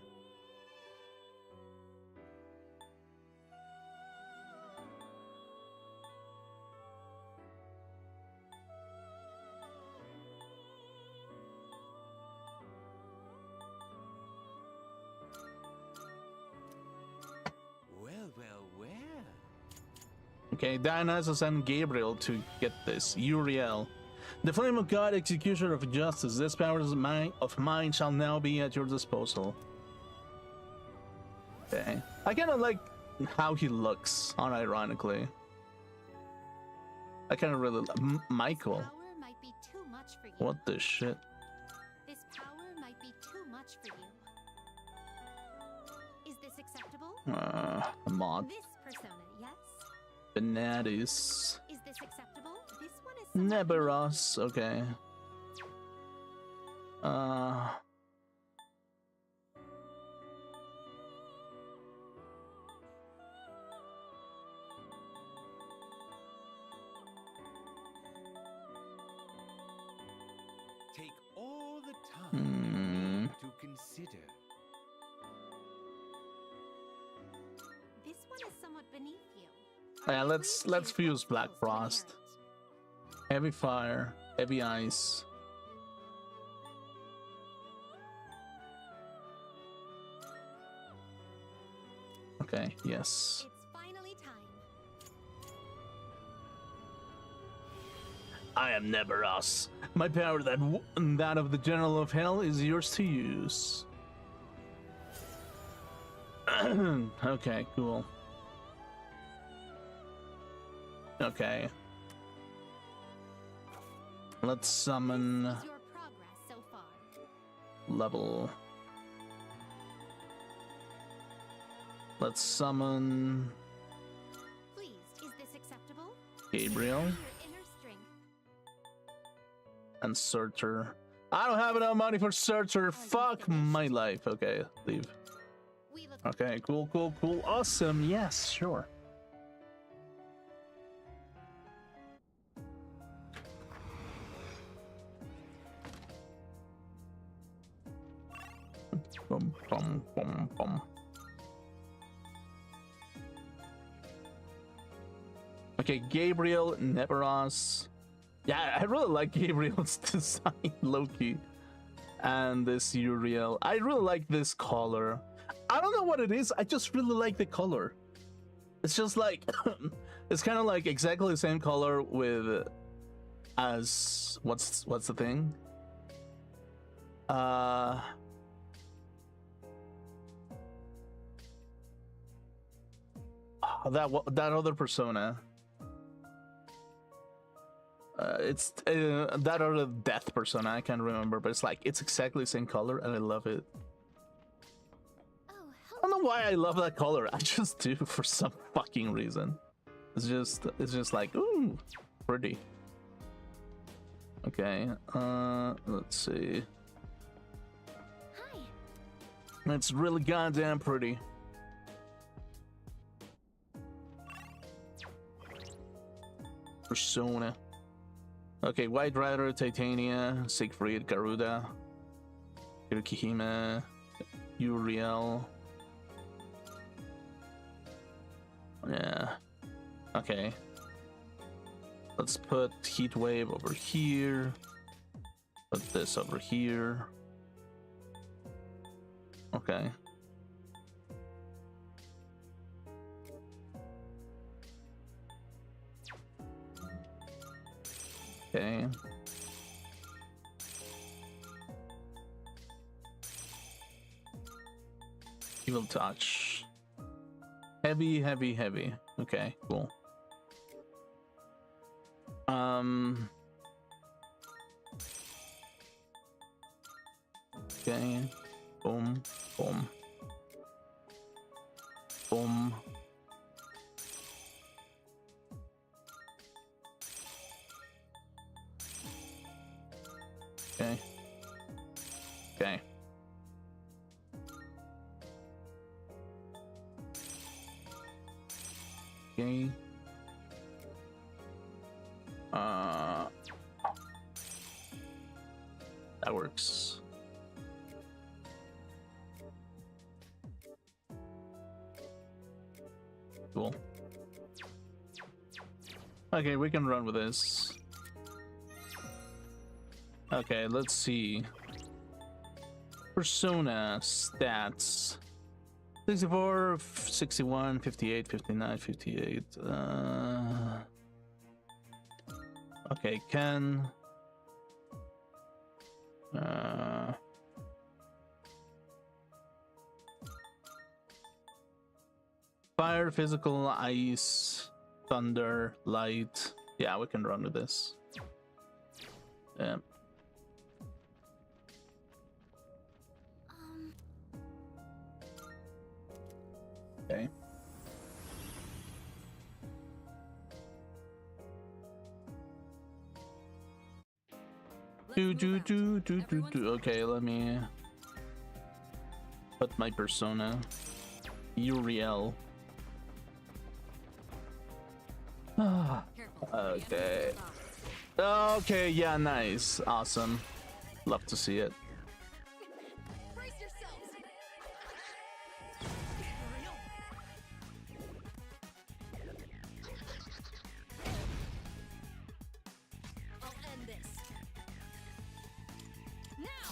Well. Okay, Dionysus and Gabriel to get this. Uriel. The flame of God, executioner of justice. This power of mine shall now be at your disposal. Okay. I kind of like how he looks, unironically. I kind of really... Michael. This power might be too much for you. What the shit? This power might be too much for you. Is this acceptable? Mod. This persona, yes? Benatis. Is this acceptable? This one is somewhat Neberos. Okay. Take all the time to consider. This one is somewhat beneath you. Yeah, Are you let's free to choose fuse what Black skills to Frost. inherit? Heavy fire, heavy ice. Okay, yes. It's finally time. I am Neberos. My power, that of the General of Hell, is yours to use. Okay, cool. Okay. Let's summon This is your progress so far. level. Let's summon Please, is this acceptable? Gabriel Your inner strength. and Searcher. I don't have enough money for Searcher. Fuck my life. Okay, leave. We look Okay, cool. Awesome. Yes, sure. Bum, bum, bum, bum. Okay, Gabriel, Neveros. Yeah, I really like Gabriel's design, Loki. And this Uriel. I really like this color. I don't know what it is. I just really like the color. It's just like it's kind of like exactly the same color with as what's the thing? That other persona. It's that other death persona. I can't remember, but it's like it's exactly the same color, and I love it. Oh, I don't know why I love that color. I just do for some fucking reason. It's just like ooh, pretty. Okay. Let's see. hi. It's really goddamn pretty. Persona. Okay, White Rider, Titania, Siegfried, Garuda, Kirikihime, Uriel. Yeah. Okay. Let's put Heatwave over here. Put this over here. Okay. Okay. Evil touch. Heavy, heavy, heavy. Okay, cool. Okay. Boom, boom. Boom. Okay. Okay. Okay. That works. Cool. Okay, we can run with this. Okay, let's see. Persona stats. 64, 61, 58, 59, 58. Okay, Ken. Fire, physical, ice, thunder, light. Yeah, we can run with this. Yeah. Okay. Do. Okay, let me put my persona. Uriel. Okay. Okay, yeah, nice. Awesome. Love to see it. Brace yourselves. I'll end this. Now.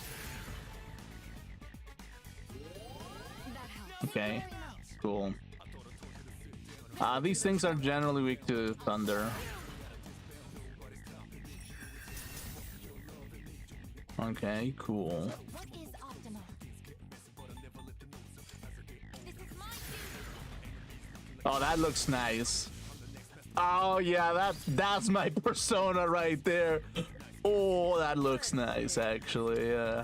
That helped. Okay, cool. These things are generally weak to thunder. Okay, cool. What is optimal? This is my cue. Oh, that looks nice. Oh yeah, that's my persona right there. Oh, that looks nice actually. Yeah.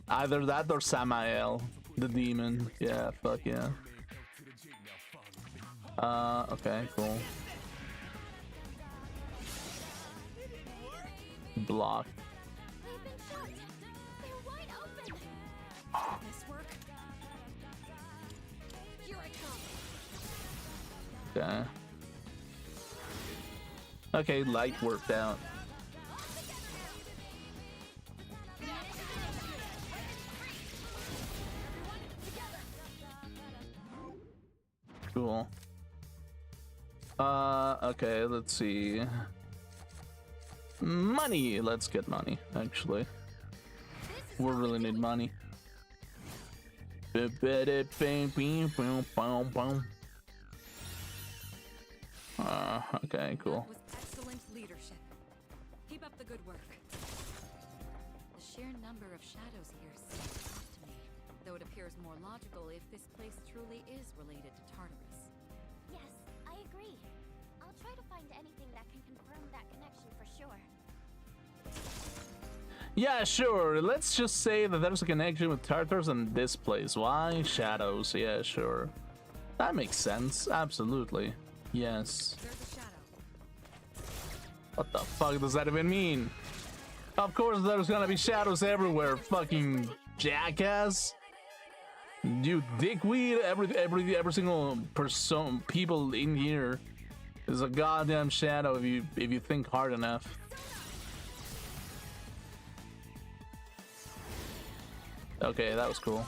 Either that or Samael, the demon. Yeah, fuck yeah. Okay, cool. Block. They've been shot. They're wide open. This work? Here I come. Okay. Okay, light worked out. Cool. Okay, let's see. Money. Let's get money, actually. We really need money. Okay, cool. That was excellent leadership. Keep up the good work. The sheer number of shadows here seems off to me, though it appears more logical if this place truly is related to Tartarus. Yes, I agree. I'll try to find anything that can confirm that connection for sure. Yeah, sure. Let's just say that there's a connection with Tartarus and this place. Why? Shadows. Yeah, sure. That makes sense. Absolutely. Yes. There's a shadow. What the fuck does that even mean? Of course there's gonna be shadows everywhere, fucking jackass. You dickweed. Every single person, people in here is a goddamn shadow if you think hard enough. Okay, that was cool.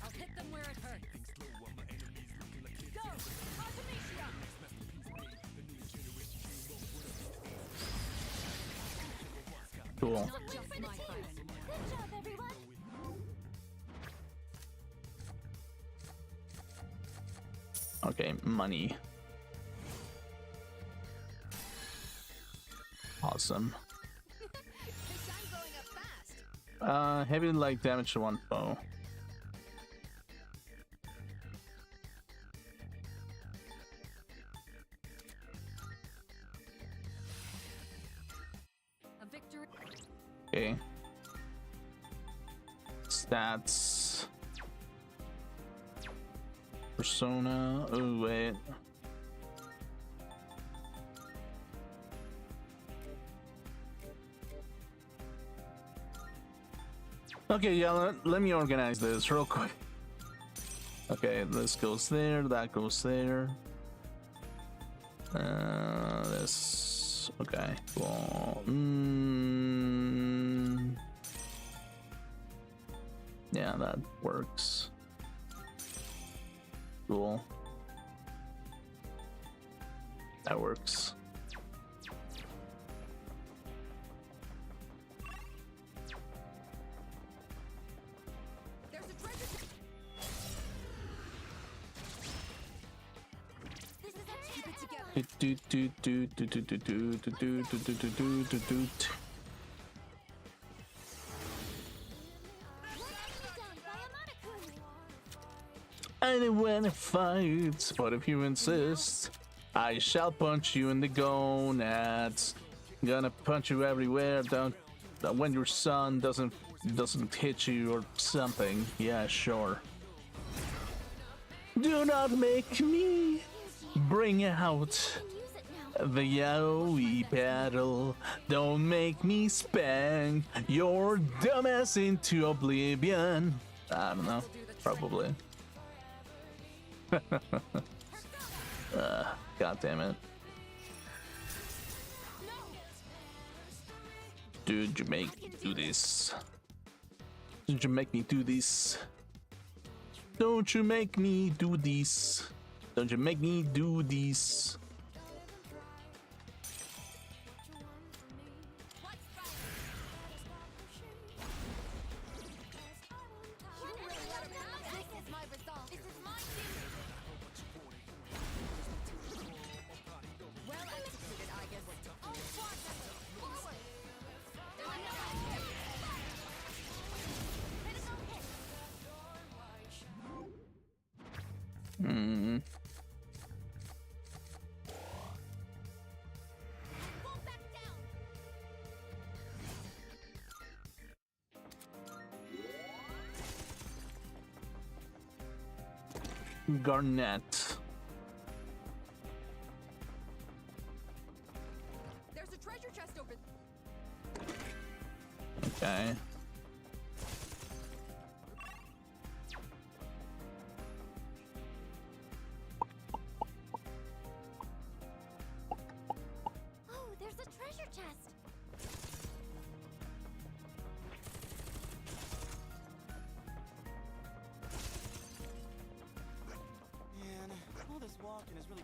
I'll hit them where it hurts. Go! Artemisia! Cool. Not just my fight anymore. Good job, everyone! Okay, money. Awesome. I'm going up fast. Heavy light damage to one foe. A victory. Okay. Stats. Persona. Oh, wait. Okay, yeah, let me organize this real quick. Okay, this goes there, that goes there. This. Okay, cool. Yeah, that works. Cool. That works. There's a treasure. This is a Keep it together. Do do do do do do do do do do do do do do. done by Amada-kun. I don't wanna fight, but if you insist, I shall punch you in the gonads. Gonna punch you everywhere. Don't when your son doesn't hit you or something. Yeah, sure. Do not make me bring out Use it now. the yaoi battle. Don't make me spank your dumbass into oblivion. I don't know. Probably. God damn it. Dude, you make me do this. Did you make me do this? Don't you make me do this. Don't you make me do this. This is my resolve. This is my Well executed, I guess. All forces forward. Critical hit. Fall back down. Garnet. There's a treasure chest over. Okay.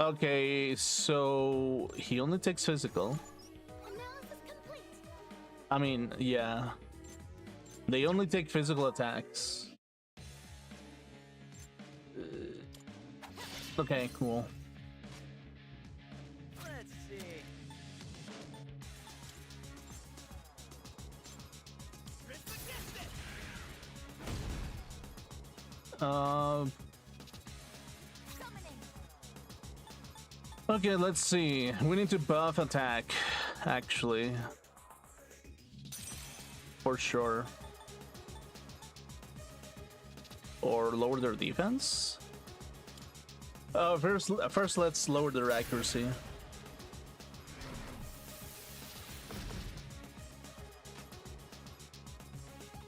Okay, so he only takes physical. Analysis complete. I mean, yeah. They only take physical attacks. Okay, cool. Let's see. Um. Summoning. Okay, let's see. We need to buff attack, actually. For sure. Or lower their defense? First let's lower their accuracy.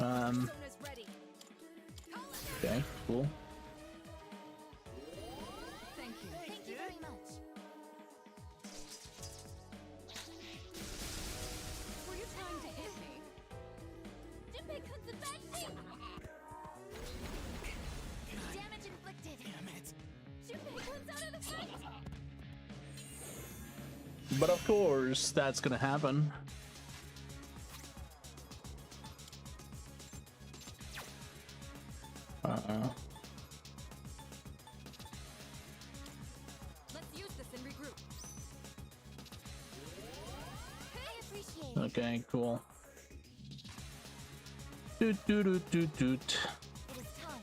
Zone is ready. Okay, cool. Thank you. Thank you very much. Were you trying to hit me? Junpei-kun's advancing! Damage inflicted. Damn it. Junpei-kun's out of the fight! But of course, that's gonna happen. Let's use this and regroup. I appreciate it. Okay, cool. Doot doot doot doot doot. It is time.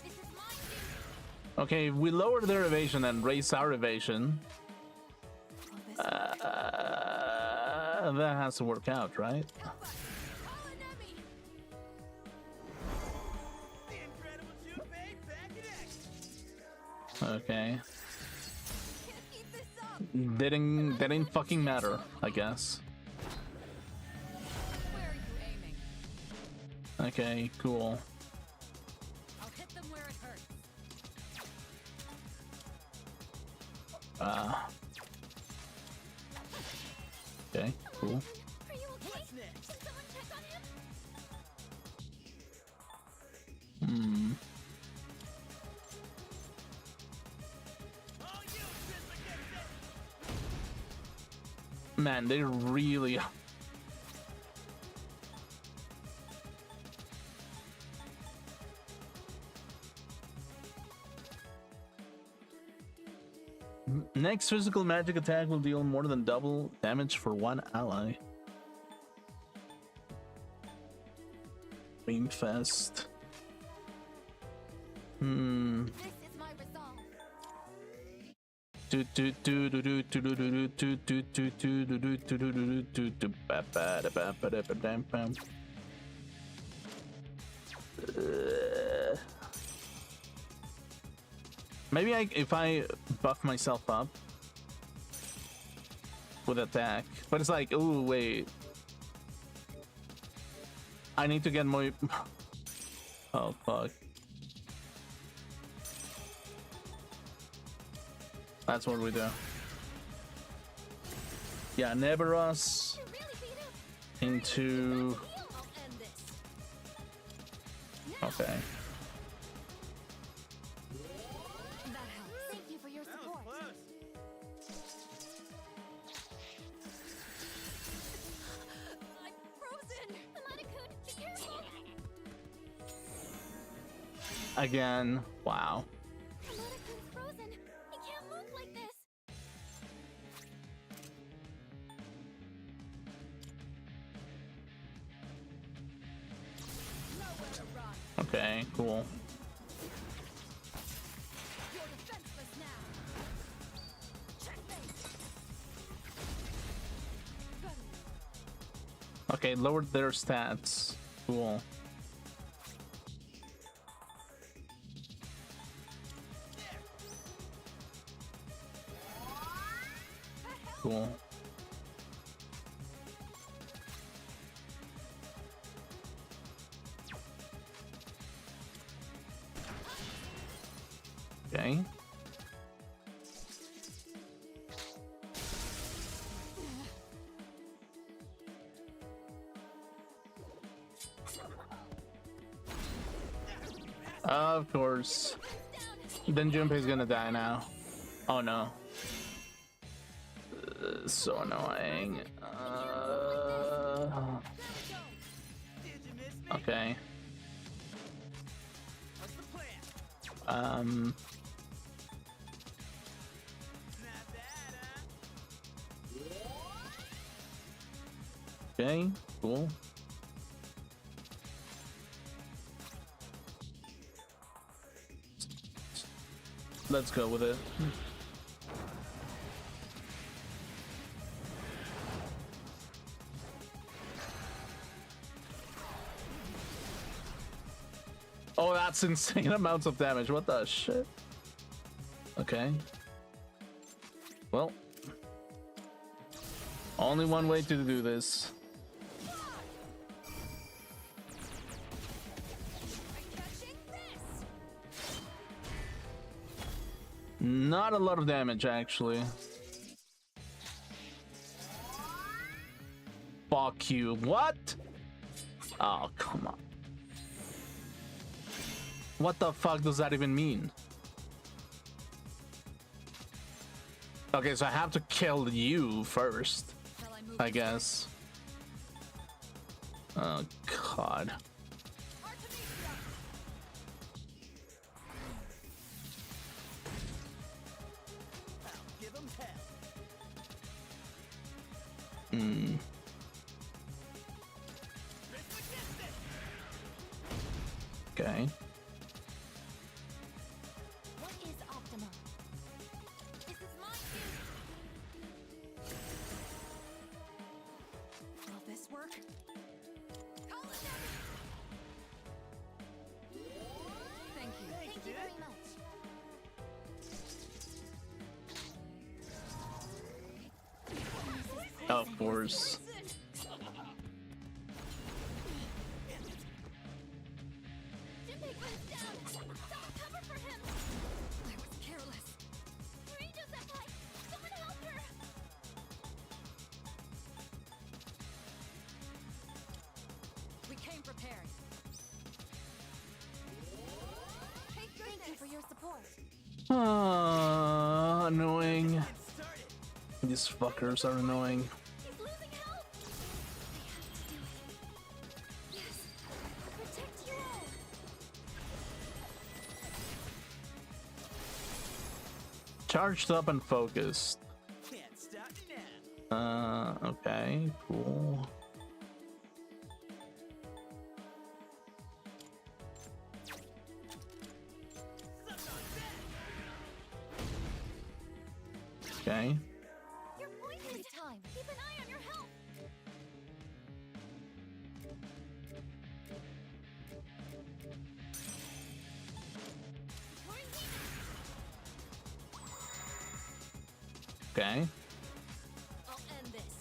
This is mine, dude. Okay, we lower their evasion and raise our evasion. That has to work out, right? Help us! Call an enemy! The incredible Junpei back in action. Okay. Can't keep this up! Didn't fucking matter, I guess. Where are you aiming? Okay, cool. I'll hit them where it hurts. Okay, cool. Are you okay? What's next? Can someone check on him? All you, Tristan. Man, they really. Next physical magic attack will deal more than double damage for one ally. Dreamfest. This is my resolve. Maybe if I buff myself up with attack, but it's like, oh wait, I need to get more. Oh fuck. That's what we do. Yeah, Neberos You're really beat up. into. I'll end this. Okay. That helps. Thank you for your That was support. close. I'm frozen. Amada-kun, be careful. Again. Wow. Amada-kun's frozen. He can't move like this. Nowhere to run. Okay, cool. You're defenseless now. Checkmate. Okay, lowered their stats. Cool. Cool. Okay. Of course. Then Junpei's gonna die now. Oh no. So annoying. Okay. What's the plan? Not bad, huh? Okay, cool. Let's go with it. Oh, that's insane amounts of damage. What the shit? Okay. Well, only one way to do this. Not a lot of damage, actually. Fuck you. What? Oh, come on. What the fuck does that even mean? Okay, so I have to kill you first, I guess. Oh, God. Give 'em hell. Hmm. Okay. What is optimal? This is my duty. Will this work? Call it down. Thank you. Thank you very much. Of course. Jinpei goes down. Someone cover for him. I was careless. Rinjo-senpai, someone help her. We came prepared. Thank you for your support. Annoying. Get started. These fuckers are annoying. He's losing health. We have to do it. Yes. Protect your own. Charged up and focused. Can't stop me now. Okay, cool. Okay. Your poison time. Keep an eye on your health. Pouring heat. Okay. I'll end this.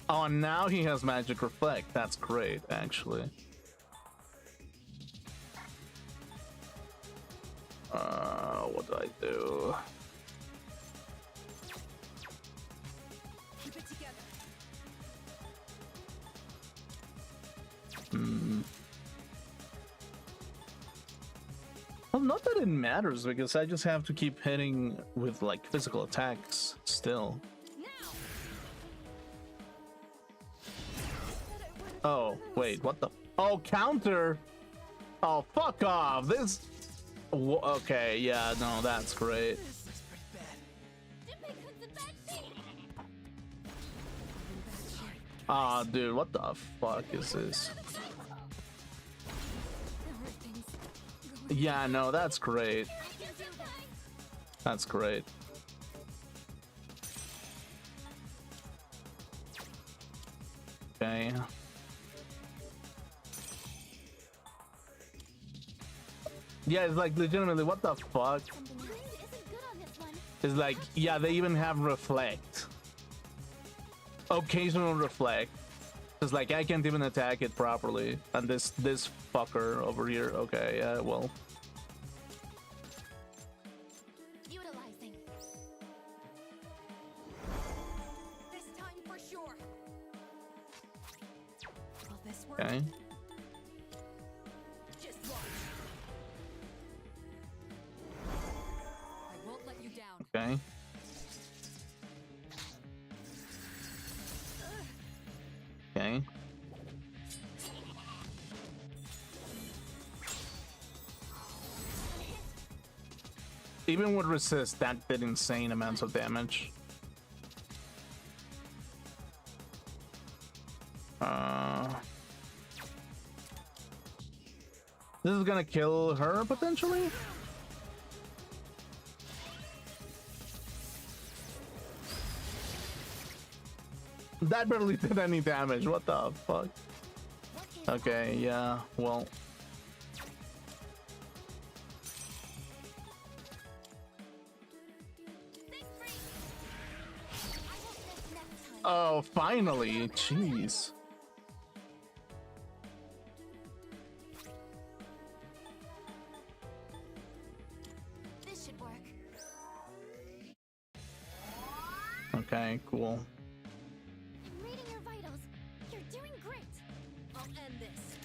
Oh, and now he has magic reflect. That's great, actually. What do I do? Keep it together. Well, not that it matters because I just have to keep hitting with like physical attacks still. Now. Oh, wait, what the? Oh, counter! Oh, fuck off! This. Okay, yeah, no, that's great. This looks pretty bad. Jinpei comes in bad shape. Ah, dude, what the fuck is this? Everything's going. Yeah, no, that's great. I can do this. That's great. Okay. Yeah, it's like legitimately, what the fuck? Something wind isn't good on this one. It's like, yeah, they even have reflect. Occasional reflect. It's like I can't even attack it properly. And this fucker over here. Okay, yeah, well. Utilizing. This time for sure. Okay. Just watch. I won't let you down. Okay. Okay. Even with resist, that did insane amounts of damage. This is gonna kill her potentially. That barely did any damage. What the fuck? Okay, yeah, well. Oh, finally. Jeez. This should work. Okay, cool. I'm reading your vitals. You're doing great. I'll end this.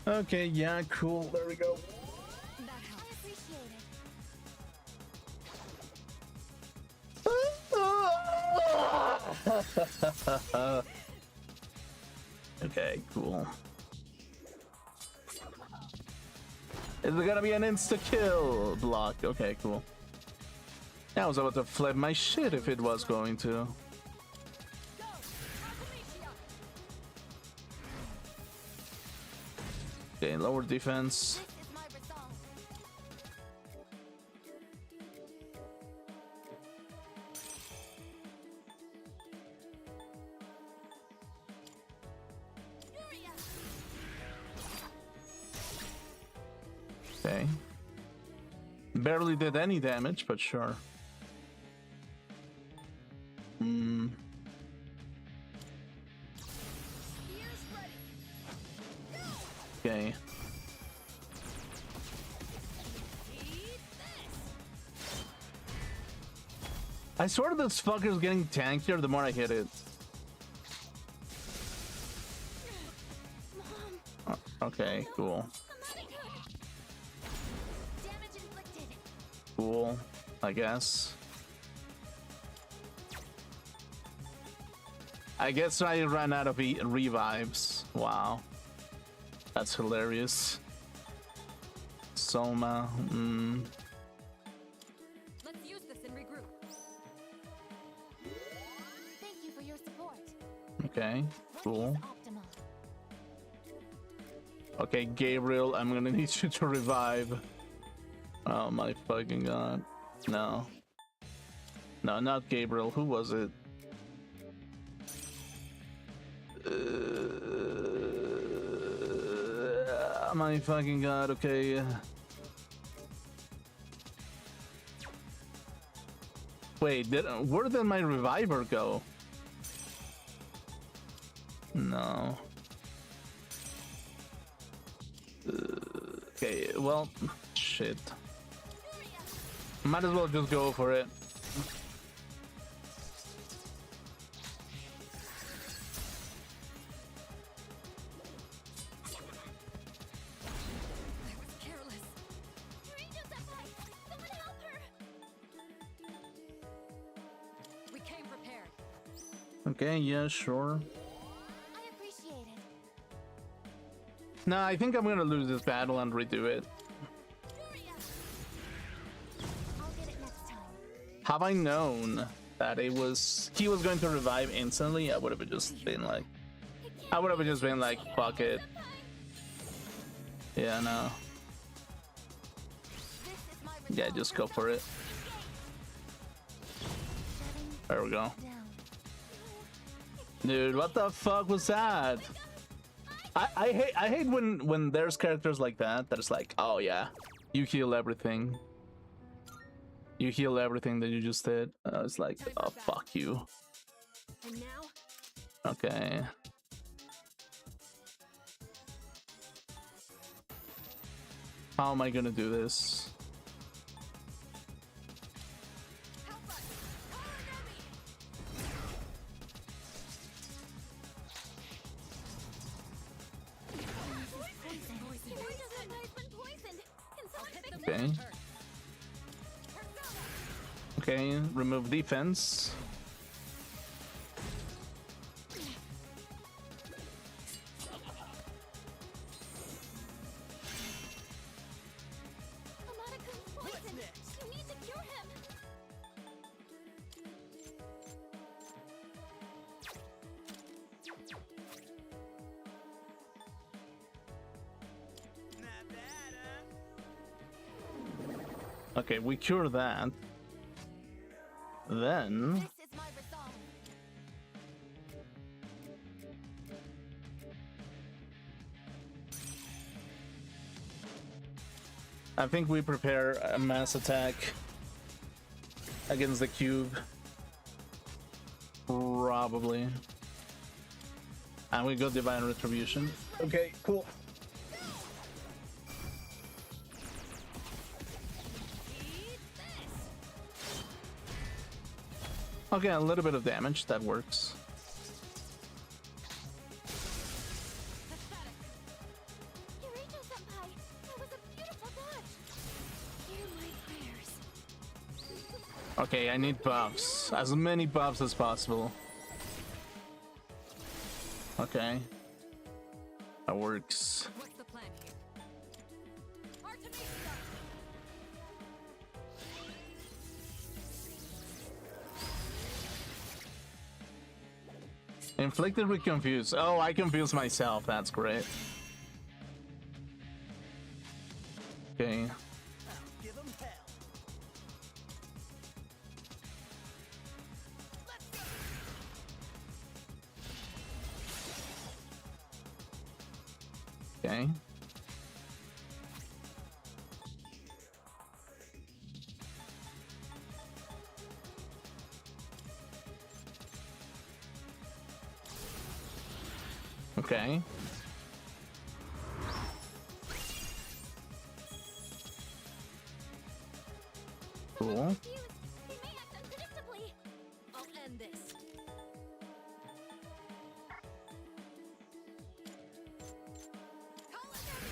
Okay, yeah, cool. There we go. That I helps. appreciate it. Okay, cool. Is it gonna be an insta-kill block? Okay, cool. I was about to flip my shit if it was going to. Okay, lower defense. This is my resolve. Furia! Okay. Barely did any damage, but sure. Spears ready. Okay. Eat this. I swear this fucker's getting tankier the more I hit it. Okay, cool. I'm not good. Damage inflicted. Cool, I guess. I guess I ran out of revives. Wow. That's hilarious. Soma. Let's use this and regroup. Thank you for your support. Okay, cool. What is optimal? Okay, Gabriel, I'm gonna need you to revive. Oh my fucking god. No. No, not Gabriel. Who was it? My fucking god, okay. Wait, where did my reviver go? No. Okay, well, shit. Might as well just go for it. I was careless. Range Senpai! Someone help her! We came prepared. Okay, yeah, sure. I appreciate it. Nah, I think I'm gonna lose this battle and redo it. Furia! I'll get it next time. Have I known that he was going to revive instantly, I would have just been like, fuck it. Yeah, no. This is my Yeah, resolve. just go for it. Shutting There we go. down. Dude, what the fuck was that? I hate when there's characters like that it's like, oh yeah, you heal everything. You heal everything that you just did. It's like, oh fuck you. And now, Okay. How am I gonna do this? Help us! Power Okay. Okay, remove defense. Amada-kun's poisoned. You need to cure him. Not bad, huh? Okay, we cure that. Then This is my resolve. I think we prepare a mass attack against the cube. Probably. And we got Divine Retribution. Okay, cool. Eat this. Okay, a little bit of damage, that works. Pathetic. Kirito-senpai, that was a beautiful dodge. Hear my prayers. Okay, I need buffs. As many buffs as possible. Okay. That works. What's the plan here? Artemisia! Inflicted with confuse. Oh, I confuse myself. That's great. Okay. I'll give 'em hell. Let's go. Okay. Okay. Cool. Confused. They may act unpredictably. I'll end this. Call it heavy.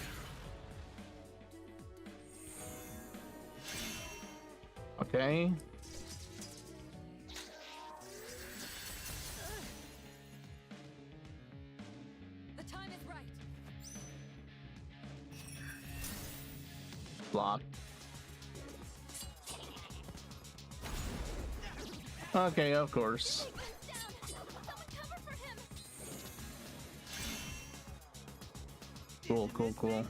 Okay. The time is right. Block. Okay, of course. He comes down. Someone cover for him. Cool, cool, cool.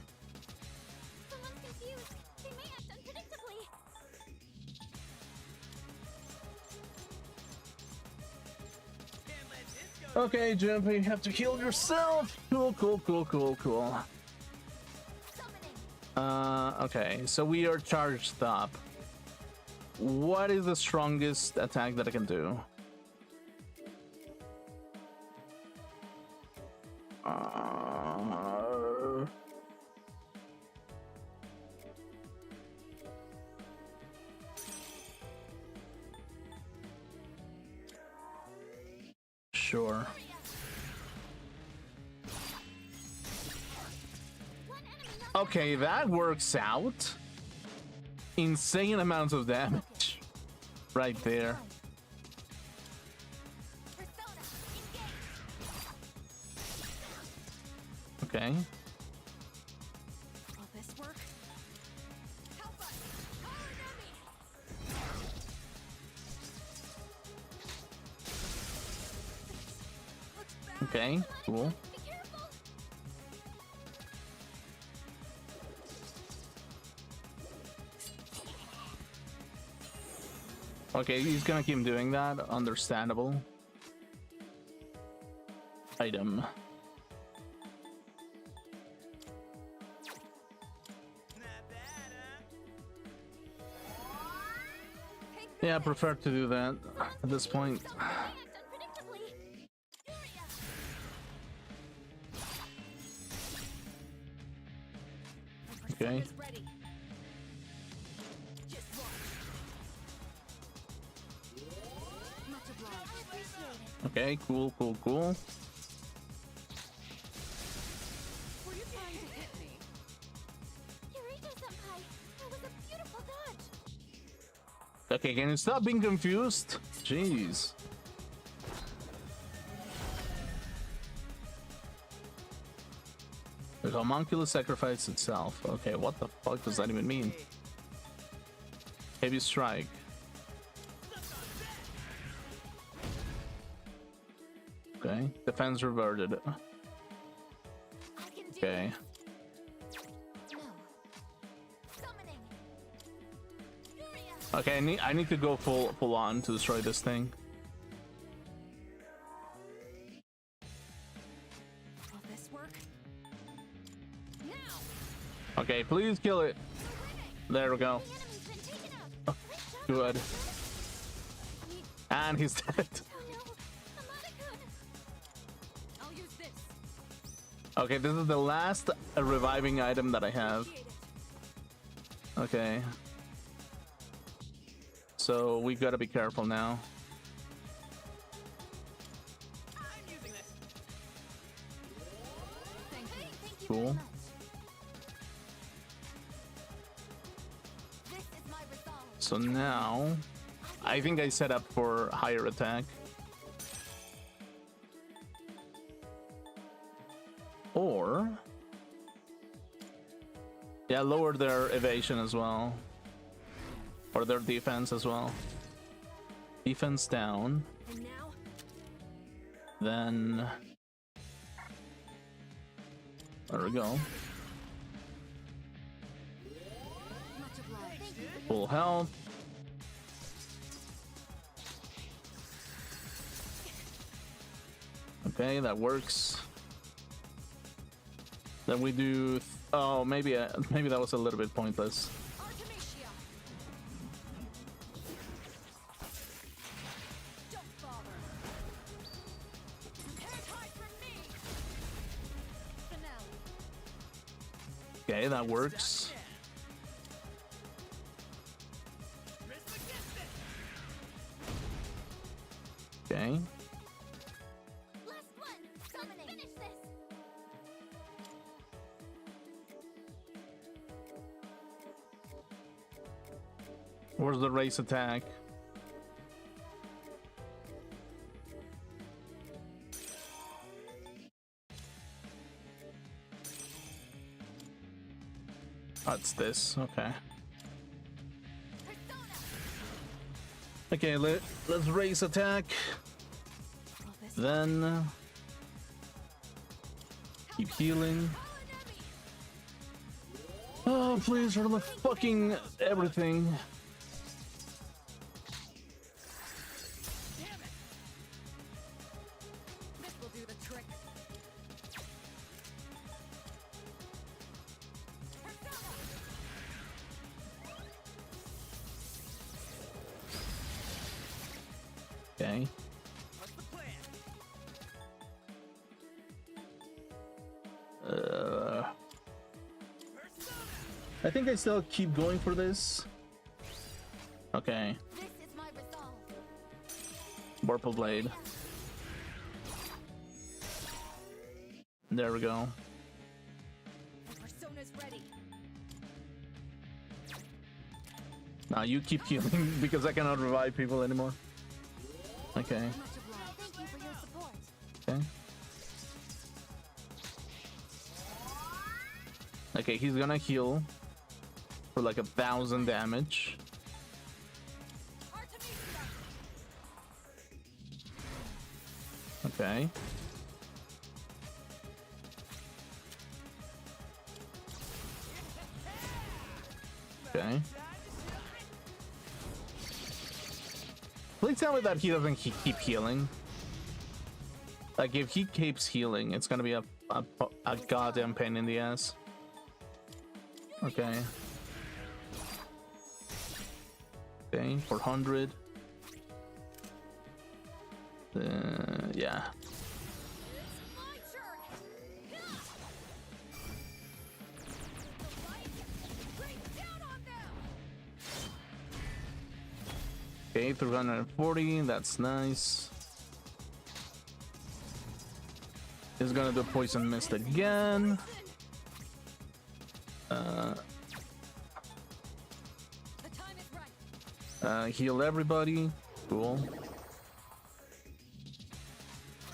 Someone's confused. They may act unpredictably. Can't let this go. Okay, Jump, you have to heal yourself. Cool, cool, cool, cool, cool. Summoning. Okay, so we are charged up. What is the strongest attack that I can do? Sure. One enemy knocked Okay, that works out. Insane amounts of damage. Right there. down. Persona, engage. Okay. Will this work? Help us. Power enemy. Looks bad. Okay, cool. Be careful. Okay, he's gonna keep doing that. Understandable. Item. Not bad, huh? Yeah, I prefer to do that at this point. Someone may act unpredictably. Furia. Okay. Is ready. Just watch. Much obliged. I appreciate it. Okay, cool, cool, cool. Were you trying to hit me? Kirito-senpai, that was a Okay, can you stop being confused? Jeez. The homunculus sacrificed itself. Okay, what the fuck does that even mean? Heavy strike. Okay, defense reverted. I can do Okay. No. Summoning. Furia. Okay, I need to go full on to destroy this thing. Will this work? Now. Okay, please kill it. There we go. The enemy's been taken out. Good. And he's dead. Oh no. I'm not a good. I'll use this. Okay, this is the last reviving item that I have. Appreciate it. Okay. So we gotta be careful now. I'm using this. Thank you. Thank you Cool. very much. This is my resolve. So now, I think I set up for higher attack. Or, yeah, lower their evasion as well. Or their defense as well. Defense down. And now, Then, there we go. much obliged. Thank you for your Full health. Okay, that works. Then we do. Oh, maybe that was a little bit pointless. Artemisia. Don't bother. You can't hide from me. Finale. Okay, that works. Prism against it. Okay. last one. Summoning. Finish this. Where's the race attack? That's this. Okay. Persona. Okay, let's race attack. Will this Then keep healing. Oh, please, for the fucking everything. Damn it. this will do the trick. Persona. Okay. What's the plan? Persona. I think I still keep going for this. Okay, This is my resolve. Vorpal Blade. There we go. The persona's ready. Now you keep healing because I cannot revive people anymore. Okay, Much obliged. Thank you for your support. okay. Okay, he's gonna heal for like 1,000 damage. Artemisia. Okay. Okay. Please tell me that he doesn't keep healing. Like, if he keeps healing, it's gonna be a goddamn pain in the ass. Okay. Okay, 400. Yeah. It's my turn. The light. Rain down on them. Okay, 340. That's nice. He's gonna do poison mist again. The time is right. Heal everybody. Cool.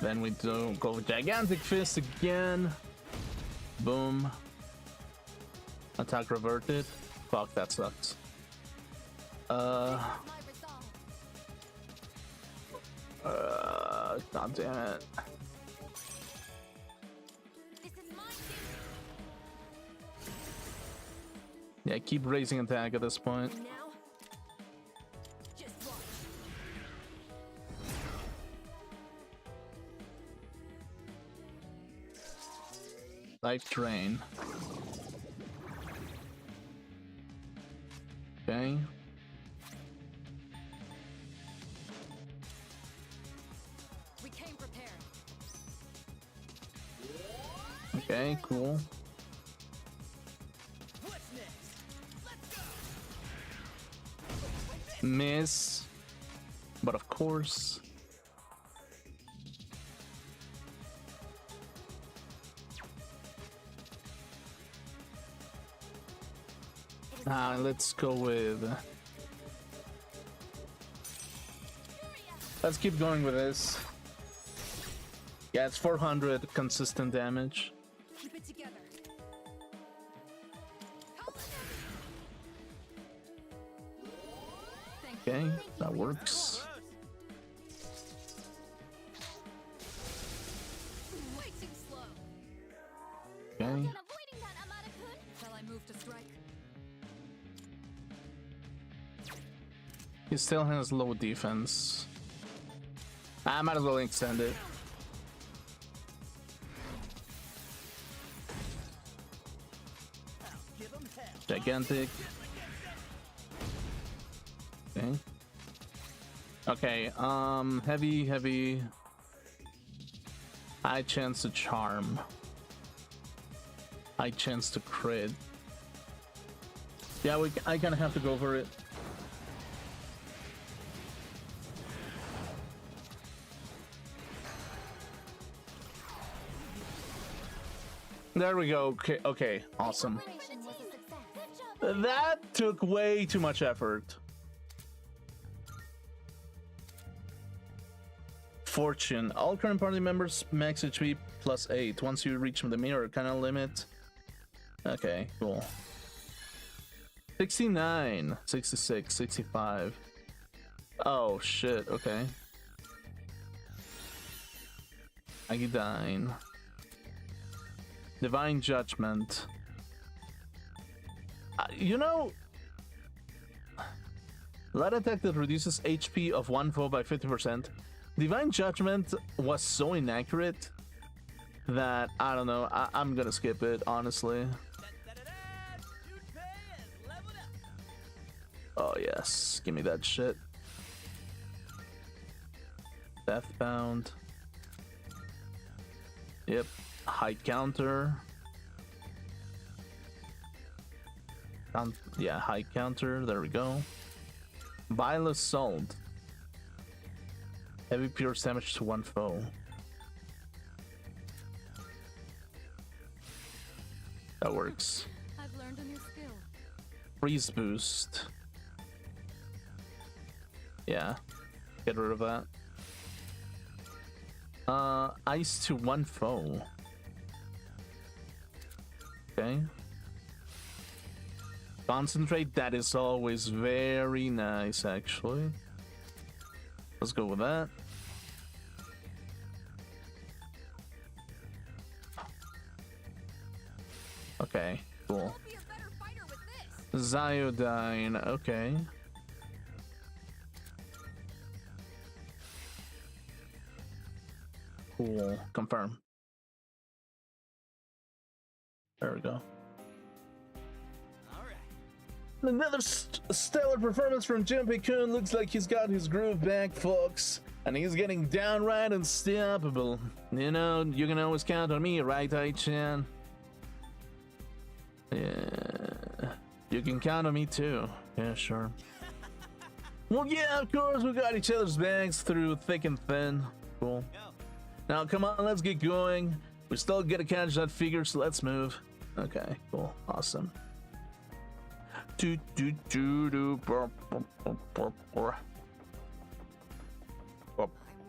Then we do go Gigantic Fist again. Boom. Attack reverted. Fuck, that sucks. My resolve. God damn it. This is my Yeah, keep raising attack at this point. duty now. Just watch. Life drain. Okay. We came prepared. Okay, cool. What's next? Let's go. Miss. But of course. Let's go with. Let's keep going with this. Yeah, it's 400 consistent damage. Keep it together. Thank you. Okay, that works. Way too slow. Okay. And avoiding that, Amada-kun. Shall I move to strike? He still has low defense. I might as well extend it. Give 'em hell. Gigantic. Okay. Okay, heavy. High chance to charm. High chance to crit. Yeah, I kinda have to go for it. There we go. Okay, awesome. Operation was a success. Good job. That took way too much effort. Fortune. All current party members max HP plus 8 once you reach the mirror kind of limit. Okay, cool. 69, 66, 65. Oh shit, okay. Agidine. Divine Judgment. You know, light attack that reduces HP of one foe by 50%. Divine Judgment was so inaccurate that I don't know. I'm gonna skip it, honestly. Junpei has leveled up. Oh yes, give me that shit. Deathbound. Yep. High counter. Yeah, high counter. There we go. Vile Assault. Heavy pierce damage to one foe. That works. I've learned a new skill. Freeze boost. Yeah. Get rid of that. Ice to one foe. Okay. Concentrate, that is always very nice, actually. Let's go with that. Okay, cool. I'll be a better fighter with this. Zyodyne, okay. Cool, confirm. There we go. All right. Another stellar performance from Junpei-kun. Looks like he's got his groove back, folks. And he's getting downright unstoppable. You know, you can always count on me, right, I-chan? Yeah. You can count on me too. Yeah, sure. Well, yeah, of course, we got each other's backs through thick and thin. Cool. Go. Now, come on, let's get going. We still gotta catch that figure, so let's move. Okay, cool, awesome. I'm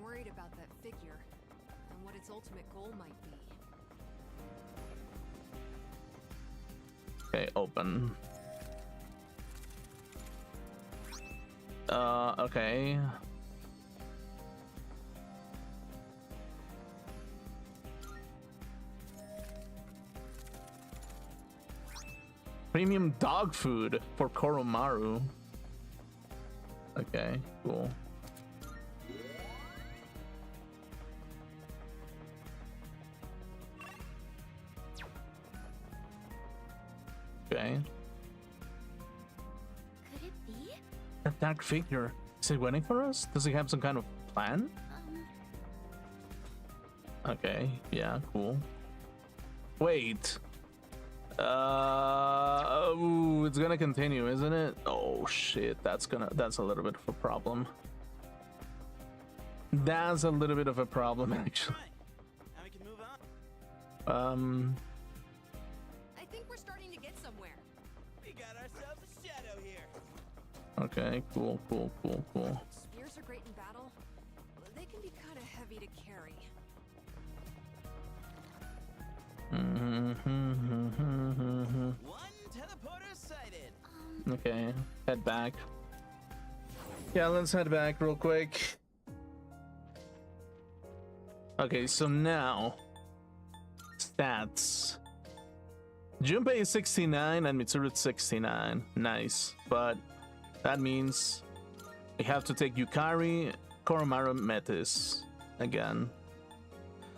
worried about that figure and what its ultimate goal might be. Okay, open. Okay. Premium dog food for Koromaru. Okay, cool. Okay. Could it be? That dark figure. Is he waiting for us? Does he have some kind of plan? Okay, yeah, cool. Wait. Ooh, it's gonna continue, isn't it? Oh shit, that's a little bit of a problem. That's a little bit of a problem, actually. Now we can move on. I think we're starting to get somewhere. We got ourselves a shadow here. Okay, cool. Spears are great in battle, but they can be kind of heavy to carry. One teleporter sighted. Okay, head back. Yeah, let's head back real quick. Okay, so now stats. Junpei is 69 and Mitsuru is 69. Nice, but that means we have to take Yukari, Koromaru, Metis again.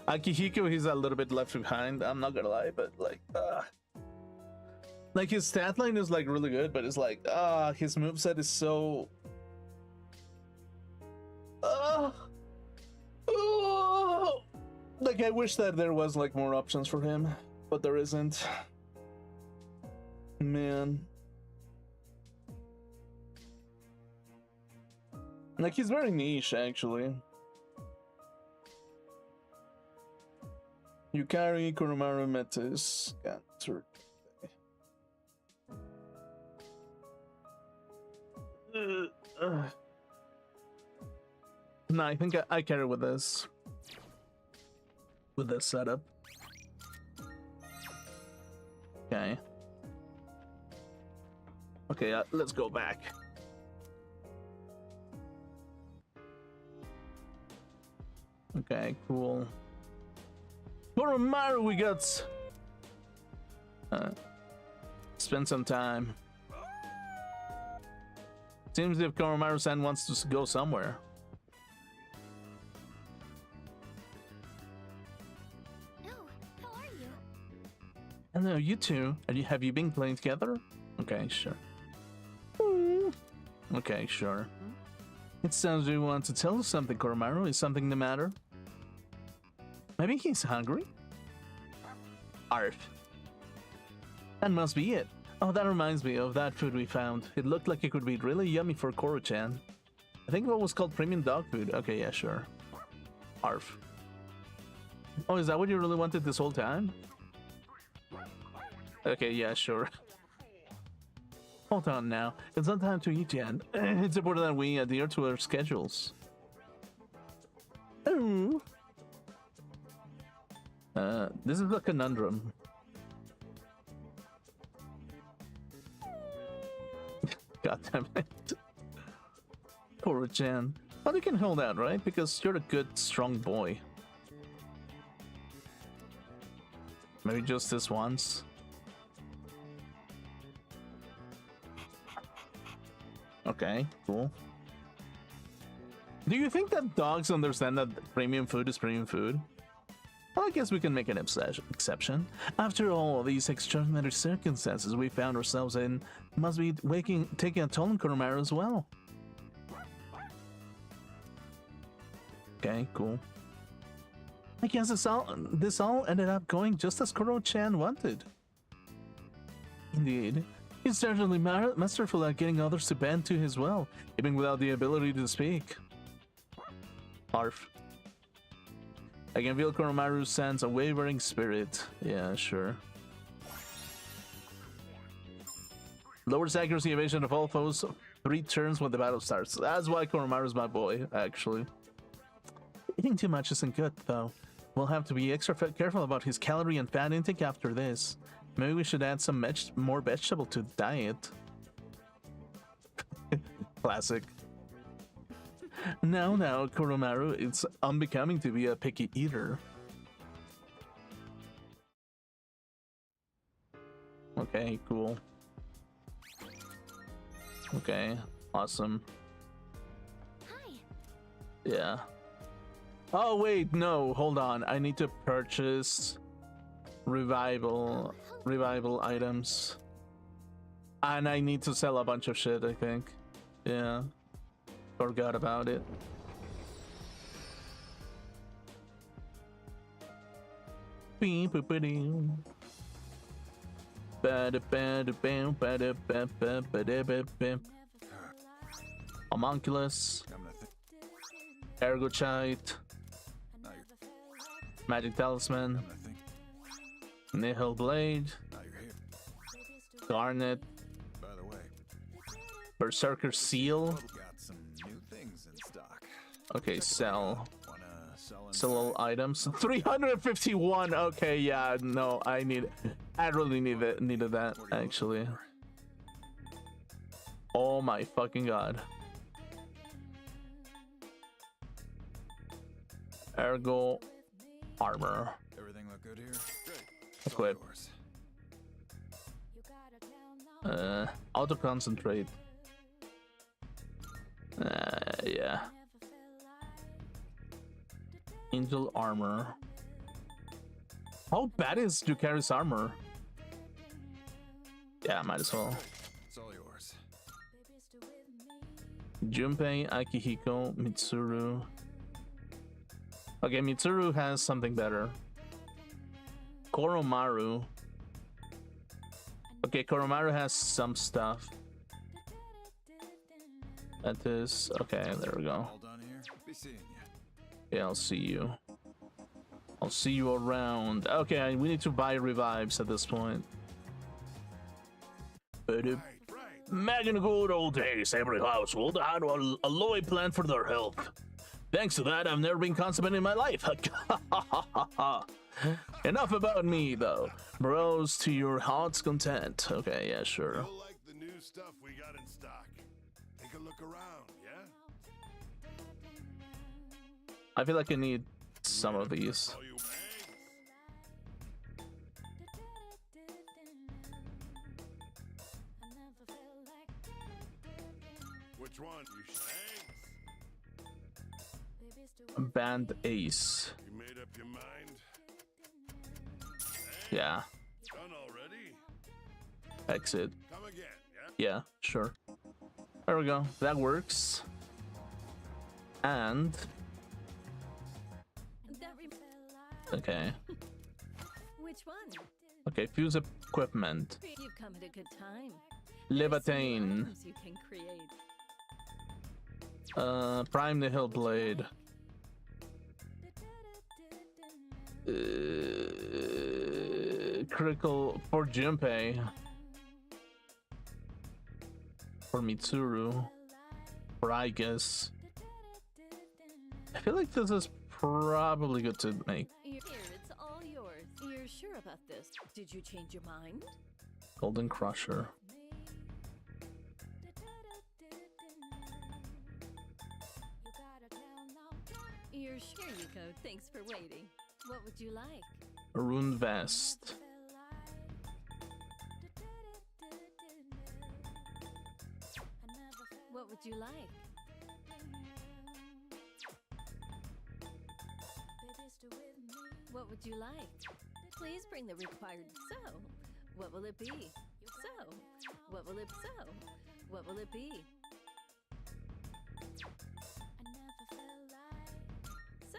Akihiko, he's a little bit left behind. I'm not gonna lie, but like his stat line is like really good, but it's like his moveset is so like I wish that there was like more options for him, but there isn't. Man. Like he's very niche actually. Yukari, Koromaru, Metis, Ganter. No, I think I carry with this setup. Okay. Okay, let's go back. Okay, cool. Koromaru, we got. Spend some time. Seems if Koromaru-san wants to go somewhere. Oh, how are you? Hello, you two. Have you been playing together? Okay, sure. Okay, sure. It sounds you want to tell us something, Koromaru. Is something the matter? Maybe he's hungry? Arf. That must be it. Oh, that reminds me of that food we found. It looked like it could be really yummy for Koro-chan. I think it was called premium dog food. Okay, yeah, sure. Arf. Oh, is that what you really wanted this whole time? Okay, yeah, sure. Hold on now. It's not time to eat yet. It's important that we adhere to our schedules. Oh. This is a conundrum. God damn it. Koro-chan. But you can hold out, right? Because you're a good, strong boy. Maybe just this once. Okay, cool. Do you think that dogs understand that premium food is premium food? Well, I guess we can make an exception. After all, these extraordinary circumstances we found ourselves in must be taking a toll on Koromaru as well. Okay, cool. I guess this all ended up going just as Koro-chan wanted. Indeed. He's certainly masterful at getting others to bend to his will, even without the ability to speak. Arf. I can feel Koromaru-san's unwavering spirit. Yeah, sure. Lowers accuracy evasion of all foes 3 turns when the battle starts. That's why Koromaru's my boy, actually. Eating too much isn't good, though. We'll have to be extra careful about his calorie and fat intake after this. Maybe we should add some more vegetable to the diet. Classic. No, Koromaru, it's unbecoming to be a picky eater. Okay, cool. Okay, awesome. Hi. Yeah. Oh, wait, no, hold on. I need to purchase revival items. And I need to sell a bunch of shit, I think. Yeah. Forgot about it. Homunculus, Ergochite, Magic Talisman, Nihil Blade, Garnet, Berserker Seal. Okay, sell all items. 351. Okay, yeah, no, I really needed that actually. Oh my fucking god. Ergo armor. Everything look good here? Equip. Auto concentrate. Yeah. Angel armor. How bad is Yukari's armor? Yeah, might as well. It's all yours. Junpei, Akihiko, Mitsuru. Okay, Mitsuru has something better. Koromaru. Okay, Koromaru has some stuff. That is okay. There we go. All done here. Be seeing you. Yeah, I'll see you. I'll see you around. Okay, we need to buy revives at this point. Back in the good old days, every household had a Loy plan for their health. Thanks to that, I've never been constipated in my life. Enough about me, though. Browse to your heart's content. Okay, yeah, sure. You'll like the new stuff we got in stock. Take a look around, yeah? I feel like I need some of these. All you eggs? Which one? You eggs? Band Ace. You made up your mind? Yeah. Done already? Exit. Come again, yeah? Yeah, sure. There we go. That works. And okay. Which one? Okay, fuse equipment. You've come at a good time. Levitain. Items you can create. Prime the Hill Blade. Critical for Junpei. For Mitsuru. For I guess. I feel like this is probably good to make. Here, it's all yours. You're sure about this? Did you change your mind? Golden Crusher. You're sure you go. Thanks for waiting. What would you like? Maroon Vest. What would you like? What would you like? Please bring the required. So, what will it be? So, what will it What will it be? So,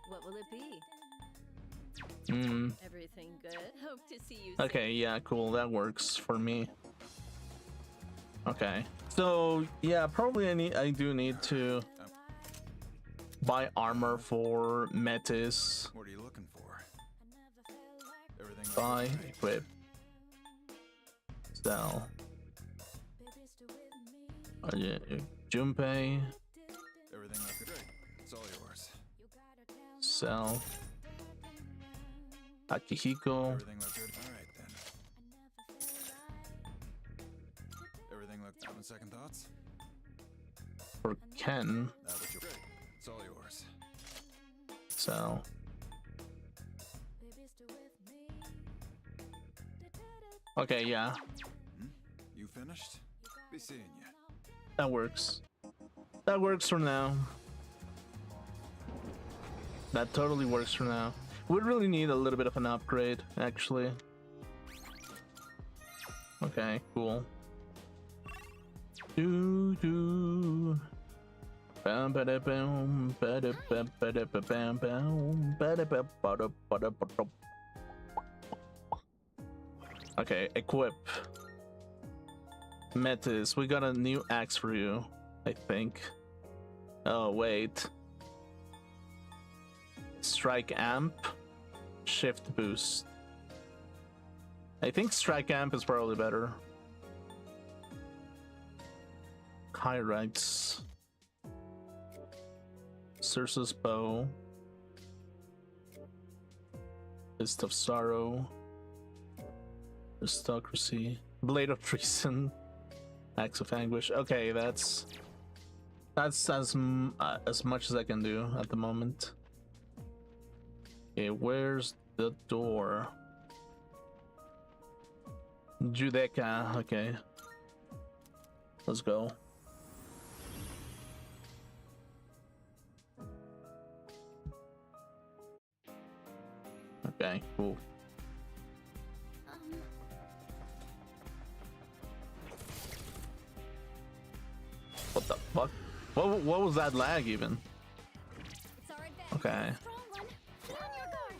what will it be? Everything good? Hope to see you soon. Okay, yeah, cool. That works for me. Okay. So, yeah, probably I do need to buy armor for Metis. What are you looking for? Everything Buy, okay? equip, sell. Junpei, Everything looked good. It's all yours. Cell, Akihiko, Everything looked good. All right then. Everything looked. Having second thoughts? for Ken, Now that you're good, it's all yours. Cell. Okay, yeah, You finished? Be seeing you. that works. That works for now. That totally works for now. Would really need a little bit of an upgrade, actually. Okay, cool. Do do. Bam ba da bam ba da bam ba da ba bam bam ba da ba ba da ba da ba da. Okay, equip. Metis, we got a new axe for you, I think. Oh, wait. Strike amp, shift boost. I think strike amp is probably better. Kyrites. Circe's bow. Fist of sorrow. Aristocracy. Blade of treason. Axe of anguish. Okay, that's as much as I can do at the moment. Okay, where's the door? Judeca. Okay, let's go. Okay, cool. What the fuck? What was that lag even? It's our advantage. Okay. Strong one. Be on your guard.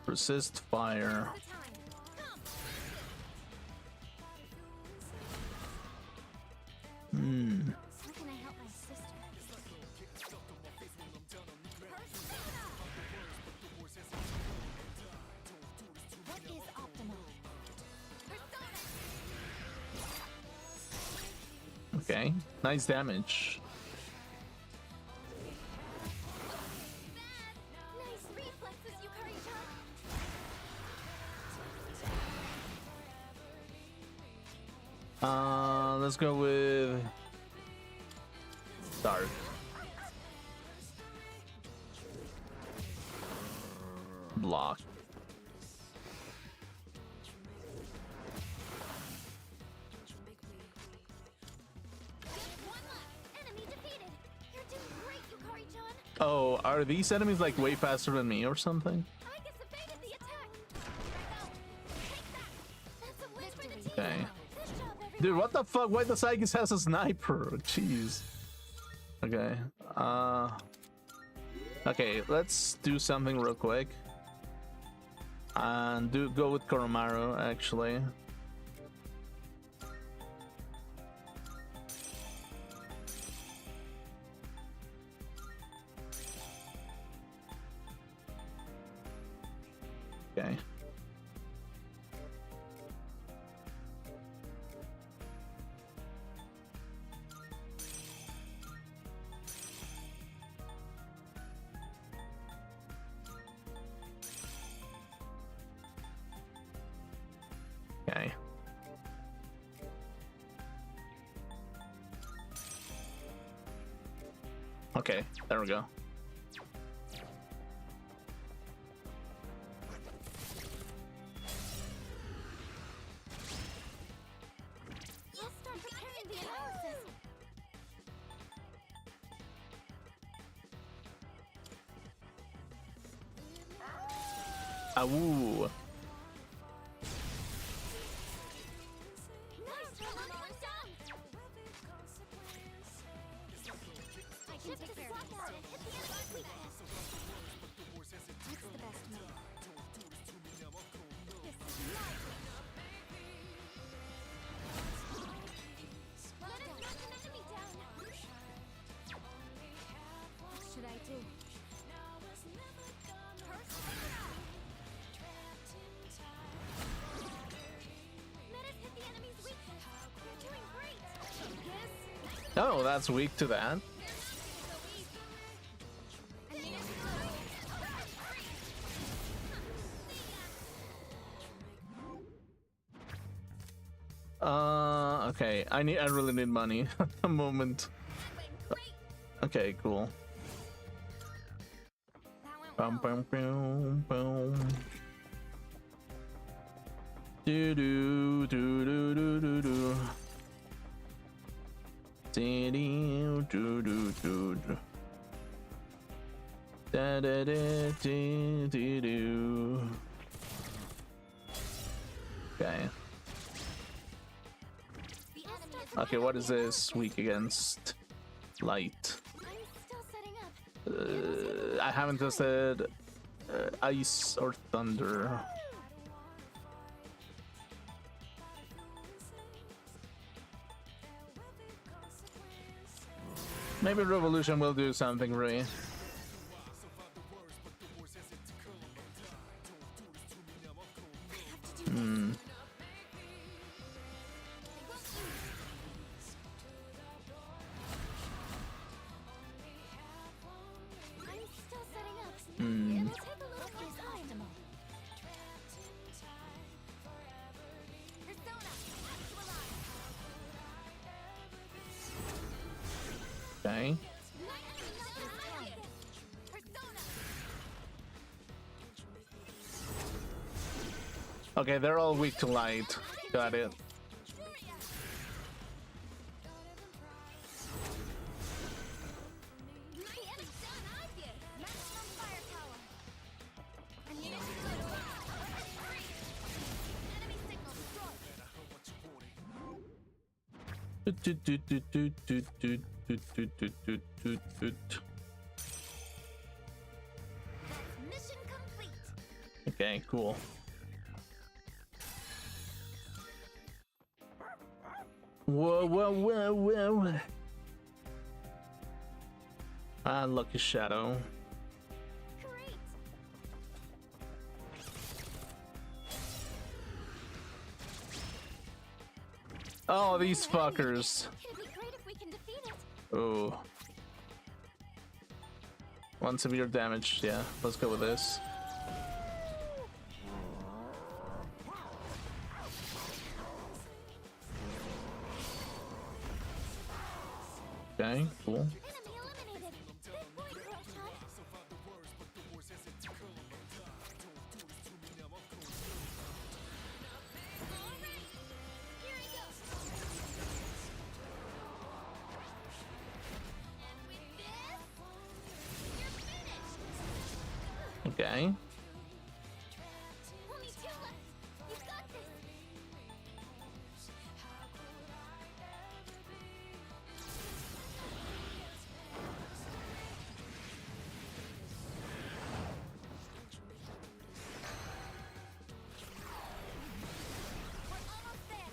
Resist fire. The time. Come. How can I help my sister? What is optimal? Okay, nice damage. Nice reflexes, Yukari-chan. Let's go with Dark. Block. Just one left. Enemy defeated. You're doing great, Yukari-chan. Oh, are these enemies like way faster than me or something? I just evaded the attack. Take that. That's a win for the team. Okay. Good job, everyone. Dude, what the fuck? Why the Psychis has a sniper? Jeez. Okay. Okay, let's do something real quick. And go with Koromaru, actually. Okay. Okay. Okay, there we go. Let's start preparing the analysis. Awoo. Nice, we're locking them down. I can take care of this. Hit the enemy's weakness. That's the best move. This is my Let us knock an enemy down. What should I do? Persona! Oh, that's weak to that. Okay. I really need money at the moment. Okay, cool. Bum, bum, bum, bum. Do do do do do do do. Do do do do do. Da da da do do do. Okay. Okay, what is this weak against? Light. I haven't tested ice or thunder. Maybe revolution will do something, Ray. Okay. Okay, they're all weak to light. Got it. Okay, cool. Whoa, whoa, whoa, whoa. Ah, lucky shadow. Great. Oh, these fuckers. It'd be great if we can defeat it. Oh. One severe damage, yeah. Let's go with this. Okay, cool. Enemy eliminated. Good boy, Crowshot. Alright, here I go. And with this, you're finished. Okay. Only two left. You've got this. We're almost there.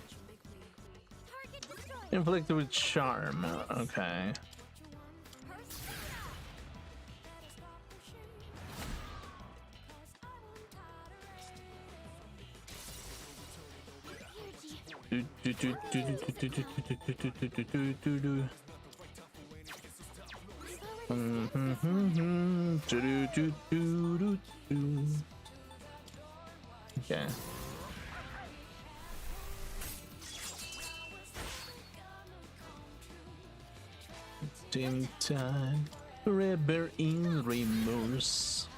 Target destroyed. Inflicted with charm. Okay. Do, do, do, do, do, do, do, do, do, do, do, do, do, do. Do, do, do, do, do. Okay. Dim time, forever in remorse.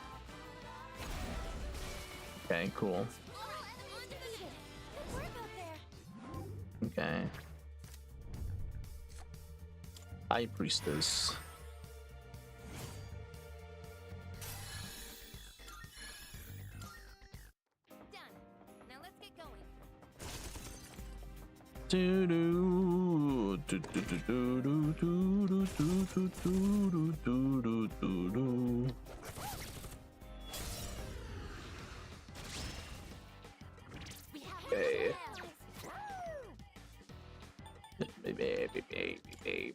Okay, cool. Okay. High Priestess. Done. Now let's get going. Do do do do do do do do do do do do do do. We have Okay. allies. Baby.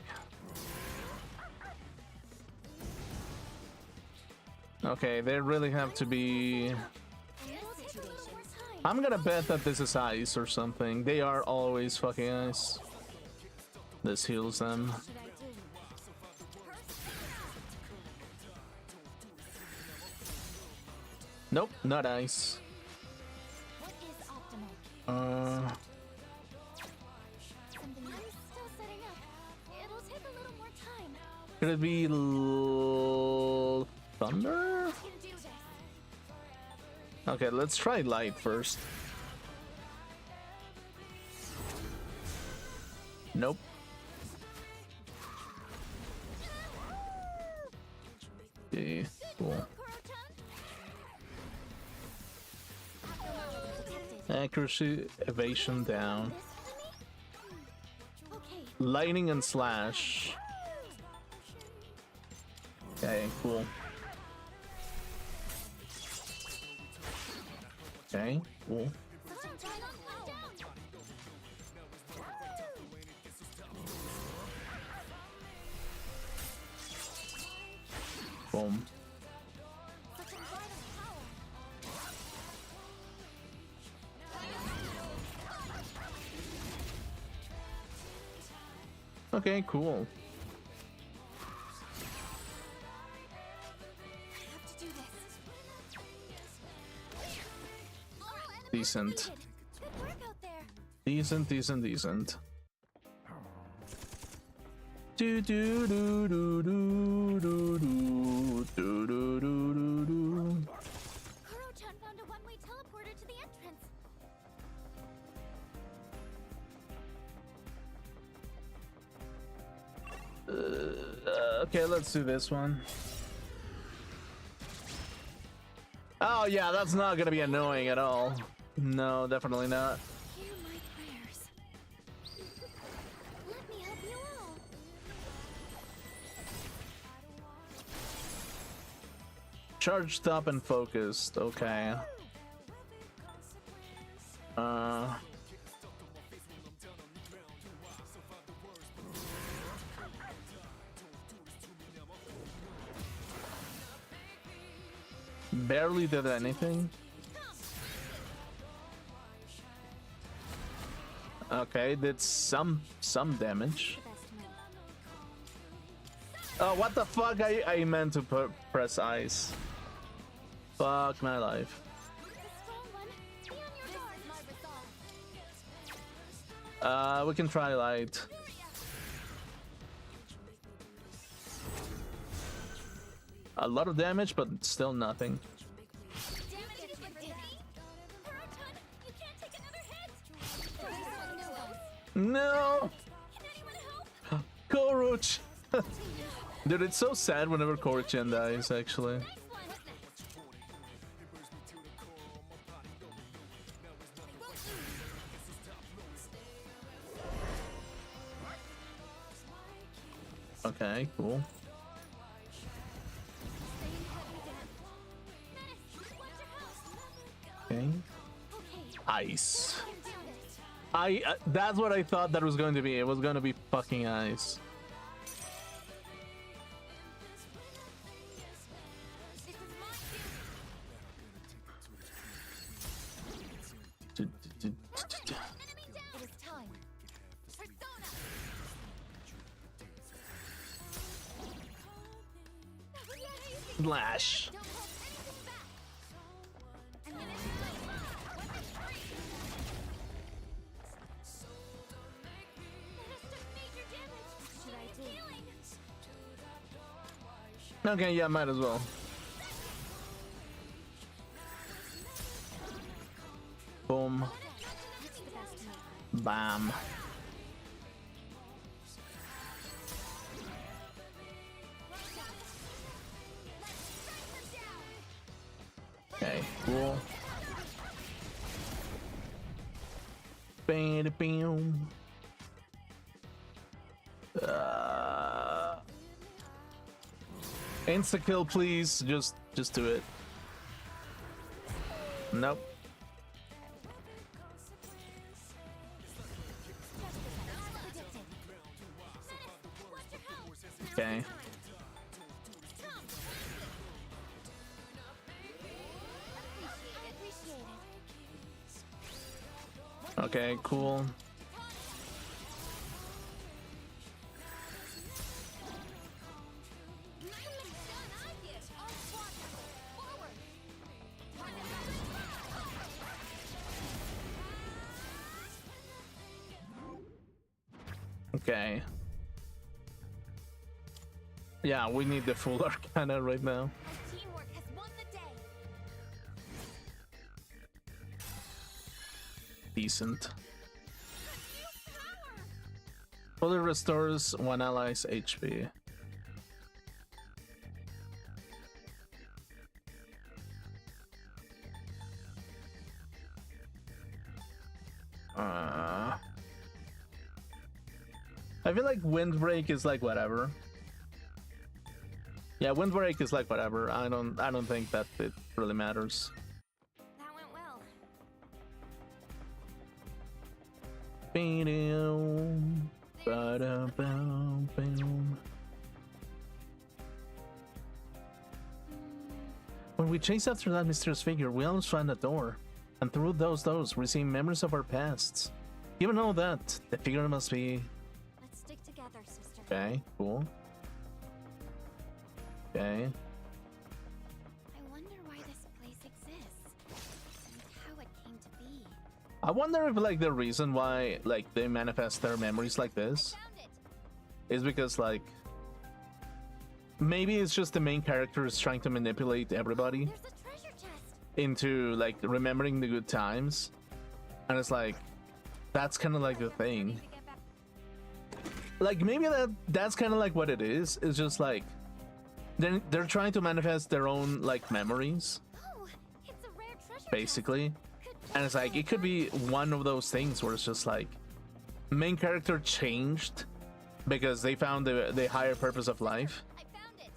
Okay, they really have to be. I'm gonna bet that this is ice or something. They are always fucking ice. This heals them. What should I do? Nope, not ice. What is optimal? Something else. I'm still setting up. It'll take a little more time. Could it be thunder? I can do this. Okay, let's try light first. Nope. Okay, cool. Accuracy, evasion down. Okay. Lightning and slash. Okay, cool. Okay, cool. Boom. Okay, cool. Decent. Good work out there. Decent. Do do do do do do do do do do do. Kuro-chan found a one-way teleporter to the entrance. Okay, let's do this one. Oh yeah, that's not gonna be annoying at all. No, definitely not. Hear my prayers. Let me help you all. Charged up and focused. Okay. Barely did anything. Okay, did some damage. Oh, what the fuck? I meant to press ice. Fuck my life. We can try light. A lot of damage, but still nothing. No! Koroch! Dude, it's so sad whenever Korochan dies, actually. Okay, cool. Okay. Ice. That's what I thought that was going to be. It was going to be fucking ice. Slash. Okay, yeah, might as well. Boom. Bam. Okay, cool. Bam, bam. Insta kill, please. Just do it. Nope. Okay. Okay, cool. Okay. Yeah, we need the full Arcana right now. Our teamwork has won the day. Decent. New power. Fully restores one ally's HP. I feel like Windbreak is like whatever. Yeah, Windbreak is like whatever. I don't think that it really matters. That went well. When we chased after that mysterious figure, we almost found a door. And through those doors, we see memories of our pasts. Given all that, the figure must be... Let's stick together, sister. Okay, cool. Okay. I wonder why this place exists and how it came to be. I wonder if like the reason why like they manifest their memories like this Found it. is because like maybe it's just the main character is trying to manipulate everybody There's a treasure chest. into like remembering the good times, and it's like that's kind of like the thing. Need to get back. Like maybe that's kind of like what it is. It's just like they're trying to manifest their own like memories Oh, it's a rare treasure basically, chest. and it's like it could be one of those things where it's just like main character changed because they found the higher purpose of life. I found it.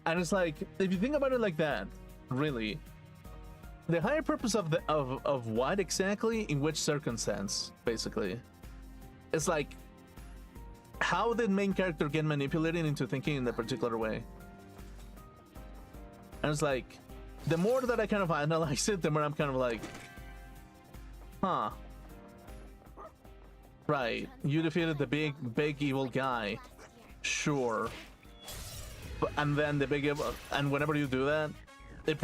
And it's like, if you think about it like that, really, the higher purpose of of what exactly, in which circumstance, basically, it's like, how did main character get manipulated into thinking in a particular way? And it's like, the more that I kind of analyze it, the more I'm kind of like, huh, right, you defeated the big evil guy, sure. And then the big evil, and whenever you do that, it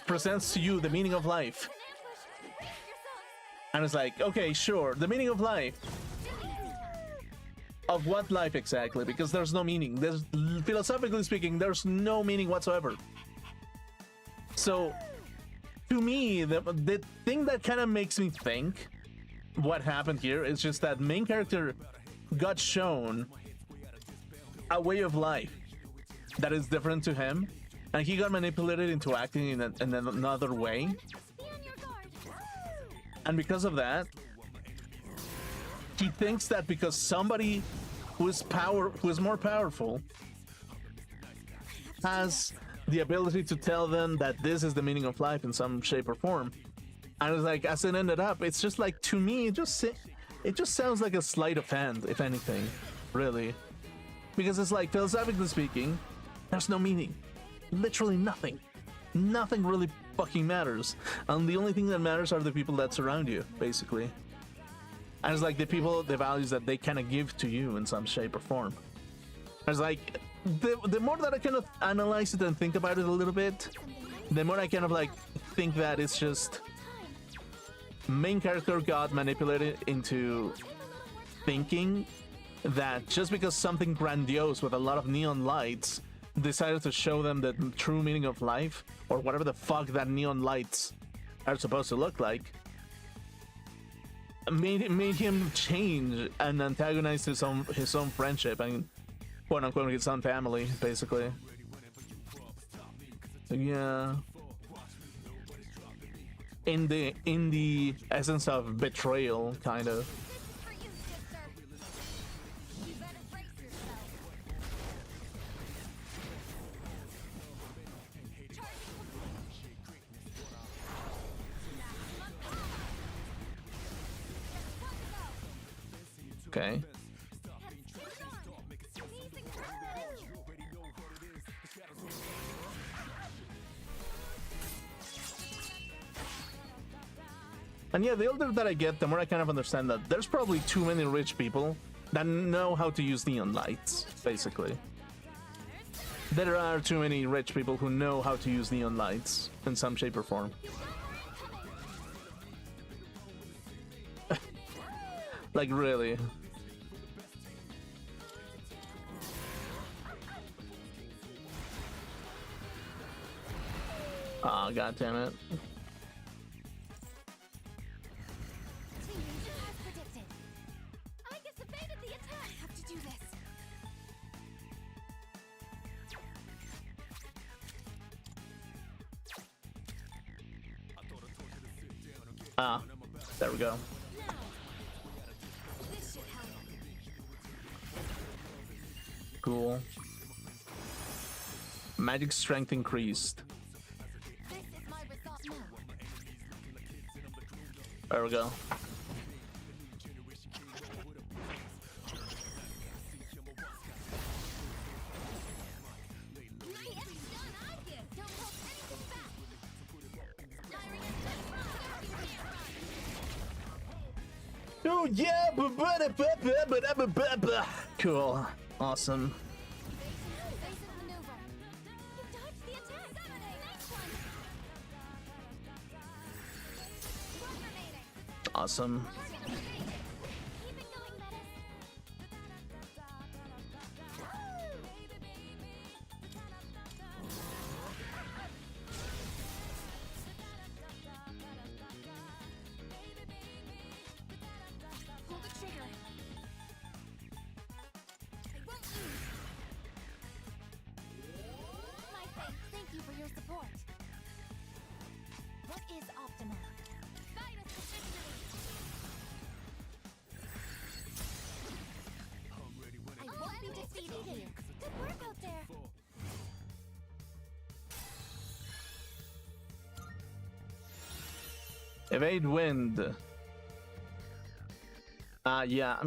presents to you the meaning of life. An ambush. Brace yourselves. And it's like, okay, sure, the meaning of life. Of what life exactly? Because there's no meaning. There's, philosophically speaking, there's no meaning whatsoever. So, to me, the thing that kind of makes me think what happened here is just that main character got shown a way of life that is different to him, and he got manipulated into acting in another way. Be on your guard. And because of that, he thinks that because somebody who is more powerful has the ability to tell them that this is the meaning of life in some shape or form. And it's like, as it ended up, it's just like, to me, it just sounds like a slight of hand, if anything, really. Because it's like, philosophically speaking, there's no meaning. Literally nothing. Nothing really fucking matters. And the only thing that matters are the people that surround you, basically. And it's like the values that they kind of give to you in some shape or form. It's like, the more that I kind of analyze it and think about it a little bit, the more I kind of like think that it's just main character got manipulated into thinking that just because something grandiose with a lot of neon lights decided to show them the true meaning of life, or whatever the fuck that neon lights are supposed to look like, made him change and antagonize his own friendship and quote unquote his own family, basically. Yeah. In the essence of betrayal, kind of. This is for you, sister. You better brace yourself. Okay. And yeah, the older that I get, the more I kind of understand that there's probably too many rich people that know how to use neon lights, basically. There are too many rich people who know how to use neon lights in some shape or form. Like, really. Oh, god damn it. Team, as predicted. I just evaded the attack. I have to do this. Ah, there we go. Now, this should help. Cool. Magic strength increased. This is my result. No. There we go. Oh yeah, cool, awesome. Awesome. Pull the trigger. I won't lose. My thanks. Thank you for your support. What is optimal? Fight us to victory. I won't be defeated here. Good work out there. Evade wind. Yeah. I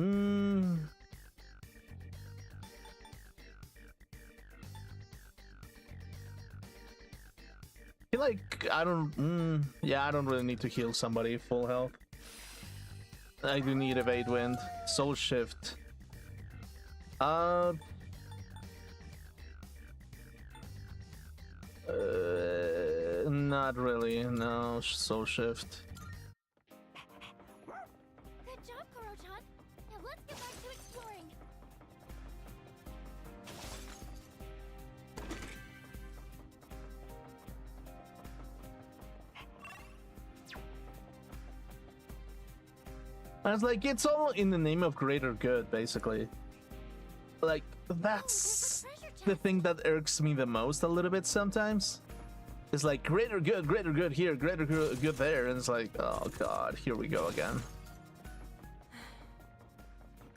feel like I don't. Yeah, I don't really need to heal somebody full health. I do need evade wind. Soul shift. Not really. No, soul shift. Good job, Koro-chan. Now let's get back to exploring. I was like, it's all in the name of greater good, basically. Like, that's the thing that irks me the most a little bit sometimes. It's like, greater good here, greater good there, and it's like, oh god, here we go again.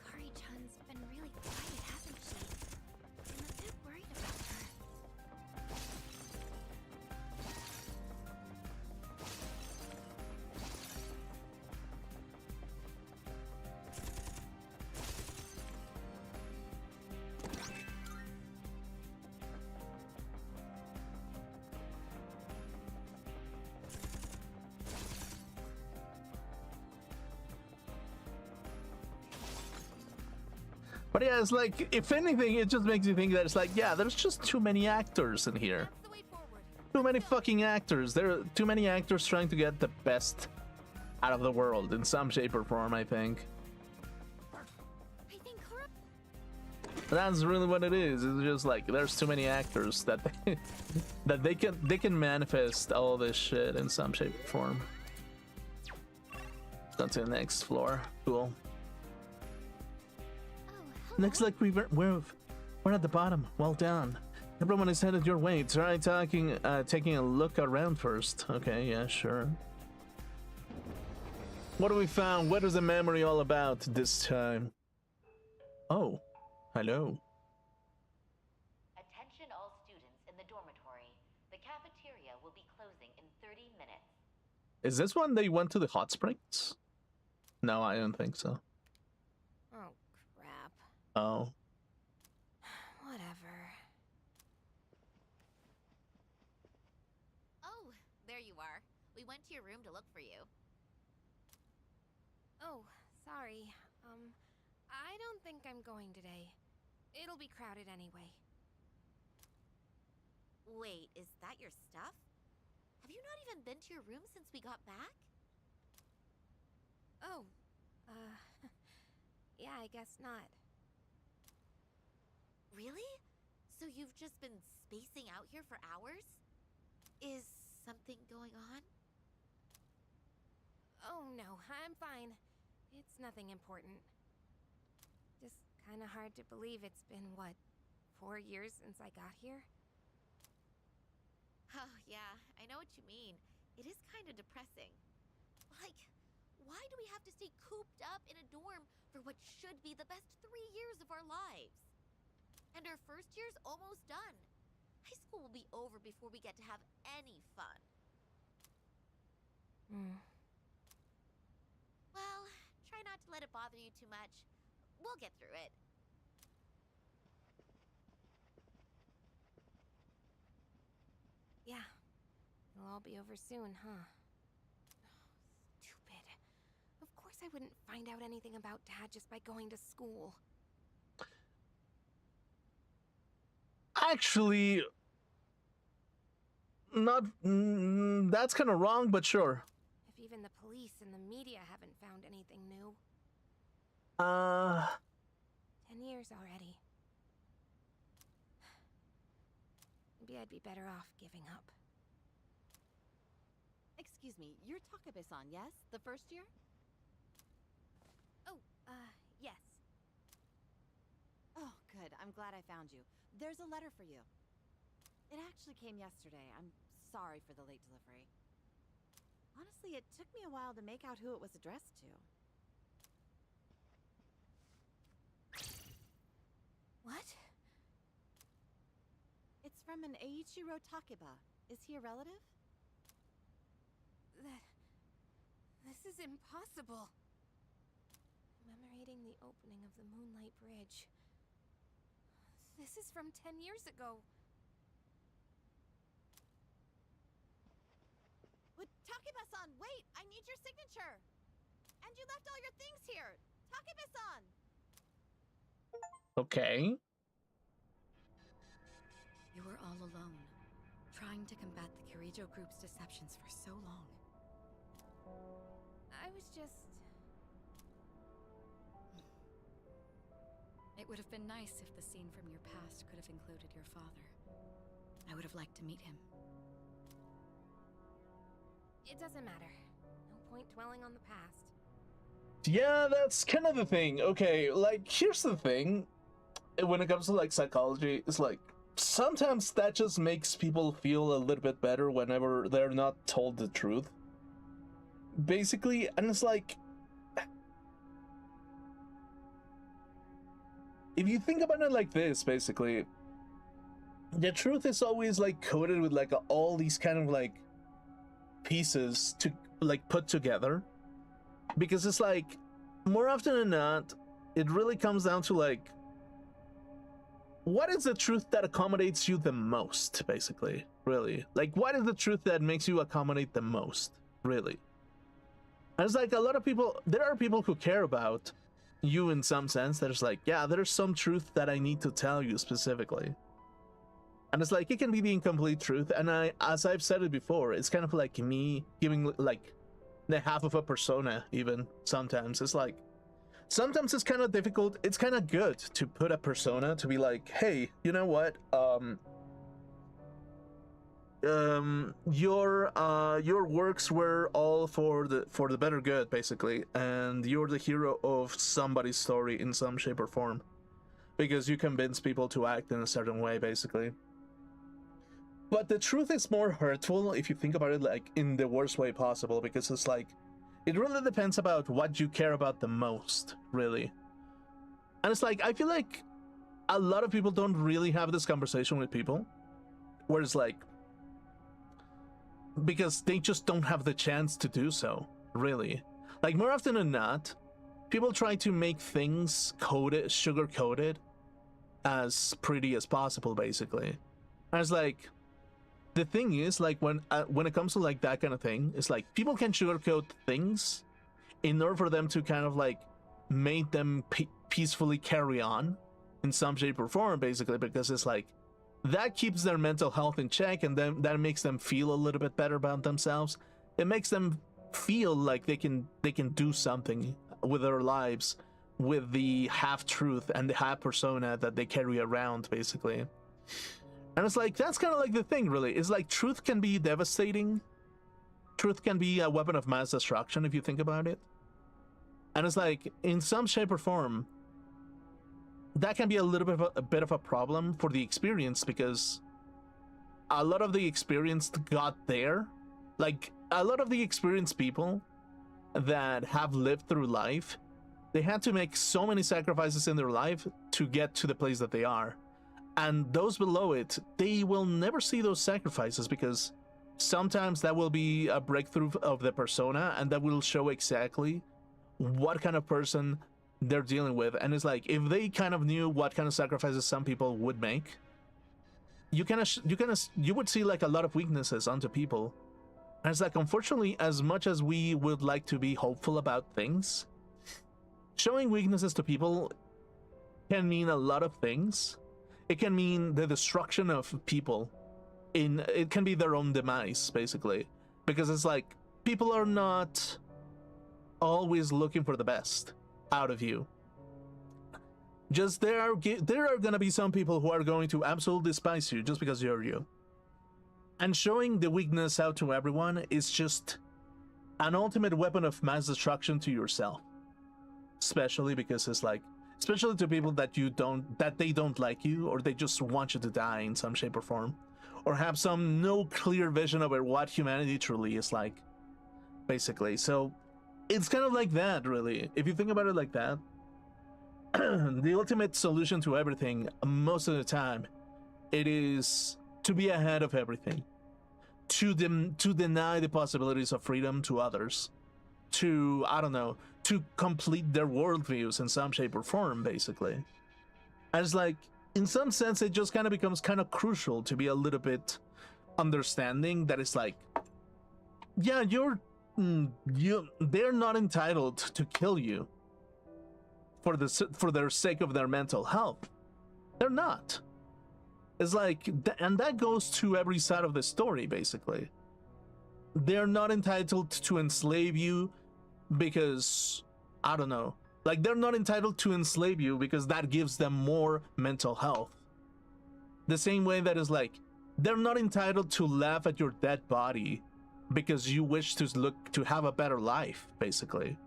Kari-chan's been really quiet, hasn't she? I'm a bit worried about her. But yeah, it's like, if anything, it just makes you think that it's like, yeah, there's just too many actors in here. That's the way forward. Too many fucking actors. There are too many actors trying to get the best out of the world in some shape or form, I think. I think Koro... That's really what it is. It's just like there's too many actors that that they can manifest all this shit in some shape or form. On to the next floor. Cool. Looks like we're at the bottom. Well done. Everyone is headed your way. Try taking a look around first. Okay, yeah, sure. What have we found? What is the memory all about this time? Oh, hello. Attention all students in the dormitory. The cafeteria will be closing in 30 minutes. Is this one they went to the hot springs? No, I don't think so. Oh, crap. Oh. Whatever. Oh, there you are. We went to your room to look for you. Oh, sorry. I don't think I'm going today. It'll be crowded anyway. Wait, is that your stuff? Have you not even been to your room since we got back? Oh, yeah, I guess not. Really? So you've just been spacing out here for hours? Is Something going on? Oh no, I'm fine. It's nothing important. Just kinda hard to believe it's been, what, 4 years since I got here? Oh, yeah, I know what you mean. It is kind of depressing. Like, why do we have to stay cooped up in a dorm for what should be the best 3 years of our lives? And our first year's almost done. High school will be over before we get to have any fun. Well, try not to let it bother you too much. We'll get through it. Yeah. It'll all be over soon, huh? Stupid. Of course I wouldn't find out anything about Dad just by going to school. Actually, not. That's kind of wrong, but sure. If even the police and the media haven't found anything new. 10 years already. Maybe I'd be better off giving up. Excuse me, you're Takabe-san, yes? The first year? Oh, yes. Oh, good. I'm glad I found you. There's a letter for you. It actually came yesterday. I'm sorry for the late delivery. Honestly, it took me a while to make out who it was addressed to. What? It's from an Eiichiro Takeba. Is he a relative? This is impossible. Commemorating the opening of the Moonlight Bridge. This is from 10 years ago. But Takeba-san, wait! I need your signature! And you left all your things here! Takeba-san! Okay. You were all alone, trying to combat the Kirijo group's deceptions for so long. I was just... It would have been nice if the scene from your past could have included your father. I would have liked to meet him. It doesn't matter. No point dwelling on the past. Yeah, that's kind of the thing. Okay, like, here's the thing. When it comes to, like, psychology, it's like, sometimes that just makes people feel a little bit better whenever they're not told the truth. Basically, and it's like... If you think about it like this, basically, the truth is always, like, coded with, like, all these kind of, like, pieces to, like, put together. Because it's like, more often than not, it really comes down to, like, what is the truth that accommodates you the most, basically, really? Like, what is the truth that makes you accommodate the most, really? And it's like, a lot of people, there are people who care about you in some sense, that is like, yeah, there's some truth that I need to tell you specifically. And it's like, it can be the incomplete truth, and as I've said it before, it's kind of like me giving, like, the half of a persona, even, sometimes. It's like, sometimes it's kind of difficult. It's kind of good to put a persona to be like, hey, you know what? Your works were all for the better good, basically, and you're the hero of somebody's story in some shape or form, because you convince people to act in a certain way, basically. But the truth is more hurtful if you think about it, like, in the worst way possible, because it's like, it really depends about what you care about the most, really. And it's like, I feel like a lot of people don't really have this conversation with people, where it's like, because they just don't have the chance to do so, really. Like, more often than not, people try to make things sugar-coated as pretty as possible, basically. And it's like, the thing is, like, when it comes to, like, that kind of thing, it's like, people can sugarcoat things in order for them to kind of, like, make them peacefully carry on in some shape or form, basically, because it's like, that keeps their mental health in check, and then that makes them feel a little bit better about themselves. It makes them feel like they can do something with their lives with the half truth and the half persona that they carry around, basically. And it's like, that's kind of like the thing, really. It's like truth can be devastating. Truth can be a weapon of mass destruction if you think about it. And it's like, in some shape or form, that can be a little bit of a problem for the experience, because a lot of the experienced got there. Like, a lot of the experienced people that have lived through life, they had to make so many sacrifices in their life to get to the place that they are. And those below it, they will never see those sacrifices, because sometimes that will be a breakthrough of the persona, and that will show exactly what kind of person they're dealing with. And it's like, if they kind of knew what kind of sacrifices some people would make, you would see like a lot of weaknesses onto people. And it's like, unfortunately, as much as we would like to be hopeful about things, showing weaknesses to people can mean a lot of things. It can mean the destruction of people. It can be their own demise, basically. Because it's like, people are not always looking for the best out of you. Just there are gonna be some people who are going to absolutely despise you just because you're you. And showing the weakness out to everyone is just an ultimate weapon of mass destruction to yourself. Especially because it's like, especially to people that they don't like you, or they just want you to die in some shape or form, or have some no clear vision over what humanity truly is like, basically. So it's kind of like that, really. If you think about it like that, the ultimate solution to everything, most of the time, it is to be ahead of everything, to deny the possibilities of freedom to others, to, I don't know, to complete their worldviews in some shape or form, basically. And it's like, in some sense, it just kind of becomes kind of crucial to be a little bit understanding that it's like, yeah, they're not entitled to kill you for their sake of their mental health. They're not. It's like, and that goes to every side of the story, basically. They're not entitled to enslave you because, I don't know, like, they're not entitled to enslave you because that gives them more mental health. The same way that is like, they're not entitled to laugh at your dead body because you wish to have a better life, basically.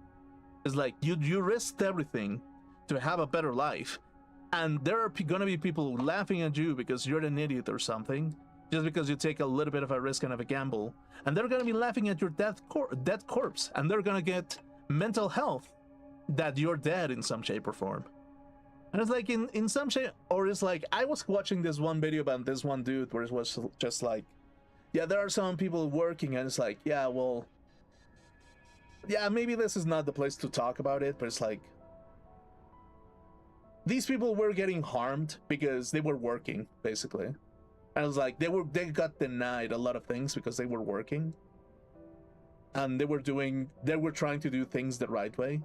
It's like, you risked everything to have a better life, and there are gonna be people laughing at you because you're an idiot or something, just because you take a little bit of a risk and of a gamble, and they're gonna be laughing at your dead corpse, and they're gonna get mental health that you're dead in some shape or form. And it's like, in some shape, or it's like, I was watching this one video about this one dude where it was just like, yeah, there are some people working, and it's like, yeah, well, yeah, maybe this is not the place to talk about it, but it's like, these people were getting harmed because they were working, basically. And it was like, they got denied a lot of things because they were working, and they were trying to do things the right way.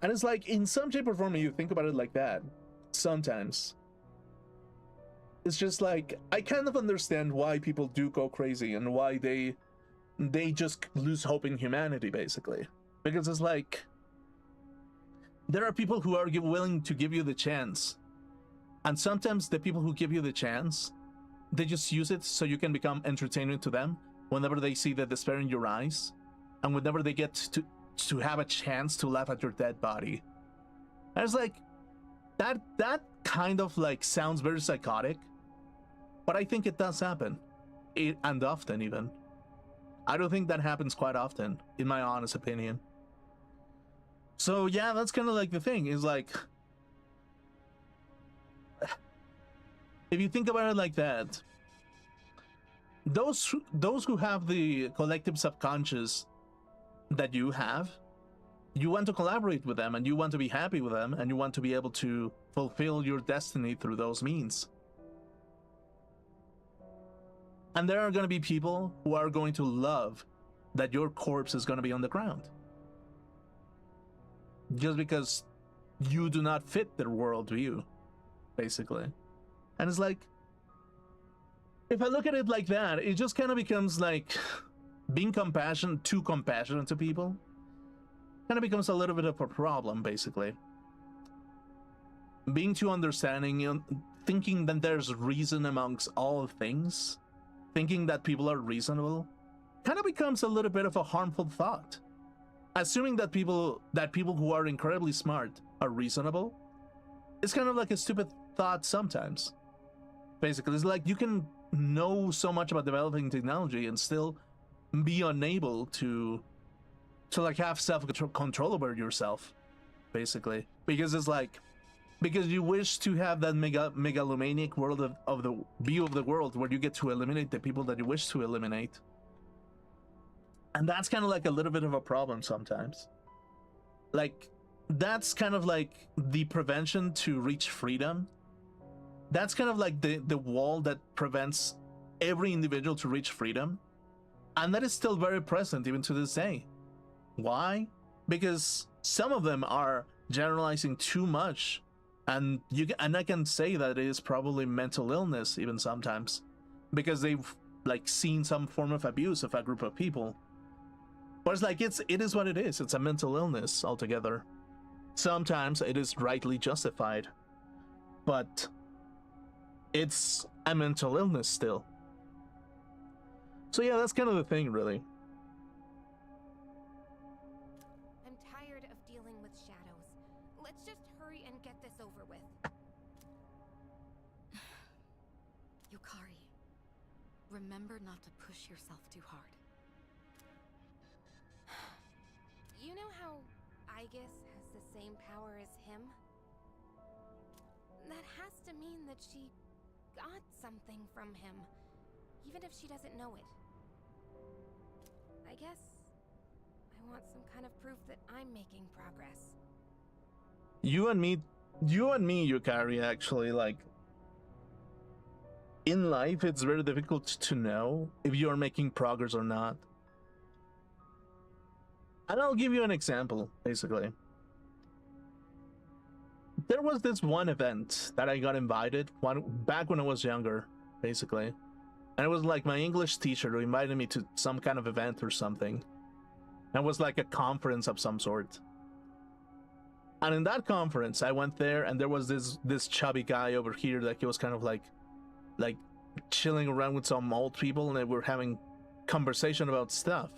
And it's like, in some shape or form, you think about it like that, sometimes it's just like, I kind of understand why people do go crazy and why they just lose hope in humanity, basically. Because it's like, there are people who are willing to give you the chance, and sometimes the people who give you the chance, they just use it so you can become entertaining to them whenever they see the despair in your eyes, and whenever they get to have a chance to laugh at your dead body. And it's like, that kind of like sounds very psychotic, but I think it does happen, and often even. I don't think that happens quite often, in my honest opinion. So yeah, that's kind of like the thing, is like, if you think about it like that, those who have the collective subconscious that you have, you want to collaborate with them, and you want to be happy with them, and you want to be able to fulfill your destiny through those means. And there are going to be people who are going to love that your corpse is going to be on the ground, just because you do not fit their worldview, basically. And it's like, if I look at it like that, it just kind of becomes like, being too compassionate to people kind of becomes a little bit of a problem, basically. Being too understanding, thinking that there's reason amongst all things, thinking that people are reasonable, kind of becomes a little bit of a harmful thought. Assuming that people who are incredibly smart are reasonable, it's kind of like a stupid thought sometimes. Basically, it's like you can know so much about developing technology and still be unable to like have self-control over yourself, basically, because it's like, because you wish to have that megalomaniac world of the view of the world where you get to eliminate the people that you wish to eliminate. And that's kind of like a little bit of a problem sometimes. Like, that's kind of like the prevention to reach freedom. That's kind of like the wall that prevents every individual to reach freedom. And that is still very present even to this day. Why? Because some of them are generalizing too much. And I can say that it is probably mental illness even sometimes, because they've like seen some form of abuse of a group of people. But it's like, it is what it is. It's a mental illness altogether. Sometimes it is rightly justified, but it's a mental illness still. So yeah, that's kind of the thing, really. I'm tired of dealing with shadows. Let's just hurry and get this over with. Yukari, remember not to push yourself too hard. You know how Aegis has the same power as him? That has to mean that she got something from him, even if she doesn't know it. I guess I want some kind of proof that I'm making progress. You and me, Yukari, actually, like, in life, it's very difficult to know if you are making progress or not. And I'll give you an example, basically. There was this one event that I got invited back when I was younger, basically. And it was like my English teacher who invited me to some kind of event or something. And it was like a conference of some sort. And in that conference, I went there, and there was this chubby guy over here that he was kind of like chilling around with some old people, and they were having conversation about stuff.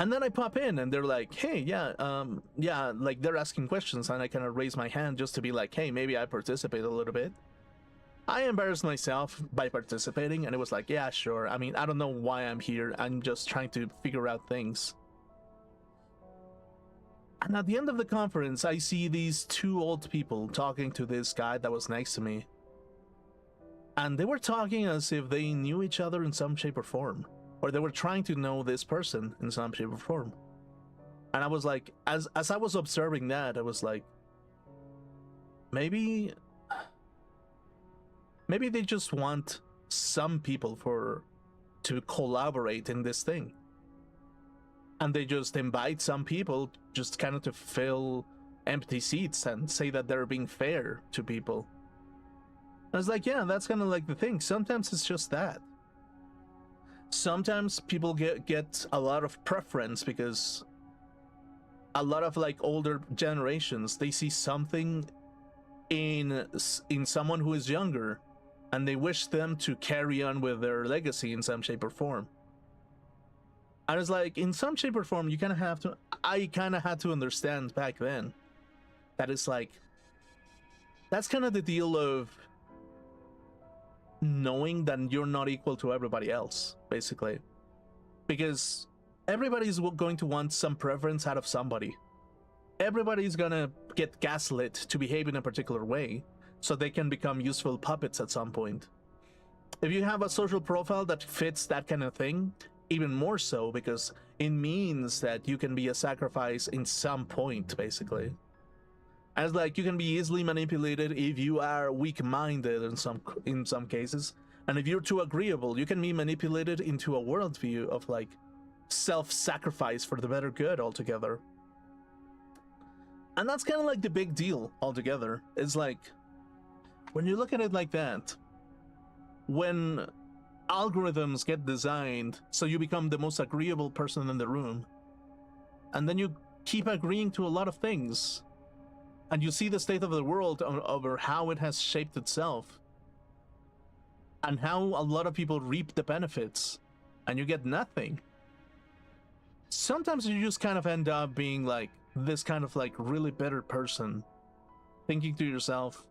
And then I pop in, and they're like, hey, yeah, like they're asking questions, and I kind of raise my hand just to be like, hey, maybe I participate a little bit. I embarrassed myself by participating, and it was like, yeah, sure. I mean, I don't know why I'm here. I'm just trying to figure out things. And at the end of the conference, I see these two old people talking to this guy that was next to me. And they were talking as if they knew each other in some shape or form. Or they were trying to know this person in some shape or form. And I was like, as I was observing that, I was like, maybe they just want some people to collaborate in this thing. And they just invite some people just kind of to fill empty seats and say that they're being fair to people. I was like, yeah, that's kind of like the thing. Sometimes it's just that. Sometimes people get a lot of preference because a lot of like older generations, they see something in someone who is younger, and they wish them to carry on with their legacy in some shape or form. I was like, in some shape or form, I kind of had to understand back then that it's like, that's kind of the deal of knowing that you're not equal to everybody else, basically. Because everybody's going to want some preference out of somebody. Everybody's gonna get gaslit to behave in a particular way, so they can become useful puppets at some point. If you have a social profile that fits that kind of thing, even more so, because it means that you can be a sacrifice in some point, basically. As like, you can be easily manipulated if you are weak-minded in some cases, and if you're too agreeable, you can be manipulated into a worldview of like self-sacrifice for the better good altogether. And that's kind of like the big deal altogether. It's like, when you look at it like that, when algorithms get designed so you become the most agreeable person in the room, and then you keep agreeing to a lot of things, and you see the state of the world over how it has shaped itself, and how a lot of people reap the benefits, and you get nothing. Sometimes you just kind of end up being like this kind of like really bitter person, thinking to yourself,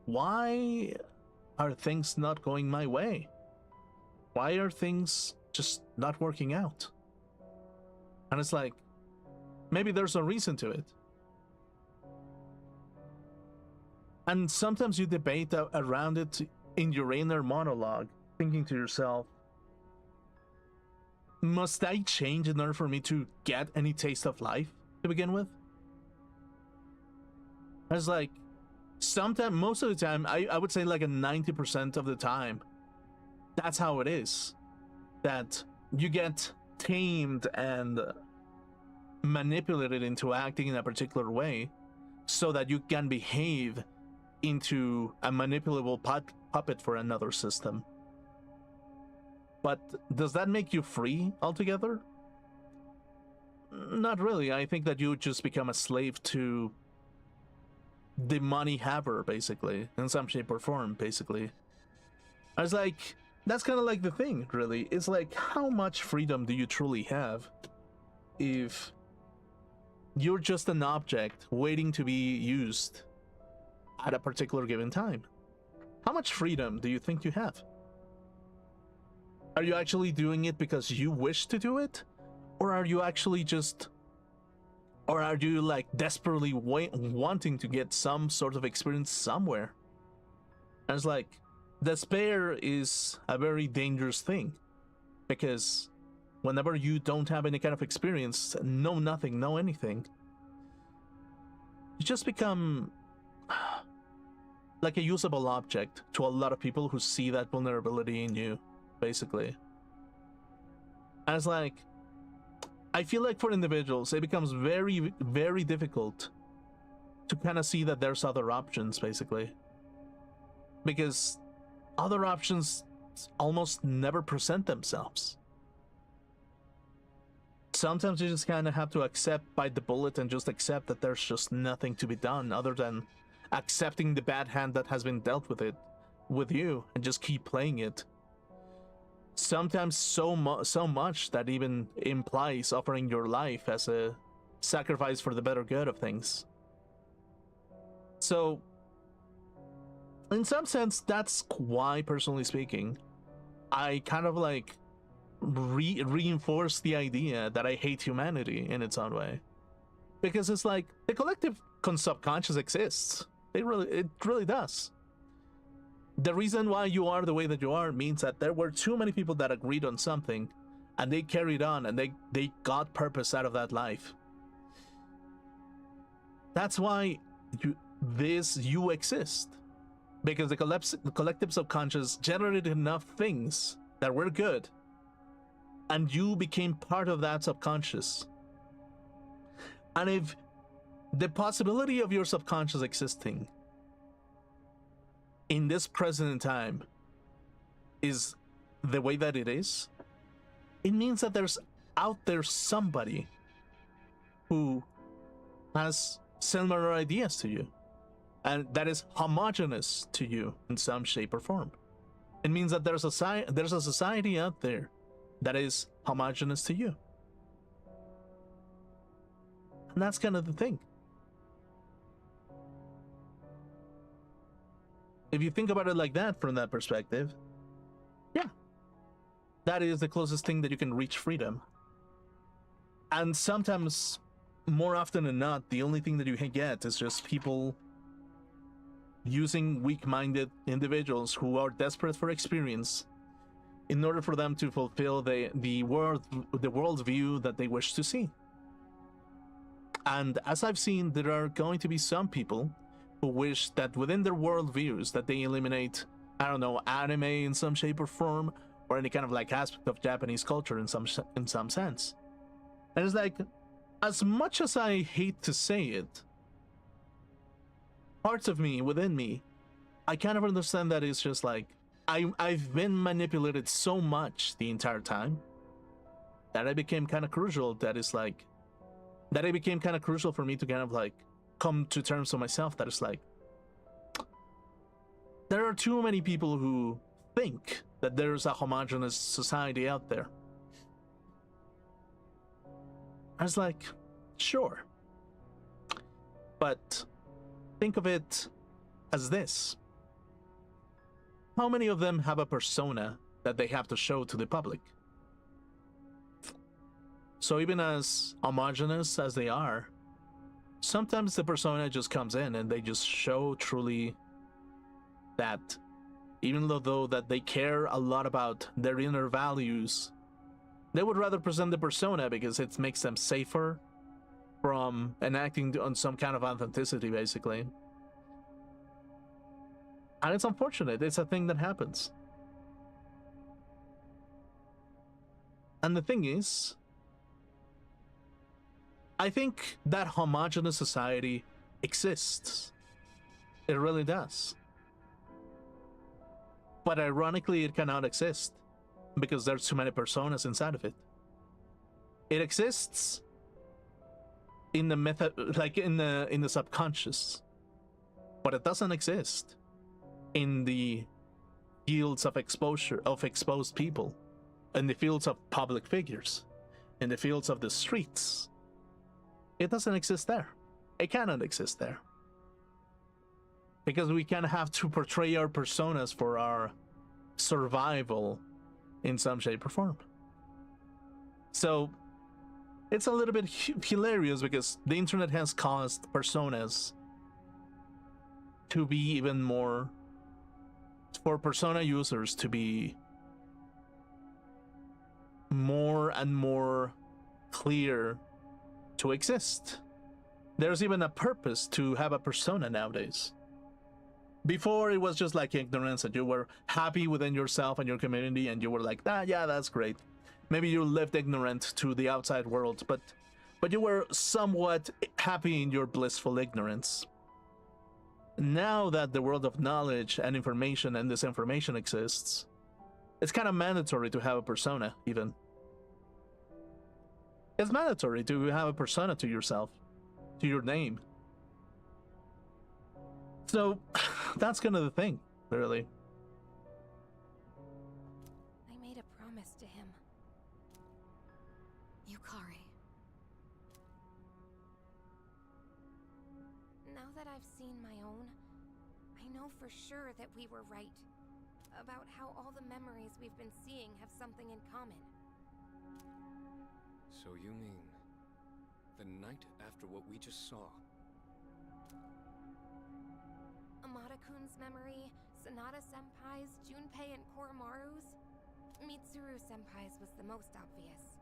why are things not going my way? Why are things just not working out? And it's like, maybe there's a reason to it. And sometimes you debate around it in your inner monologue, thinking to yourself, must I change in order for me to get any taste of life to begin with? It's like, sometimes, most of the time, I would say like a 90% of the time, that's how it is. That you get tamed and manipulated into acting in a particular way so that you can behave into a manipulable puppet for another system. But does that make you free altogether? Not really. I think that you just become a slave to the money haver, basically, in some shape or form, basically. I was like, that's kind of like the thing, really. It's like, how much freedom do you truly have if you're just an object waiting to be used at a particular given time? How much freedom do you think you have? Are you actually doing it because you wish to do it? Or are you actually just... Or are you like desperately wanting to get some sort of experience somewhere? And it's like, despair is a very dangerous thing. Because whenever you don't have any kind of experience, know nothing, know anything, you just become like a usable object to a lot of people who see that vulnerability in you, basically. And it's like, I feel like for individuals, it becomes very, very difficult to kind of see that there's other options, basically. Because other options almost never present themselves. Sometimes you just kind of have to bite the bullet and just accept that there's just nothing to be done other than accepting the bad hand that has been dealt with you, and just keep playing it. Sometimes so much that even implies offering your life as a sacrifice for the better good of things. So, in some sense, that's why, personally speaking, I kind of like reinforce the idea that I hate humanity in its own way. Because it's like, the collective subconscious exists. It really does. The reason why you are the way that you are means that there were too many people that agreed on something, and they carried on, and they got purpose out of that life. That's why you exist. Because the collective subconscious generated enough things that were good, and you became part of that subconscious. And if the possibility of your subconscious existing in this present time is the way that it is, it means that there's out there somebody who has similar ideas to you, and that is homogeneous to you in some shape or form. It means that there's a society out there that is homogeneous to you. And that's kind of the thing. If you think about it like that, from that perspective, yeah, that is the closest thing that you can reach freedom. And sometimes, more often than not, the only thing that you can get is just people using weak-minded individuals who are desperate for experience in order for them to fulfill the world view that they wish to see. And as I've seen, there are going to be some people who wish that within their worldviews that they eliminate, I don't know, anime in some shape or form, or any kind of like aspect of Japanese culture in some sense. And it's like, as much as I hate to say it, parts of me, within me, I kind of understand that it's just like, I've been manipulated so much the entire time that I became kind of crucial that it's like, that it became kind of crucial for me to kind of like come to terms with myself that it's like, there are too many people who think that there's a homogenous society out there. I was like, sure. But think of it as this. How many of them have a persona that they have to show to the public? So even as homogenous as they are, sometimes the persona just comes in and they just show truly that even though that they care a lot about their inner values, they would rather present the persona because it makes them safer from enacting on some kind of authenticity, basically. And it's unfortunate. It's a thing that happens. And the thing is, I think that homogenous society exists. It really does. But ironically, it cannot exist because there's too many personas inside of it. It exists in the method, like in the subconscious, but it doesn't exist in the fields of exposure of exposed people, in the fields of public figures, in the fields of the streets. It doesn't exist there. It cannot exist there. Because we kind of have to portray our personas for our survival in some shape or form. So it's a little bit hilarious because the internet has caused personas to be even more, for persona users to be more and more clear to exist. There's even a purpose to have a persona nowadays. Before, it was just like ignorance, and you were happy within yourself and your community, and you were like, yeah, that's great. Maybe you lived ignorant to the outside world, but you were somewhat happy in your blissful ignorance. Now that the world of knowledge and information and disinformation exists, it's kind of mandatory to have a persona, even. It's mandatory to have a persona to yourself, to your name. So, that's kind of the thing, really. I made a promise to him. Yukari. Now that I've seen my own, I know for sure that we were right. About how all the memories we've been seeing have something in common. So you mean the night after what we just saw? Amada-kun's memory, Sanada-senpai's, Junpei and Koromaru's. Mitsuru-senpai's was the most obvious.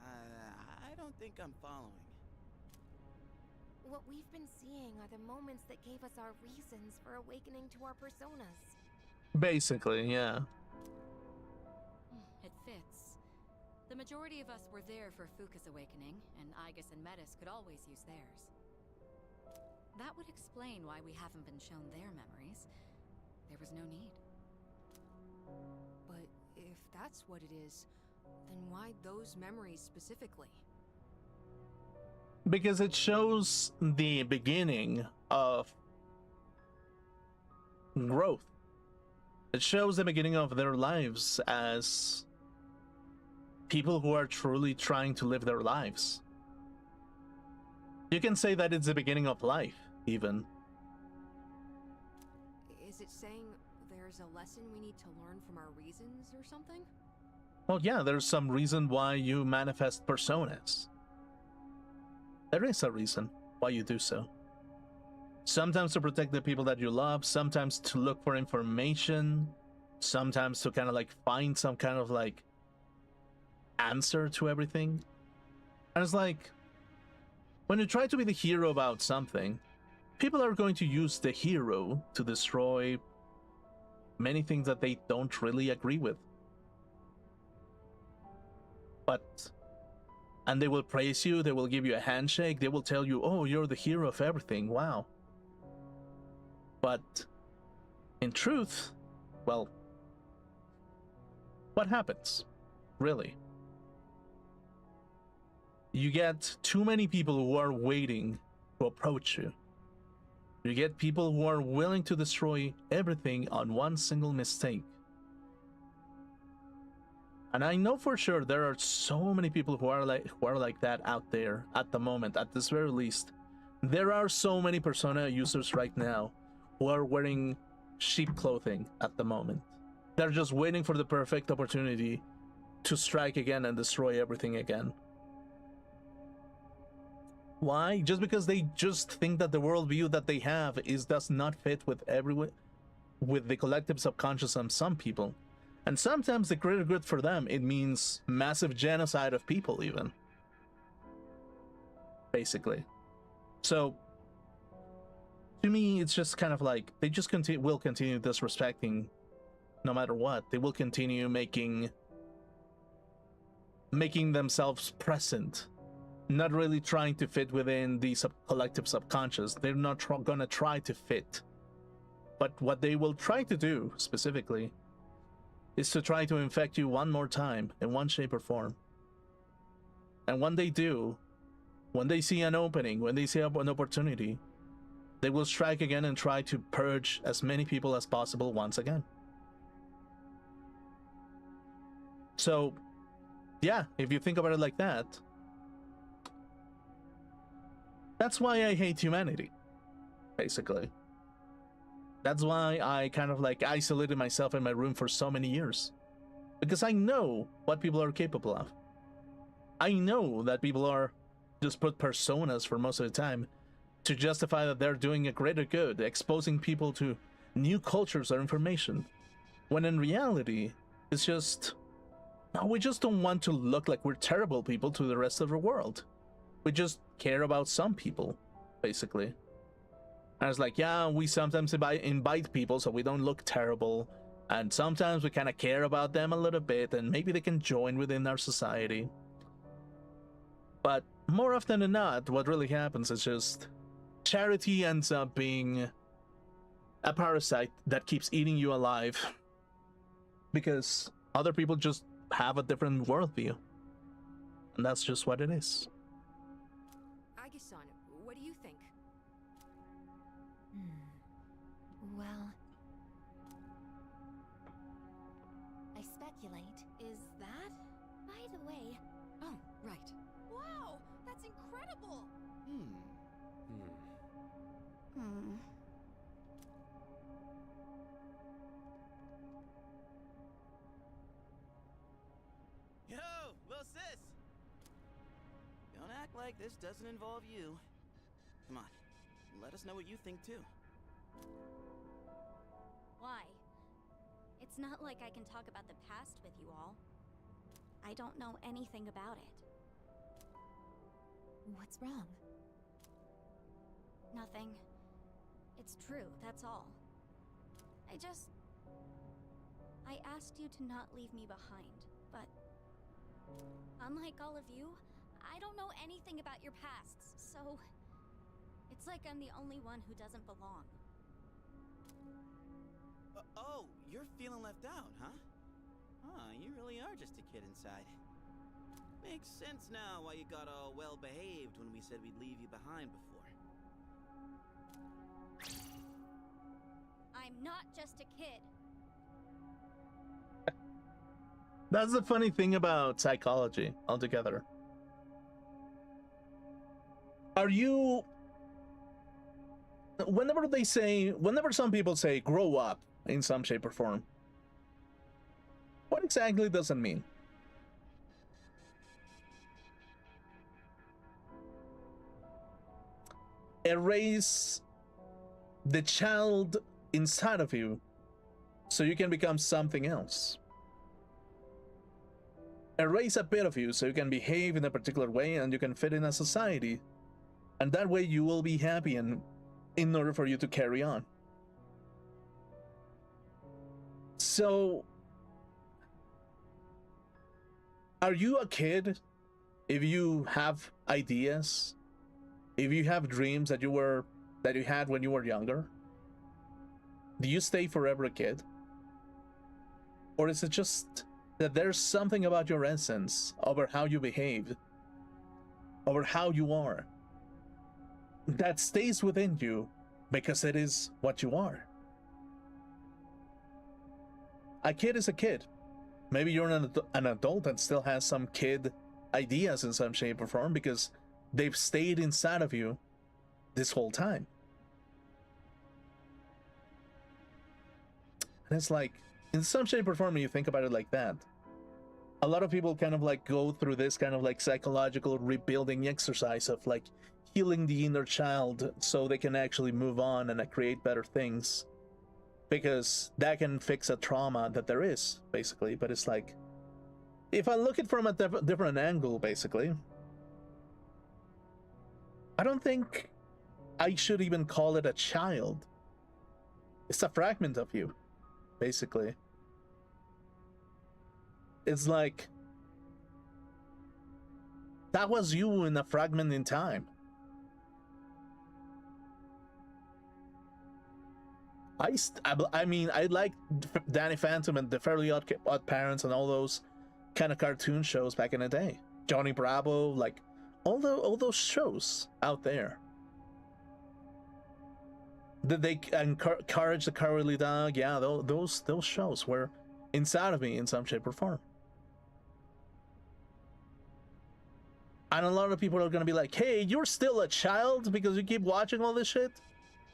I don't think I'm following. What we've been seeing are the moments that gave us our reasons for awakening to our personas. Basically, yeah. It fits. The majority of us were there for Fuka's awakening, and Igus and Metis could always use theirs. That would explain why we haven't been shown their memories. There was no need. But if that's what it is, then why those memories specifically? Because it shows the beginning of growth. It shows the beginning of their lives as people who are truly trying to live their lives. You can say that it's the beginning of life, even. Is it saying there's a lesson we need to learn from our reasons or something? Well, yeah, there's some reason why you manifest personas. There is a reason why you do so. Sometimes to protect the people that you love, sometimes to look for information, sometimes to kind of like find some kind of like answer to everything. And it's like, when you try to be the hero about something, people are going to use the hero to destroy many things that they don't really agree with. And they will praise you, they will give you a handshake, they will tell you, oh, you're the hero of everything, wow. But in truth, well, what happens, really? you get too many people who are waiting to approach you. You get people who are willing to destroy everything on one single mistake. And I know for sure there are so many people who are like that out there at the moment. At this very least, there are so many Persona users right now who are wearing sheep clothing at the moment. They're just waiting for the perfect opportunity to strike again and destroy everything again. Why? Just because they just think that the worldview that they have does not fit with with the collective subconscious of some people. And sometimes the greater good for them, it means massive genocide of people even. Basically. So, to me, it's just kind of like, they just will continue disrespecting no matter what. They will continue making themselves present, not really trying to fit within the collective subconscious. They're not gonna try to fit. But what they will try to do, specifically, is to try to infect you one more time, in one shape or form. And when they do, when they see an opening, when they see an opportunity, they will strike again and try to purge as many people as possible once again. So, yeah, if you think about it like that, that's why I hate humanity, basically. That's why I kind of like isolated myself in my room for so many years. Because I know what people are capable of. I know that people are just put personas for most of the time to justify that they're doing a greater good, exposing people to new cultures or information. When in reality, it's just, no, we just don't want to look like we're terrible people to the rest of the world. We just care about some people, basically. And it's like, yeah, we sometimes invite people so we don't look terrible. And sometimes we kind of care about them a little bit and maybe they can join within our society. But more often than not, what really happens is just charity ends up being a parasite that keeps eating you alive. Because other people just have a different worldview. And that's just what it is. Agisan, what do you think? Well, I speculate. Is that? By the way, Oh, right. Wow, that's incredible! Yo, little sis! Don't act like this doesn't involve you. Come on, let us know what you think too. why? It's not like I can talk about the past with you all. I don't know anything about it. What's wrong? Nothing. It's true, that's all. I asked you to not leave me behind, but unlike all of you, I don't know anything about your pasts, so it's like I'm the only one who doesn't belong. Oh, you're feeling left out, huh? Huh, you really are just a kid inside. Makes sense now why you got all well-behaved when we said we'd leave you behind before. I'm not just a kid. That's the funny thing about psychology altogether. Are you... Whenever some people say grow up in some shape or form, what exactly does it mean? Erase the child inside of you so you can become something else. Erase a bit of you so you can behave in a particular way and you can fit in a society. And that way you will be happy and in order for you to carry on. So, are you a kid if you have ideas? If you have dreams that you had when you were younger? Do you stay forever a kid? Or is it just that there's something about your essence, over how you behave, over how you are that stays within you because it is what you are. A kid is a kid. Maybe you're an adult that still has some kid ideas in some shape or form because they've stayed inside of you this whole time. And it's like, in some shape or form, you think about it like that. A lot of people kind of like go through this kind of like psychological rebuilding exercise of like healing the inner child so they can actually move on and create better things. Because that can fix a trauma that there is, basically. But it's like, if I look at it from a different angle, basically, I don't think I should even call it a child. It's a fragment of you, basically. It's like, that was you in a fragment in time. I mean, I like Danny Phantom and the Fairly Odd Parents and all those kind of cartoon shows back in the day. Johnny Bravo, like all those shows out there. Did they Courage the Cowardly Dog? Yeah, those shows were inside of me in some shape or form. And a lot of people are gonna be like, "Hey, you're still a child because you keep watching all this shit."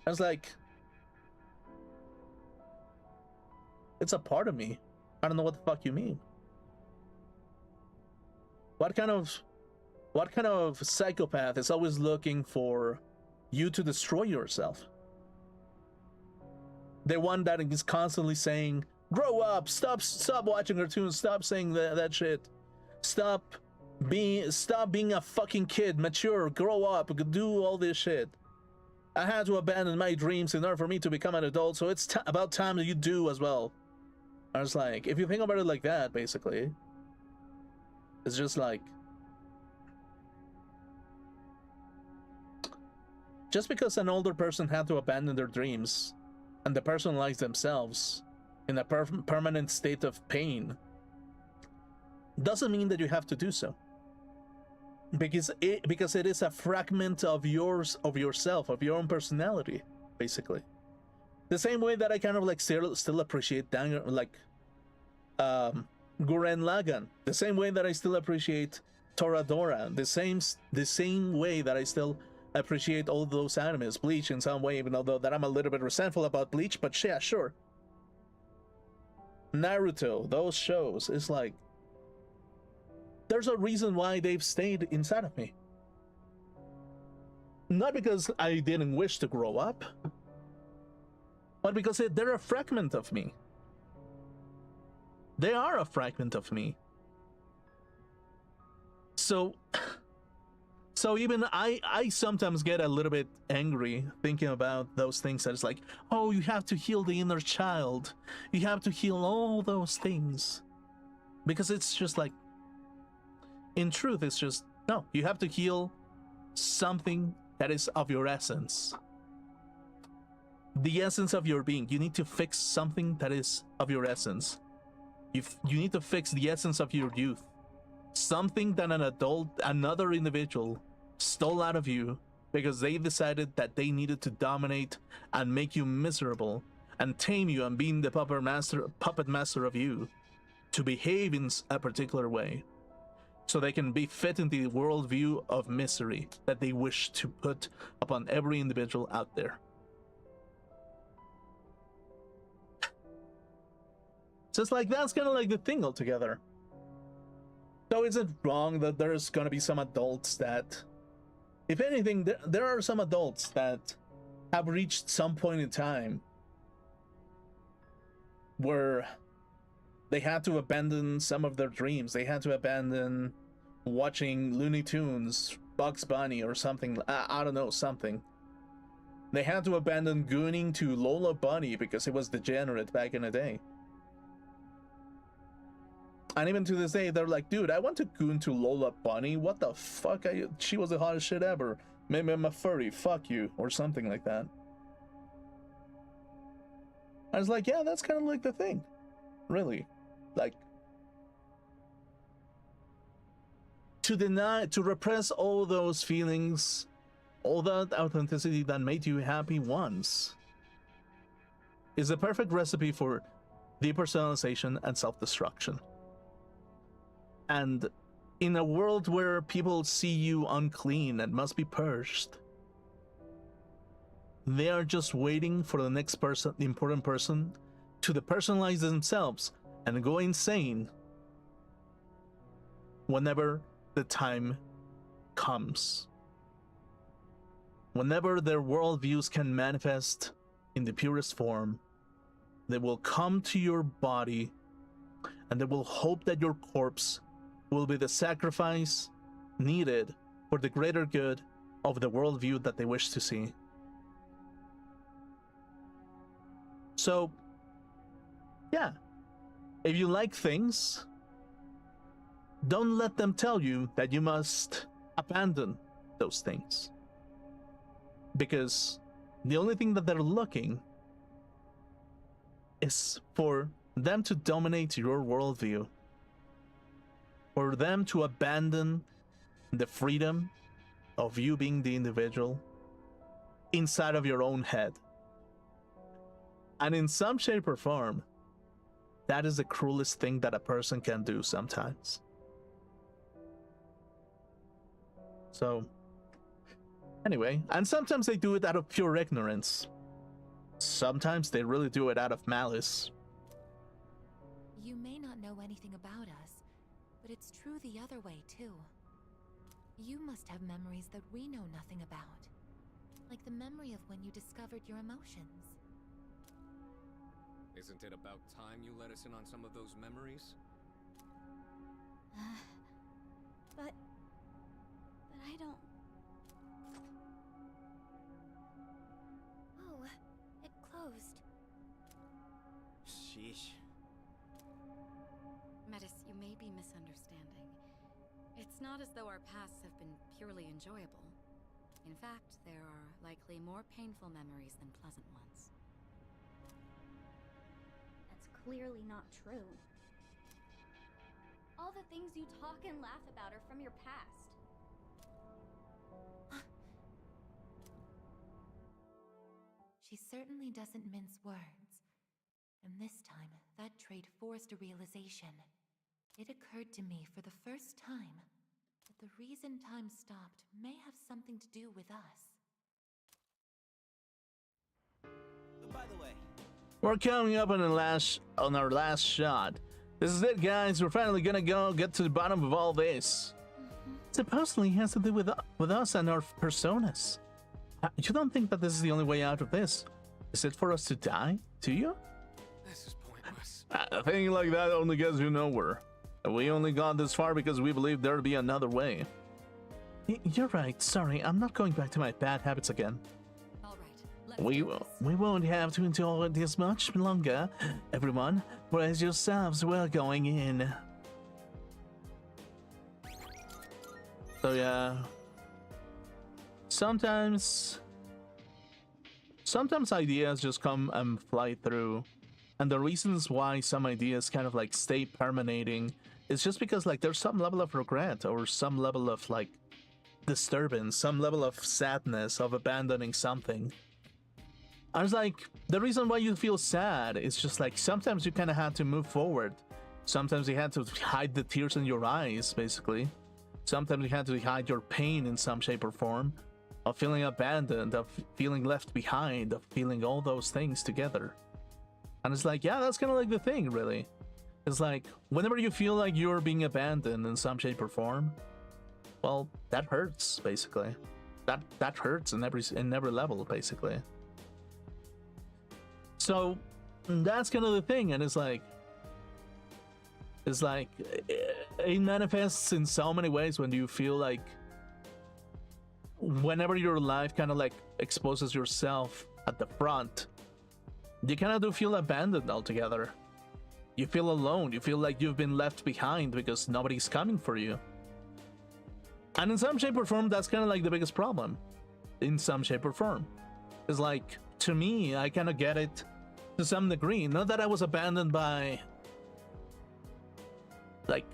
I was like, it's a part of me. I don't know what the fuck you mean. What kind of psychopath is always looking for you to destroy yourself? The one that is constantly saying, "Grow up, stop watching cartoons, stop saying that shit. Stop being a fucking kid, mature, grow up, do all this shit. I had to abandon my dreams in order for me to become an adult, so it's about time that you do as well." I was like, if you think about it like that, basically, it's just like, just because an older person had to abandon their dreams and depersonalize themselves in a permanent state of pain doesn't mean that you have to do so. Because it is a fragment of yourself, of your own personality, basically. The same way that I kind of like still appreciate Gurren Lagann. The same way that I still appreciate Toradora. The same way that I still appreciate all those animes. Bleach in some way, even though that I'm a little bit resentful about Bleach, but yeah, sure. Naruto, those shows, it's like, there's a reason why they've stayed inside of me. Not because I didn't wish to grow up, but because they're a fragment of me. They are a fragment of me. So even I sometimes get a little bit angry thinking about those things that it's like, oh, you have to heal the inner child. You have to heal all those things. Because it's just like, in truth, it's just, no, you have to heal something that is of your essence. The essence of your being. You need to fix something that is of your essence. You need to fix the essence of your youth. Something that another individual stole out of you because they decided that they needed to dominate and make you miserable and tame you and being the puppet master of you to behave in a particular way so they can be fit into the worldview of misery that they wish to put upon every individual out there. Just like that's kind of like the thing altogether. So is it wrong that there's gonna be some adults that, if anything, there are some adults that have reached some point in time where they had to abandon some of their dreams. They had to abandon watching Looney Tunes, Bugs Bunny, or something. I don't know, something. They had to abandon gooning to Lola Bunny because it was degenerate back in the day. And even to this day, they're like, dude, I want to goon to Lola Bunny. What the fuck? She was the hottest shit ever. Maybe I'm a furry. Fuck you. Or something like that. I was like, yeah, that's kind of like the thing. Really. Like, to deny, to repress all those feelings, all that authenticity that made you happy once, is a perfect recipe for depersonalization and self-destruction. And in a world where people see you unclean and must be purged, they are just waiting for the next person, the important person, to depersonalize themselves and go insane whenever the time comes. Whenever their worldviews can manifest in the purest form, they will come to your body and they will hope that your corpse will be the sacrifice needed for the greater good of the worldview that they wish to see. So, yeah, if you like things, don't let them tell you that you must abandon those things. Because the only thing that they're looking is for them to dominate your worldview, for them to abandon the freedom of you being the individual inside of your own head. And in some shape or form, that is the cruelest thing that a person can do sometimes. So, anyway, and sometimes they do it out of pure ignorance. Sometimes they really do it out of malice. You may not know anything about us, but it's true the other way, too. You must have memories that we know nothing about. Like the memory of when you discovered your emotions. Isn't it about time you let us in on some of those memories? But I don't... Oh, it closed. Sheesh. Metis, you may be misunderstanding. It's not as though our pasts have been purely enjoyable. In fact, there are likely more painful memories than pleasant ones. That's clearly not true. All the things you talk and laugh about are from your past. She certainly doesn't mince words. And this time, that trait forced a realization. It occurred to me for the first time that the reason time stopped may have something to do with us. By the way, We're coming up on our last shot. This is it, guys. We're finally gonna go get to the bottom of all this. Supposedly it has to do with us and our personas. You don't think that this is the only way out of this? Is it for us to die? Do you? This is pointless. A thing like that only gets you nowhere. We only got this far because we believed there'd be another way. You're right. Sorry, I'm not going back to my bad habits again. All right, let's We do this. won't have to endure this much longer. Everyone, brace yourselves. We're going in. So yeah. Sometimes ideas just come and fly through. And the reasons why some ideas kind of like stay permeating is just because like there's some level of regret or some level of like disturbance, some level of sadness of abandoning something. I was like, the reason why you feel sad is just like sometimes you kind of had to move forward. Sometimes you had to hide the tears in your eyes, basically. Sometimes you had to hide your pain in some shape or form, of feeling abandoned, of feeling left behind, of feeling all those things together. And it's like, yeah, that's kind of like the thing, really. It's like, whenever you feel like you're being abandoned in some shape or form, well, that hurts, basically. That hurts in every level, basically. So, that's kind of the thing, and it's like, it manifests in so many ways when you feel like, whenever your life kind of like exposes yourself at the front, you kind of do feel abandoned altogether. You feel alone. You feel like you've been left behind because nobody's coming for you. And in some shape or form, that's kind of like the biggest problem. In some shape or form. It's like, to me, I kind of get it to some degree. Not that I was abandoned by, like,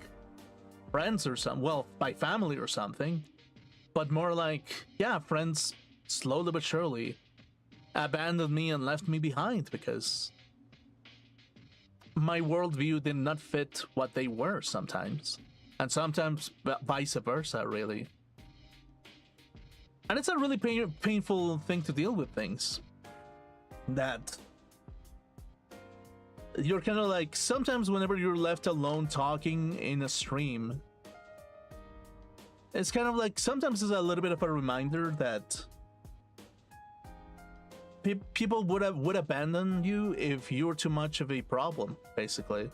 friends or some, well, by family or something, but more like, yeah, friends slowly but surely abandoned me and left me behind because my worldview did not fit what they were sometimes, and sometimes vice versa, really. And it's a really painful thing to deal with things that you're kind of like, sometimes whenever you're left alone talking in a stream, it's kind of like, sometimes it's a little bit of a reminder that people would abandon you if you're too much of a problem, basically.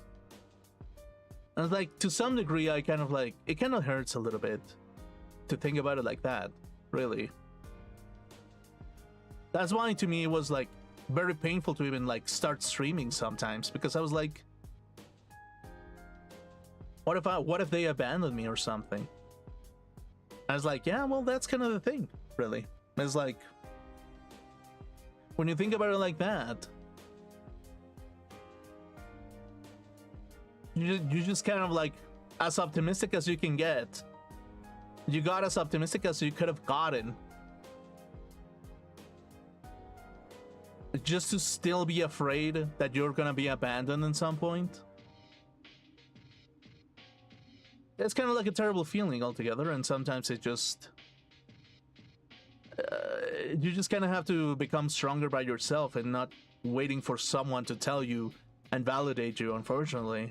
And it's like, to some degree, I kind of like, it kind of hurts a little bit to think about it like that, really. That's why, to me, it was like very painful to even like start streaming sometimes, because I was like, what if they abandoned me or something? I was like, yeah, well, that's kind of the thing, really. It's like, when you think about it like that, you just kind of like, as optimistic as you can get. You got as optimistic as you could have gotten, just to still be afraid that you're gonna be abandoned at some point. It's kind of like a terrible feeling altogether, and sometimes it just... you just kind of have to become stronger by yourself and not waiting for someone to tell you and validate you, unfortunately.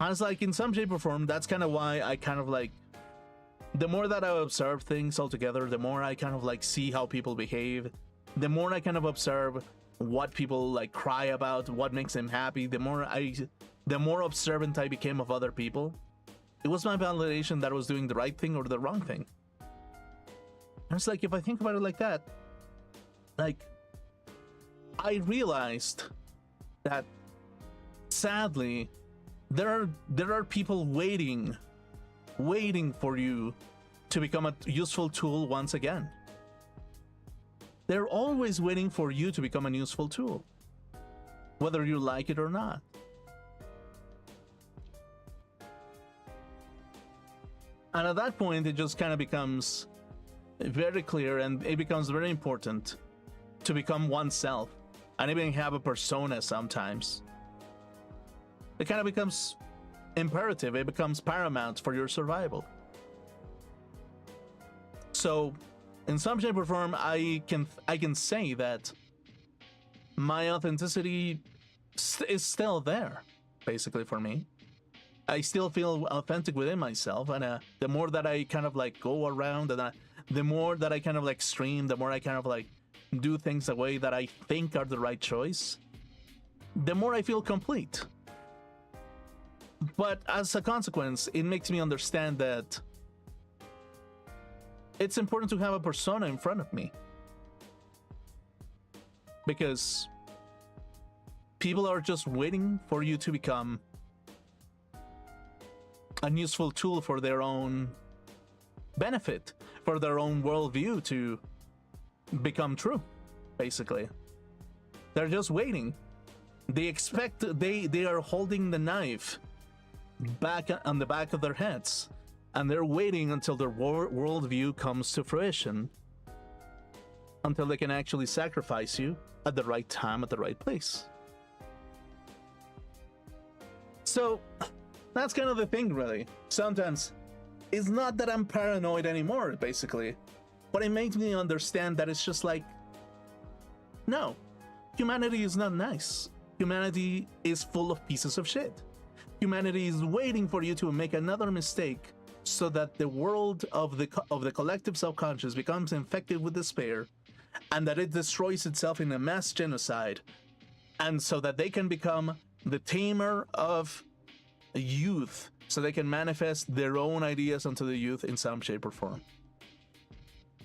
And it's like, in some shape or form, that's kind of why I kind of like... the more that I observe things altogether, the more I kind of like see how people behave, the more I kind of observe what people like cry about, what makes them happy, the more observant I became of other people. It was my validation that I was doing the right thing or the wrong thing. And it's like, if I think about it like that, like, I realized that sadly there are people waiting for you to become a useful tool once again. They're always waiting for you to become a useful tool, whether you like it or not. And at that point, it just kind of becomes very clear, and it becomes very important to become oneself and even have a persona sometimes. It kind of becomes imperative, it becomes paramount for your survival. So, in some shape or form, I can say that my authenticity is still there, basically, for me. I still feel authentic within myself, and the more that I kind of like go around, and the more that I kind of like stream, the more I kind of like do things the way that I think are the right choice, the more I feel complete. But as a consequence, it makes me understand that it's important to have a persona in front of me, because people are just waiting for you to become a useful tool for their own benefit, for their own worldview to become true, basically. They're just waiting. They expect, they are holding the knife back on the back of their heads, and they're waiting until their worldview comes to fruition, until they can actually sacrifice you at the right time, at the right place. So that's kind of the thing, really. Sometimes it's not that I'm paranoid anymore, basically, but it makes me understand that it's just like, no, humanity is not nice. Humanity is full of pieces of shit. Humanity is waiting for you to make another mistake so that the world of the collective subconscious becomes infected with despair, and that it destroys itself in a mass genocide, and so that they can become the tamer of youth, so they can manifest their own ideas onto the youth in some shape or form.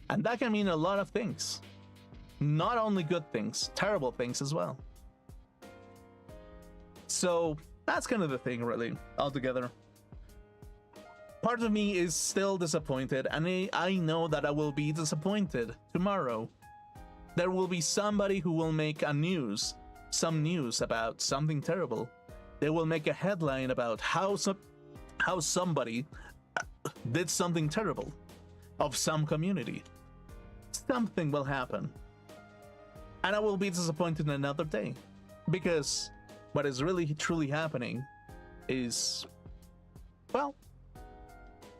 And that can mean a lot of things. Not only good things, terrible things as well. So that's kind of the thing, really, altogether. Part of me is still disappointed, and I know that I will be disappointed tomorrow. There will be somebody who will make some news about something terrible. They will make a headline about how how somebody did something terrible of some community. Something will happen. And I will be disappointed another day. Because what is really truly happening is, well,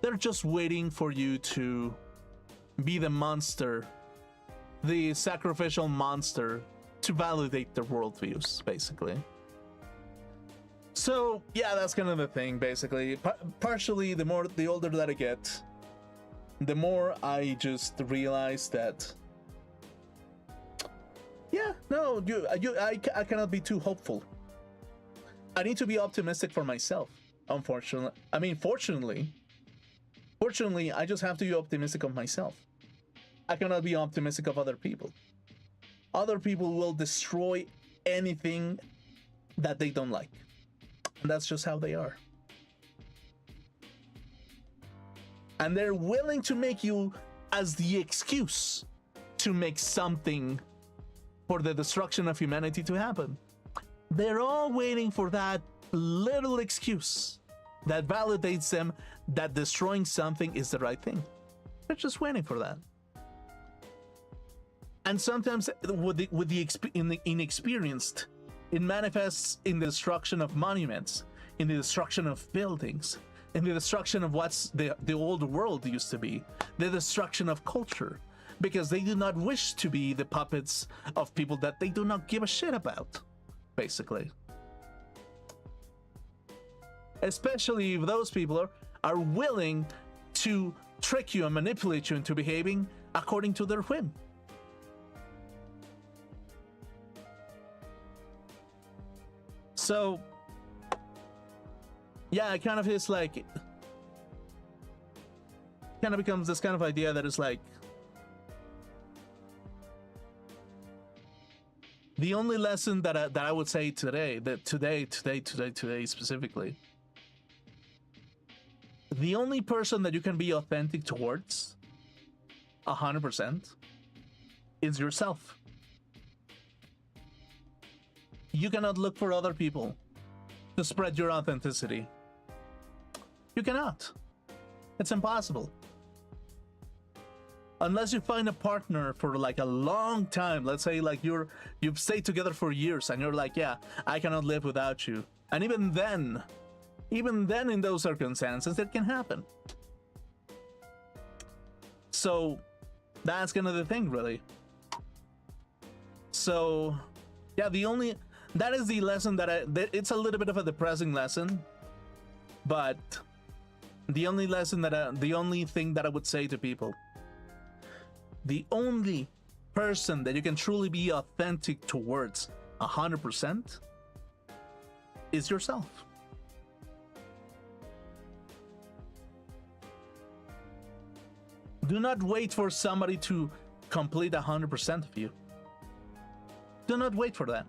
they're just waiting for you to be the monster, the sacrificial monster, to validate their worldviews, basically. So, yeah, that's kind of the thing, basically. Partially, the older that I get, the more I just realize that, yeah, no, I cannot be too hopeful. I need to be optimistic for myself, unfortunately. I mean, fortunately, I just have to be optimistic of myself. I cannot be optimistic of other people. Other people will destroy anything that they don't like. And that's just how they are. And they're willing to make you as the excuse to make something for the destruction of humanity to happen. They're all waiting for that little excuse that validates them that destroying something is the right thing. They're just waiting for that. And sometimes with the inexperienced, it manifests in the destruction of monuments, in the destruction of buildings, in the destruction of what's the old world used to be, the destruction of culture, because they do not wish to be the puppets of people that they do not give a shit about, basically. Especially if those people are willing to trick you and manipulate you into behaving according to their whim. So, yeah, it kind of is like, kind of becomes this kind of idea that is like, the only lesson that I would say today, that today specifically, the only person that you can be authentic towards 100% is yourself. You cannot look for other people to spread your authenticity. You cannot. It's impossible. Unless you find a partner for like a long time, let's say like you've stayed together for years and you're like, yeah, I cannot live without you. And even then in those circumstances, it can happen. So that's kind of the thing, really. So yeah, that is the lesson that it's a little bit of a depressing lesson, but the only thing that I would say to people, the only person that you can truly be authentic towards 100% is yourself. Do not wait for somebody to complete 100% of you. Do not wait for that.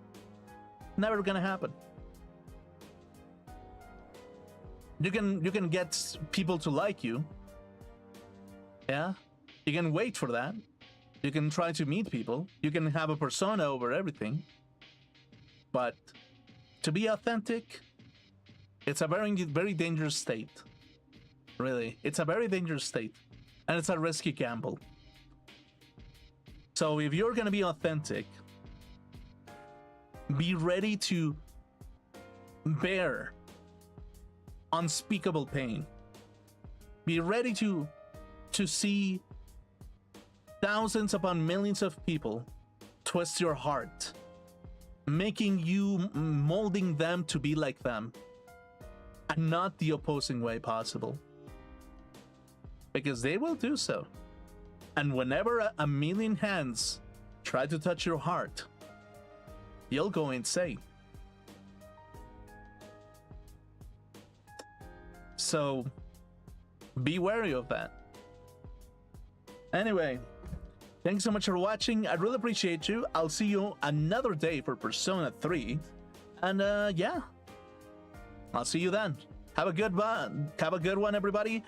Never gonna happen. You can get people to like you. Yeah? You can wait for that. You can try to meet people. You can have a persona over everything. But to be authentic, it's a very, very dangerous state. Really. It's a very dangerous state. And it's a risky gamble. So if you're gonna be authentic, be ready to bear unspeakable pain. Be ready to see thousands upon millions of people twist your heart, making you, molding them to be like them, and not the opposing way possible. Because they will do so. And whenever a million hands try to touch your heart, you'll go insane. So be wary of that. Anyway, thanks so much for watching. I really appreciate you. I'll see you another day for Persona 3. And yeah, I'll see you then. Have a good one. Have a good one, everybody.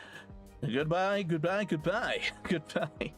Goodbye, goodbye, goodbye, goodbye.